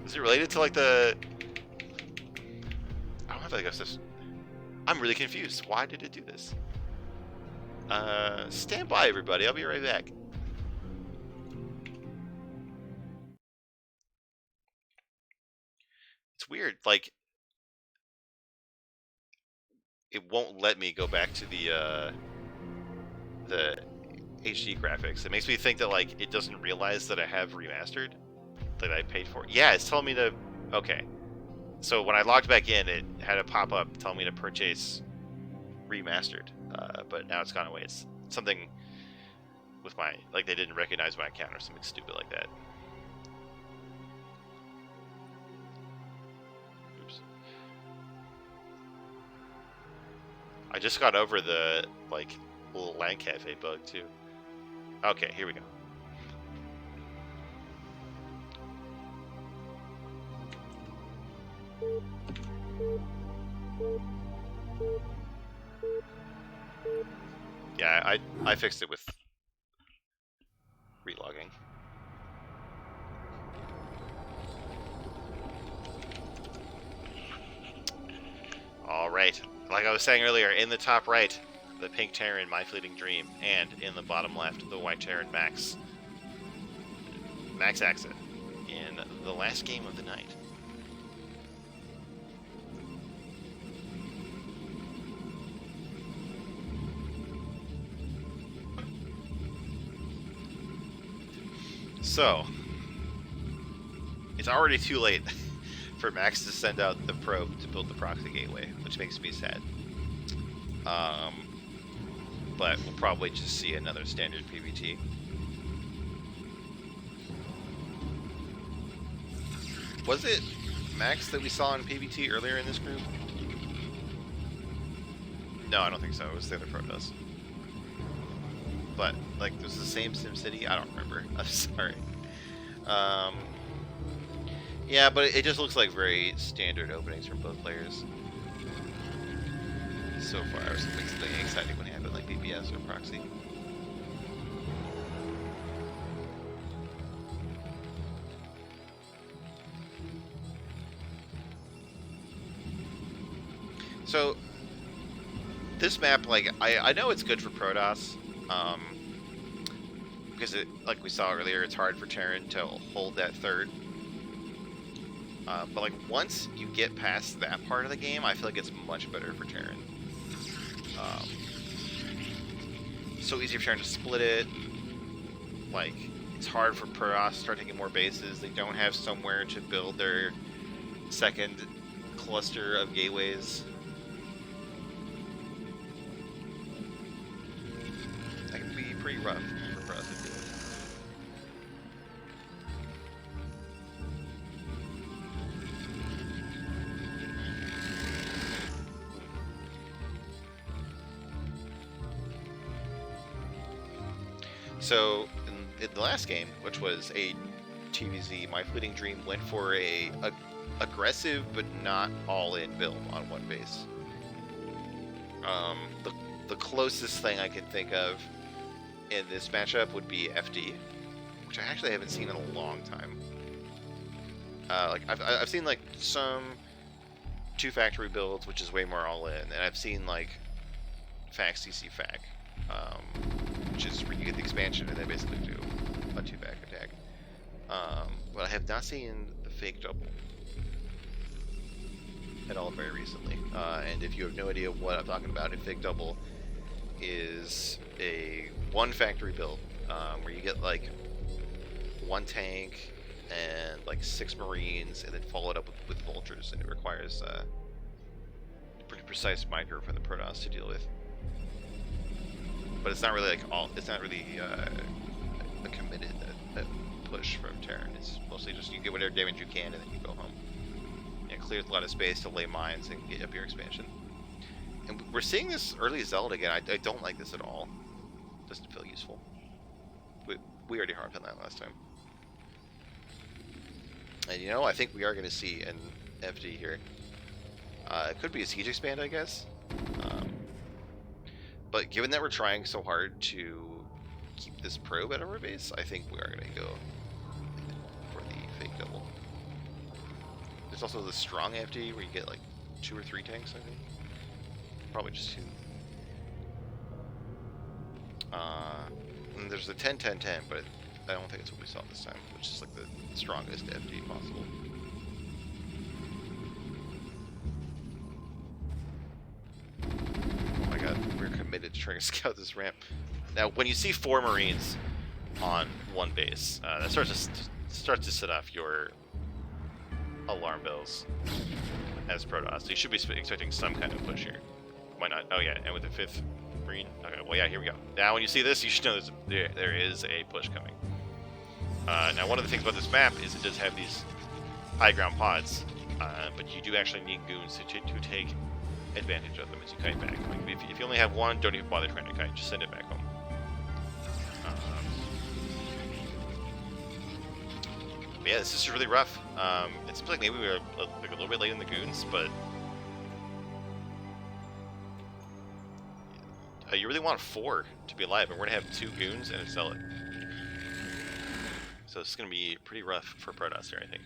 [SPEAKER 1] Is it related to like the? I don't have like a. I'm really confused. Why did it do this? Stand by, everybody. I'll be right back. It's weird. Like, it won't let me go back to the HD graphics. It makes me think that like it doesn't realize that I have remastered, that I paid for. Yeah, it's telling me to. Okay, so when I logged back in, it had a pop up telling me to purchase remastered, but now it's gone away. It's something with my, like, they didn't recognize my account or something stupid like that. Oops. I just got over the like little LAN cafe bug too. Okay, here we go. Yeah, I fixed it with relogging. All right, like I was saying earlier, in the top right, the pink Terran, My Fleeting Dream, and in the bottom left, the white Terran, Max Axit, in the last game of the night. So, it's already too late for Max to send out the probe to build the proxy gateway, which makes me sad. But we'll probably just see another standard PvT. Was it Max that we saw in PvT earlier in this group? No, I don't think so. It was the other Protoss. But, like, it was the same SimCity? I don't remember. I'm sorry. Yeah, but it just looks like very standard openings from both players. So far, something exciting when it happened, like BBS or Proxy. So this map, like, I know it's good for Protoss, because like we saw earlier, it's hard for Terran to hold that third. But like once you get past that part of the game, I feel like it's much better for Terran. So easy for Terran to split it. Like, it's hard for Protoss to start taking more bases. They don't have somewhere to build their second cluster of gateways. That can be pretty rough for Protoss to deal with. So, in the last game, which was a TVZ, My Fleeting Dream went for a aggressive but not all-in build on one base. The closest thing I can think of in this matchup would be FD, which I actually haven't seen in a long time. Like I've seen like some 2 factory builds, which is way more all-in, and I've seen like FAC CC FAC. Which is where you get the expansion and then basically do a 2-back attack. But I have not seen the fake double at all very recently. And if you have no idea what I'm talking about, a fake double is a 1 factory build where you get like 1 tank and like 6 Marines, and then follow it up with vultures, and it requires a pretty precise micro for the Protoss to deal with. But it's not really like it's not really a committed push from Terran. It's mostly just you get whatever damage you can and then you go home. And it clears a lot of space to lay mines and get up your expansion. And we're seeing this early Zelda again. I don't like this at all. Doesn't feel useful. We already harped on that last time. And you know, I think we are going to see an FD here. It could be a siege expand, I guess. But given that we're trying so hard to keep this probe at our base, I think we are going to go for the fake double. There's also the strong FD where you get like 2 or 3 tanks, I think. Probably just 2. And there's the 10-10-10, but I don't think it's what we saw this time, which is like the strongest FD possible. We're committed to trying to scout this ramp. Now, when you see 4 Marines on 1 base, that starts to set off your alarm bells as Protoss. So you should be expecting some kind of push here. Why not? Oh yeah, and with the 5th Marine. Okay, well yeah, here we go. Now, when you see this, you should know there is a push coming. Now, one of the things about this map is it does have these high ground pods, but you do actually need goons to take advantage of them as you kite back. Like, if you only have 1, don't even bother trying to kite, just send it back home. But yeah, this is really rough. It seems like maybe we were like a little bit late in the goons, but you really want 4 to be alive, and we're going to have 2 goons and a zealot. So it's going to be pretty rough for Protoss here, I think.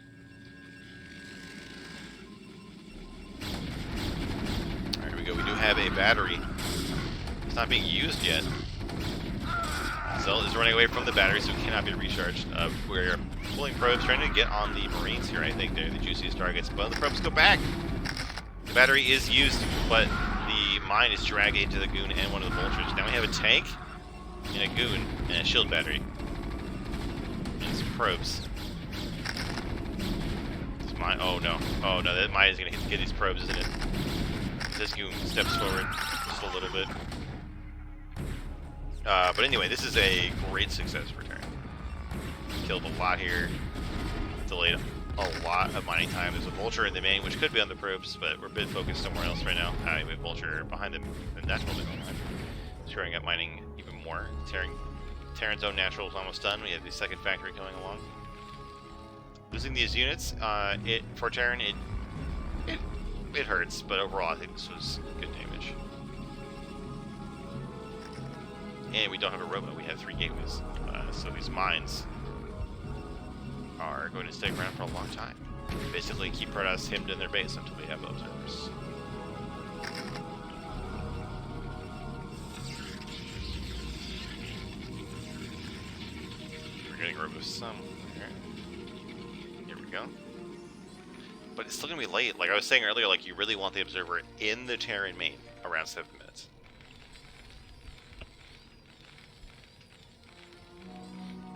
[SPEAKER 1] We do have a battery. It's not being used yet. Zealot is running away from the battery, so it cannot be recharged. We're pulling probes, trying to get on the Marines here. I think they're the juiciest targets. But the probes go back. The battery is used, but the mine is dragged into the goon and one of the vultures. Now we have a tank and a goon and a shield battery. And some probes. This mine. Oh no! Oh no! That mine is going to get these probes, isn't it? This goon steps forward just a little bit. But anyway, this is a great success for Terran. Killed a lot here. Delayed a lot of mining time. There's a vulture in the main, which could be on the probes, but we're a bit focused somewhere else right now. We have vulture behind the natural mineral line. Screwing up mining even more. Terran's own natural is almost done. We have the 2nd factory going along. Losing these units, for Terran, it hurts, but overall I think this was good damage. And we don't have a robot, we have 3 gateways. So these mines are going to stick around for a long time. Basically keep Protoss hemmed in their base until we have observers. somewhere. Here we go. But it's still gonna be late. Like I was saying earlier, like you really want the observer in the Terran main around 7 minutes.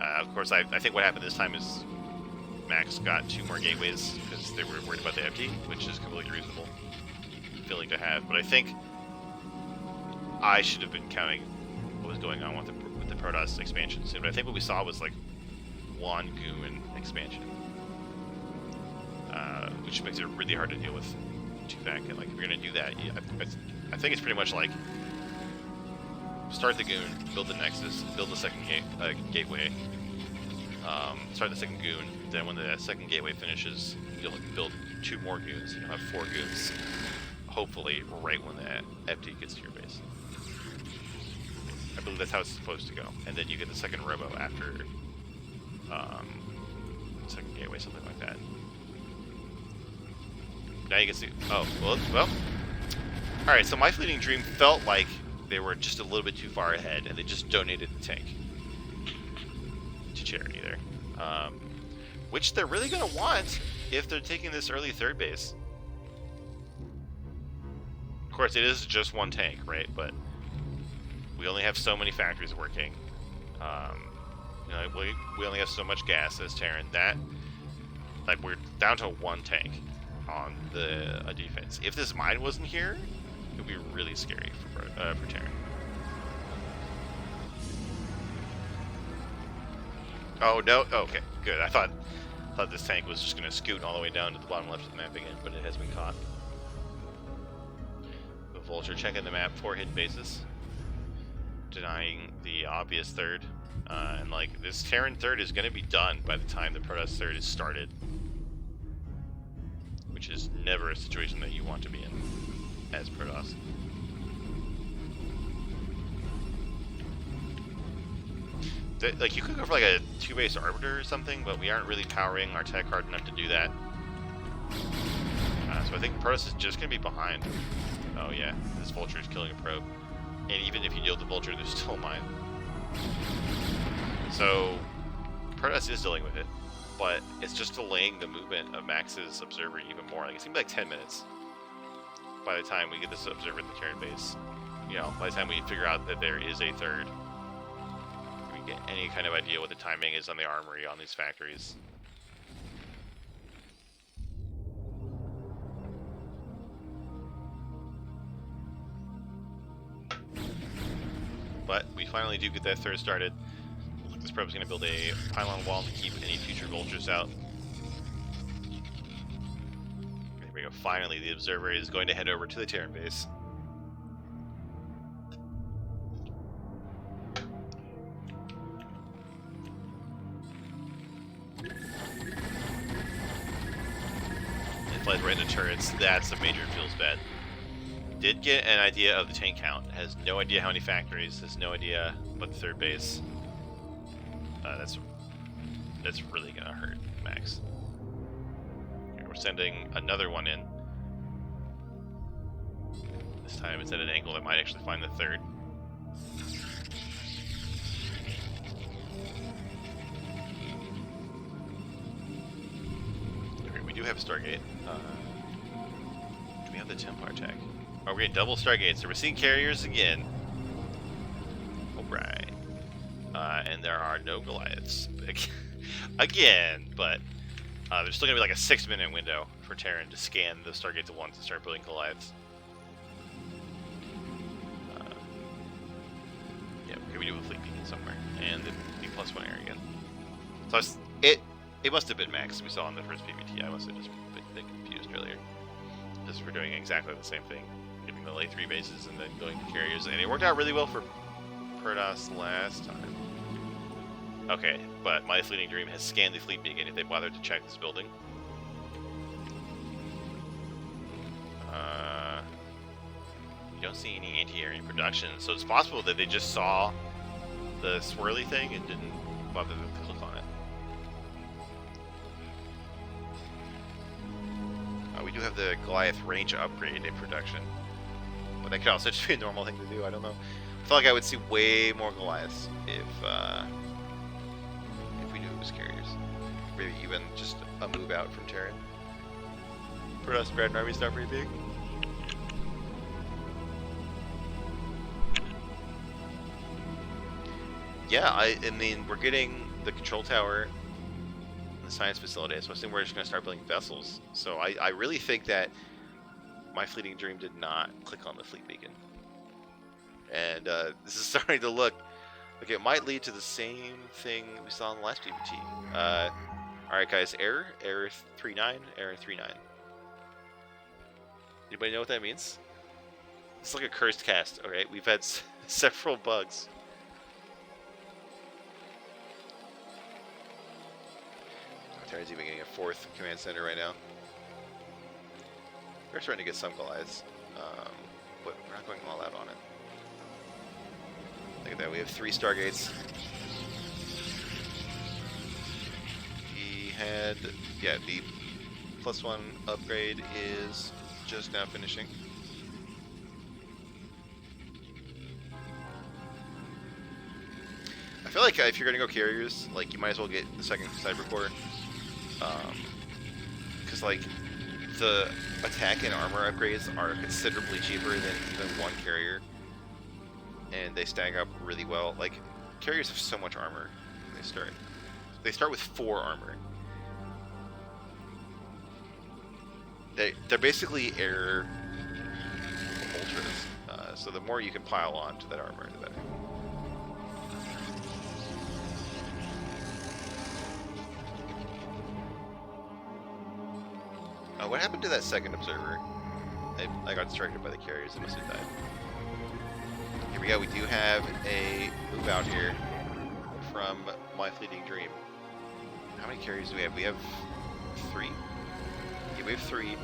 [SPEAKER 1] Of course, I think what happened this time is Max got 2 more gateways because they were worried about the empty, which is completely reasonable feeling to have. But I think I should have been counting what was going on with the Protoss expansion soon. But I think what we saw was like 1 Goon expansion, which makes it really hard to deal with 2 back. And like if you're gonna do that, I think it's pretty much like start the Goon, build the Nexus, build the second gateway, start the second Goon. Then when the second gateway finishes, you'll build 2 more Goons. You'll have 4 Goons, hopefully right when the empty gets to your base. I believe that's how it's supposed to go. And then you get the second robo after second gateway, something like that. Now you can see. Oh, well. All right. So my fleeting dream felt like they were just a little bit too far ahead, and they just donated the tank to charity there, which they're really gonna want if they're taking this early 3rd base. Of course, it is just 1 tank, right? But we only have so many factories working. You know, we only have so much gas as Terran. That, like, we're down to 1 tank on the defense. If this mine wasn't here, it would be really scary for Terran. Oh no! Oh, okay, good. I thought this tank was just gonna scoot all the way down to the bottom left of the map again, but it has been caught. The Vulture checking the map for hidden bases, denying the obvious 3rd, and like this Terran 3rd is gonna be done by the time the Protoss 3rd is started, which is never a situation that you want to be in as Protoss. Like, you could go for like a 2-base Arbiter or something, but we aren't really powering our tech hard enough to do that. So I think Protoss is just going to be behind. Oh yeah, this Vulture is killing a probe. And even if you deal with the Vulture, there's still a mine. So Protoss is dealing with it, but it's just delaying the movement of Max's Observer even more. Like, it's going to be like 10 minutes by the time we get this Observer in the Terran base. You know, by the time we figure out that there is a 3rd. Get any kind of idea what the timing is on the armory on these factories. But we finally do get that 3rd started. This probe is going to build a pylon wall to keep any future Vultures out. There we go. Finally, the Observer is going to head over to the Terran base. Right in the turrets, that's a major feels bad. Did get an idea of the tank count, has no idea how many factories, has no idea about the 3rd base. That's really gonna hurt Max. Here, we're sending another one in. This time it's at an angle that might actually find the 3rd. We do have a Stargate. Do we have the Templar tech? Oh, we're getting double Stargates, so we're seeing carriers again. Alright. And there are no Goliaths. Again, but there's still gonna be like a 6-minute window for Terran to scan the Stargates at once and start building Goliaths. Yeah, okay, we do have a fleet beacon somewhere. And the +1 area again. So it must have been Max we saw in the first PvT. I must have just been confused earlier. Because we're doing exactly the same thing. Giving the late 3 bases and then going to carriers. And it worked out really well for Protoss last time. Okay, but my fleeting dream has scanned the fleet beacon if they bothered to check this building. You don't see any anti-air production, so it's possible that they just saw the swirly thing and didn't bother to click on it. We do have the Goliath range upgrade in production, but that could also just be a normal thing to do. I don't know. I feel like I would see way more Goliaths if we do those carriers. Maybe even just a move out from Terran. For us, Grand Army's not pretty big. Yeah, I mean, we're getting the control tower, the science facility, so I assume we're just going to start building vessels. So I really think that my fleeting dream did not click on the fleet beacon. And this is starting to look like it might lead to the same thing we saw in the last PvT. Alright guys, error 39, error 39. Anybody know what that means? It's like a cursed cast, alright? We've had several bugs. Terran's even getting a 4th command center right now. We're starting to get some Goliaths, but we're not going all out on it. Look at that, we have 3 Stargates. He had, yeah, the +1 upgrade is just now finishing. I feel like if you're gonna go carriers, like you might as well get the 2nd Cyber Core. Because like the attack and armor upgrades are considerably cheaper than even 1 carrier, and they stack up really well. Like carriers have so much armor when they start. They start with 4 armor. They're basically air ultras. So the more you can pile on to that armor, the better. What happened to that 2nd observer? I got distracted by the carriers. It must have died. Here we go. We do have a move out here from my fleeting dream. How many carriers do we have? We have 3. Yeah, we have 3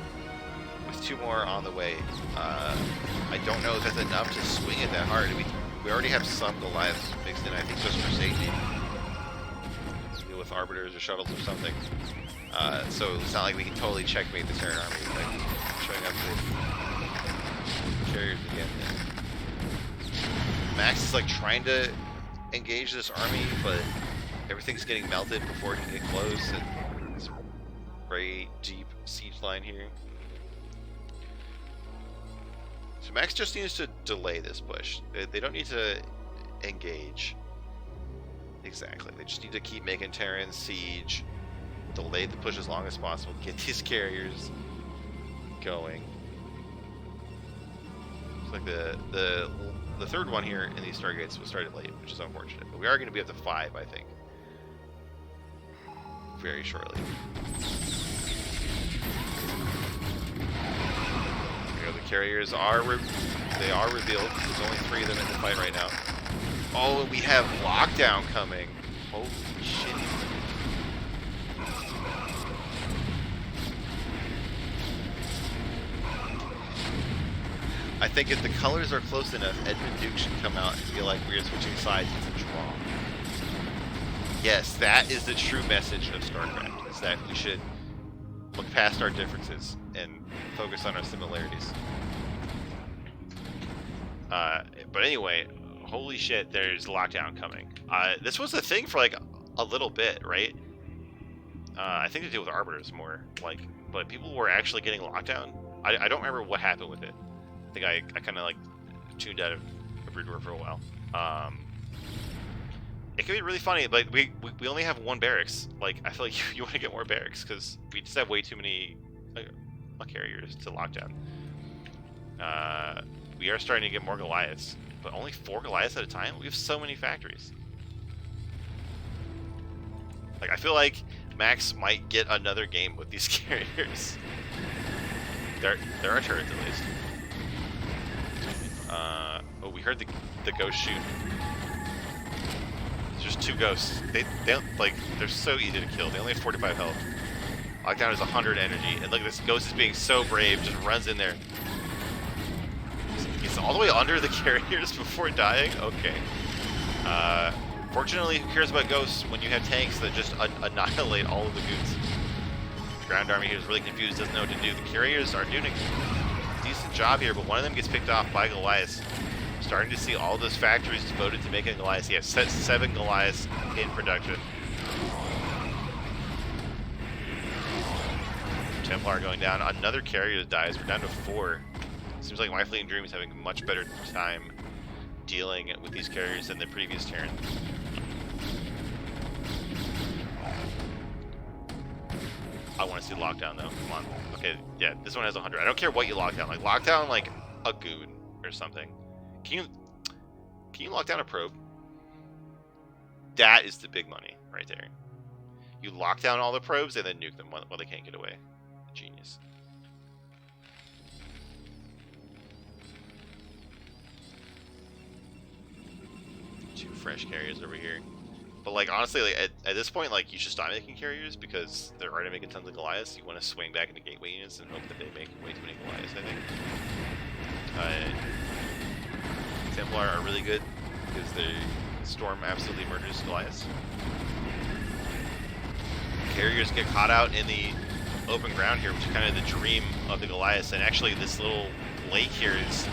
[SPEAKER 1] with 2 more on the way. I don't know if that's enough to swing it that hard. We already have some Goliaths mixed in, I think, just for safety. Deal with arbiters or shuttles or something. So it's not like we can totally checkmate the Terran army, like showing up with carriers again. Max is like trying to engage this army, but everything's getting melted before he can get close, and it's a very deep siege line here. So Max just needs to delay this push. They don't need to engage. Exactly. They just need to keep making Terran siege. Delay the push as long as possible, get these carriers going. Looks like the 3rd one here in these Stargates was started late, which is unfortunate. But we are going to be up to 5, I think, very shortly. Here, the carriers are revealed. There's only 3 of them in the fight right now. Oh, and we have lockdown coming. Holy shit. I think if the colors are close enough, Edmund Duke should come out and feel like we are switching sides. It's a draw. Yes, that is the true message of StarCraft, is that we should look past our differences and focus on our similarities. But anyway, holy shit, there's lockdown coming. This was a thing for like a little bit, right? I think to deal with arbiters more, like, but people were actually getting lockdown. I don't remember what happened with it. I think I kind of like tuned out of Brood War for a while. It could be really funny. Like we only have 1 barracks. Like I feel like you want to get more barracks because we just have way too many carriers to lock down. We are starting to get more Goliaths, but only 4 Goliaths at a time. We have so many factories. Like I feel like Max might get another game with these carriers. There are turrets at least. Oh, we heard the ghost shoot. There's just 2 ghosts. They don't, like, they're so easy to kill. They only have 45 health. Lockdown is 100 energy. And look, this ghost is being so brave, just runs in there. He's all the way under the carriers before dying? Okay. Fortunately, who cares about ghosts when you have tanks that just annihilate all of the goons? The ground army here is really confused, doesn't know what to do. The carriers are doing a decent job here, but one of them gets picked off by Goliaths. Starting to see all those factories devoted to making Goliaths. He has 7 Goliaths in production. Templar going down. Another carrier dies. We're down to 4. Seems like my Fleeting Dream is having a much better time dealing with these carriers than the previous Terran. I want to see lockdown though. Come on. Okay, yeah, this one has 100. I don't care what you lock down. Like lock down like a goon or something. Can you lock down a probe? That is the big money right there. You lock down all the probes and then nuke them while they can't get away. Genius. Two fresh carriers over here. But like honestly, like, at this point, like you should stop making carriers because they're already making tons of Goliaths. You want to swing back into gateway units and hope that they make way too many Goliaths, I think. Templar are really good because they Storm absolutely murders Goliaths. Carriers get caught out in the open ground here, which is kind of the dream of the Goliaths. And actually, this little lake here is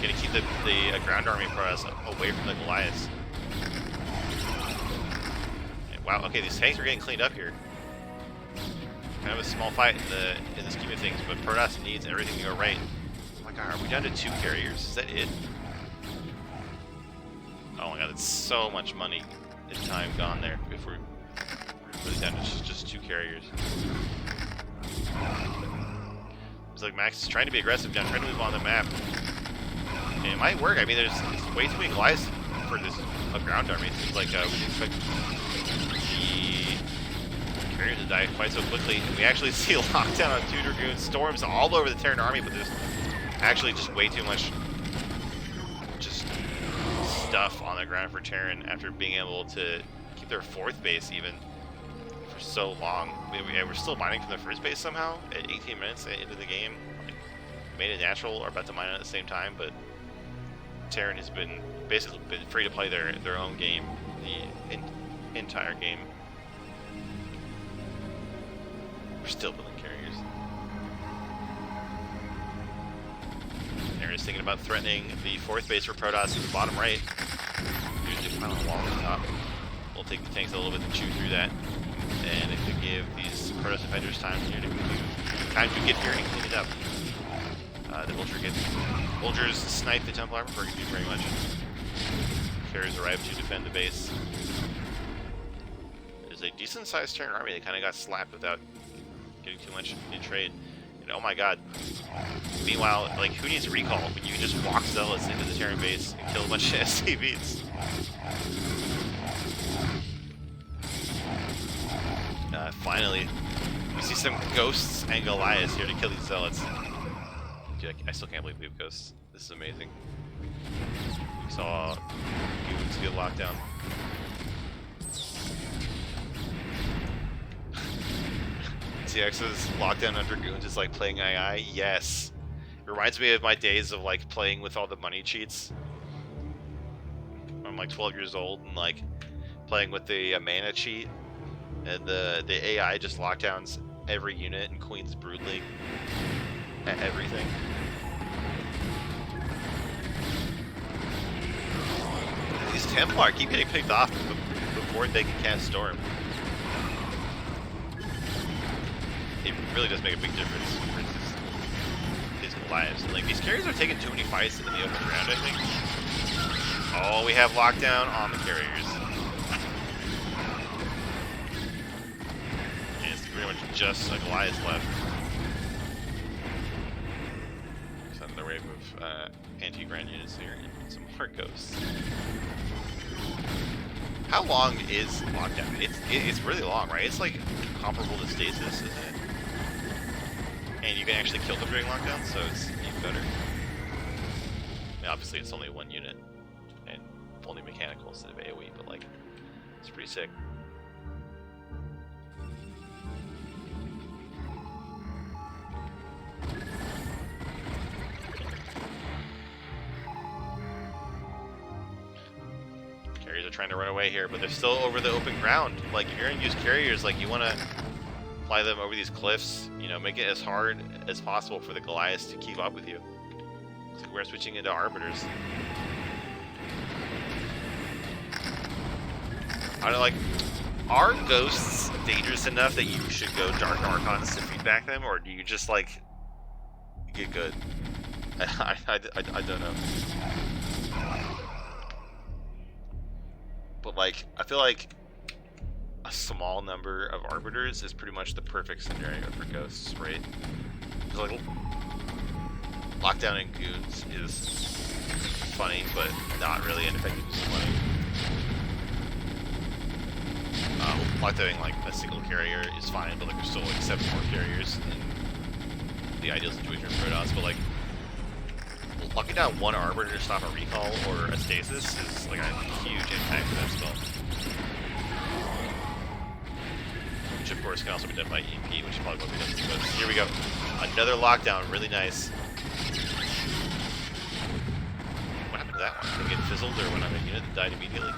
[SPEAKER 1] going to keep the ground army press away from the Goliaths. And wow, okay, these tanks are getting cleaned up here. Kind of a small fight in the scheme of things, but Protoss needs everything to go right. Oh my god, are we down to 2 carriers? Is that it? Oh my god, that's so much money and time gone there if we're really down to just 2 carriers. It's like Max is trying to be aggressive down, trying to move on the map. And it might work. I mean, there's way too many Goliaths for this ground army. It seems like we didn't expect the carriers to die quite so quickly. And we actually see a lockdown on 2 Dragoons, storms all over the Terran army, but there's actually just way too much stuff on the ground for Terran after being able to keep their 4th base even for so long. We're still mining from the 1st base somehow at 18 minutes into the game. Like, made it natural or about to mine at the same time, but Terran has been basically free to play their own game the entire game. We're still building carriers. Terran is thinking about threatening the 4th base for Protoss in the bottom right. Usually pile a wall on the top. We'll take the tanks a little bit to chew through that. And it could give these Protoss defenders time to get here and clean it up. The Vultures snipe the Templar before it can do very much. Carriers arrive to defend the base. There's a decent sized Terran army that kind of got slapped without getting too much in trade. And oh my god. Meanwhile, like, who needs recall when you can just walk Zealots into the Terran base and kill a bunch of SCVs? Finally, we see some Ghosts and Goliaths here to kill these Zealots. Dude, I still can't believe we have Ghosts. This is amazing. We saw Goons get locked down. TX's lockdown under Goons is like playing II. Yes. It reminds me of my days of like playing with all the money cheats. I'm like 12 years old and like playing with the mana cheat, and the AI just lockdowns every unit and queens brutally at everything. These Templar keep getting picked off before they can cast Storm. It really does make a big difference for these Goliaths. Like, these carriers are taking too many fights in the open ground, I think. Oh, we have lockdown on the carriers. And it's pretty much just a Goliath left. There's another wave of anti-grand units here and some more Ghosts. How long is lockdown? It's really long, right? It's like comparable to stasis, isn't it? And you can actually kill them during lockdown, so it's even better. I mean, obviously it's only 1 unit and only mechanical instead of AoE, but like, it's pretty sick. Carriers are trying to run away here, but they're still over the open ground. Like, if you're gonna use carriers, like, you want to fly them over these cliffs, you know, make it as hard as possible for the Goliaths to keep up with you. So we're switching into Arbiters. I don't like, Are ghosts dangerous enough that you should go Dark Archons to feedback them, or do you just, like, get good? I don't know. But, like, I feel like a small number of Arbiters is pretty much the perfect scenario for ghosts, right? Because, like, Lockdown and Goons is funny, but not really an effective use of money. Lockdowning, like, a single carrier is fine, but, like, there's still, like, 7 more carriers in the ideal situation for Protoss, but, like, locking down one Arbiter to stop a recall or a stasis is, like, a huge impact for that spell. Which, of course, can also be done by EP, which is probably what we done. But here we go. Another lockdown, really nice. What happened to that one? Did it get fizzled, or went on a unit that died immediately?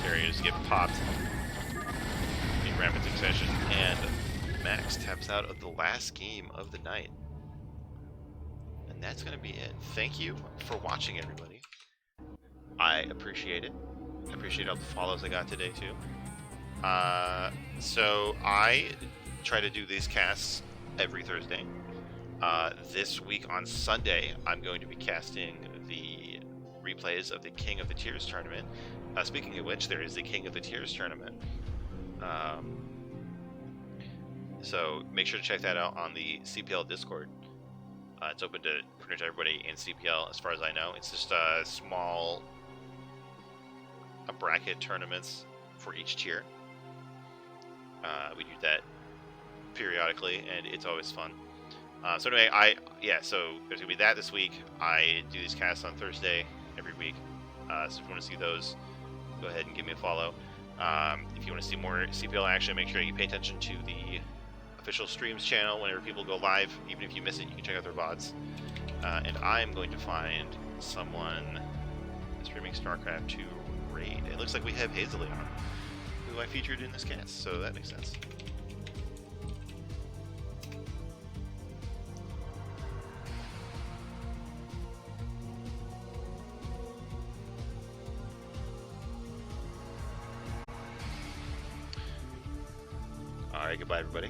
[SPEAKER 1] Carriers get popped in rapid succession, and Max taps out of the last game of the night. And that's going to be it. Thank you for watching, everybody. I appreciate it. I appreciate all the follows I got today, too. So I try to do these casts every Thursday. This week on Sunday, I'm going to be casting the replays of the King of the Tiers tournament. Speaking of which, there is the King of the Tiers tournament. So make sure to check that out on the CPL Discord. It's open to pretty much everybody in CPL, as far as I know. It's just small bracket tournaments for each tier. We do that periodically, and it's always fun. So anyway, so there's gonna be that this week. I do these casts on Thursday every week. So if you want to see those, go ahead and give me a follow. If you want to see more CPL action, make sure you pay attention to the official streams channel whenever people go live. Even if you miss it, you can check out their VODs. And I'm going to find someone streaming StarCraft 2 raid. It looks like we have Hazley on, who I featured in this cast, so that makes sense. Alright, goodbye everybody.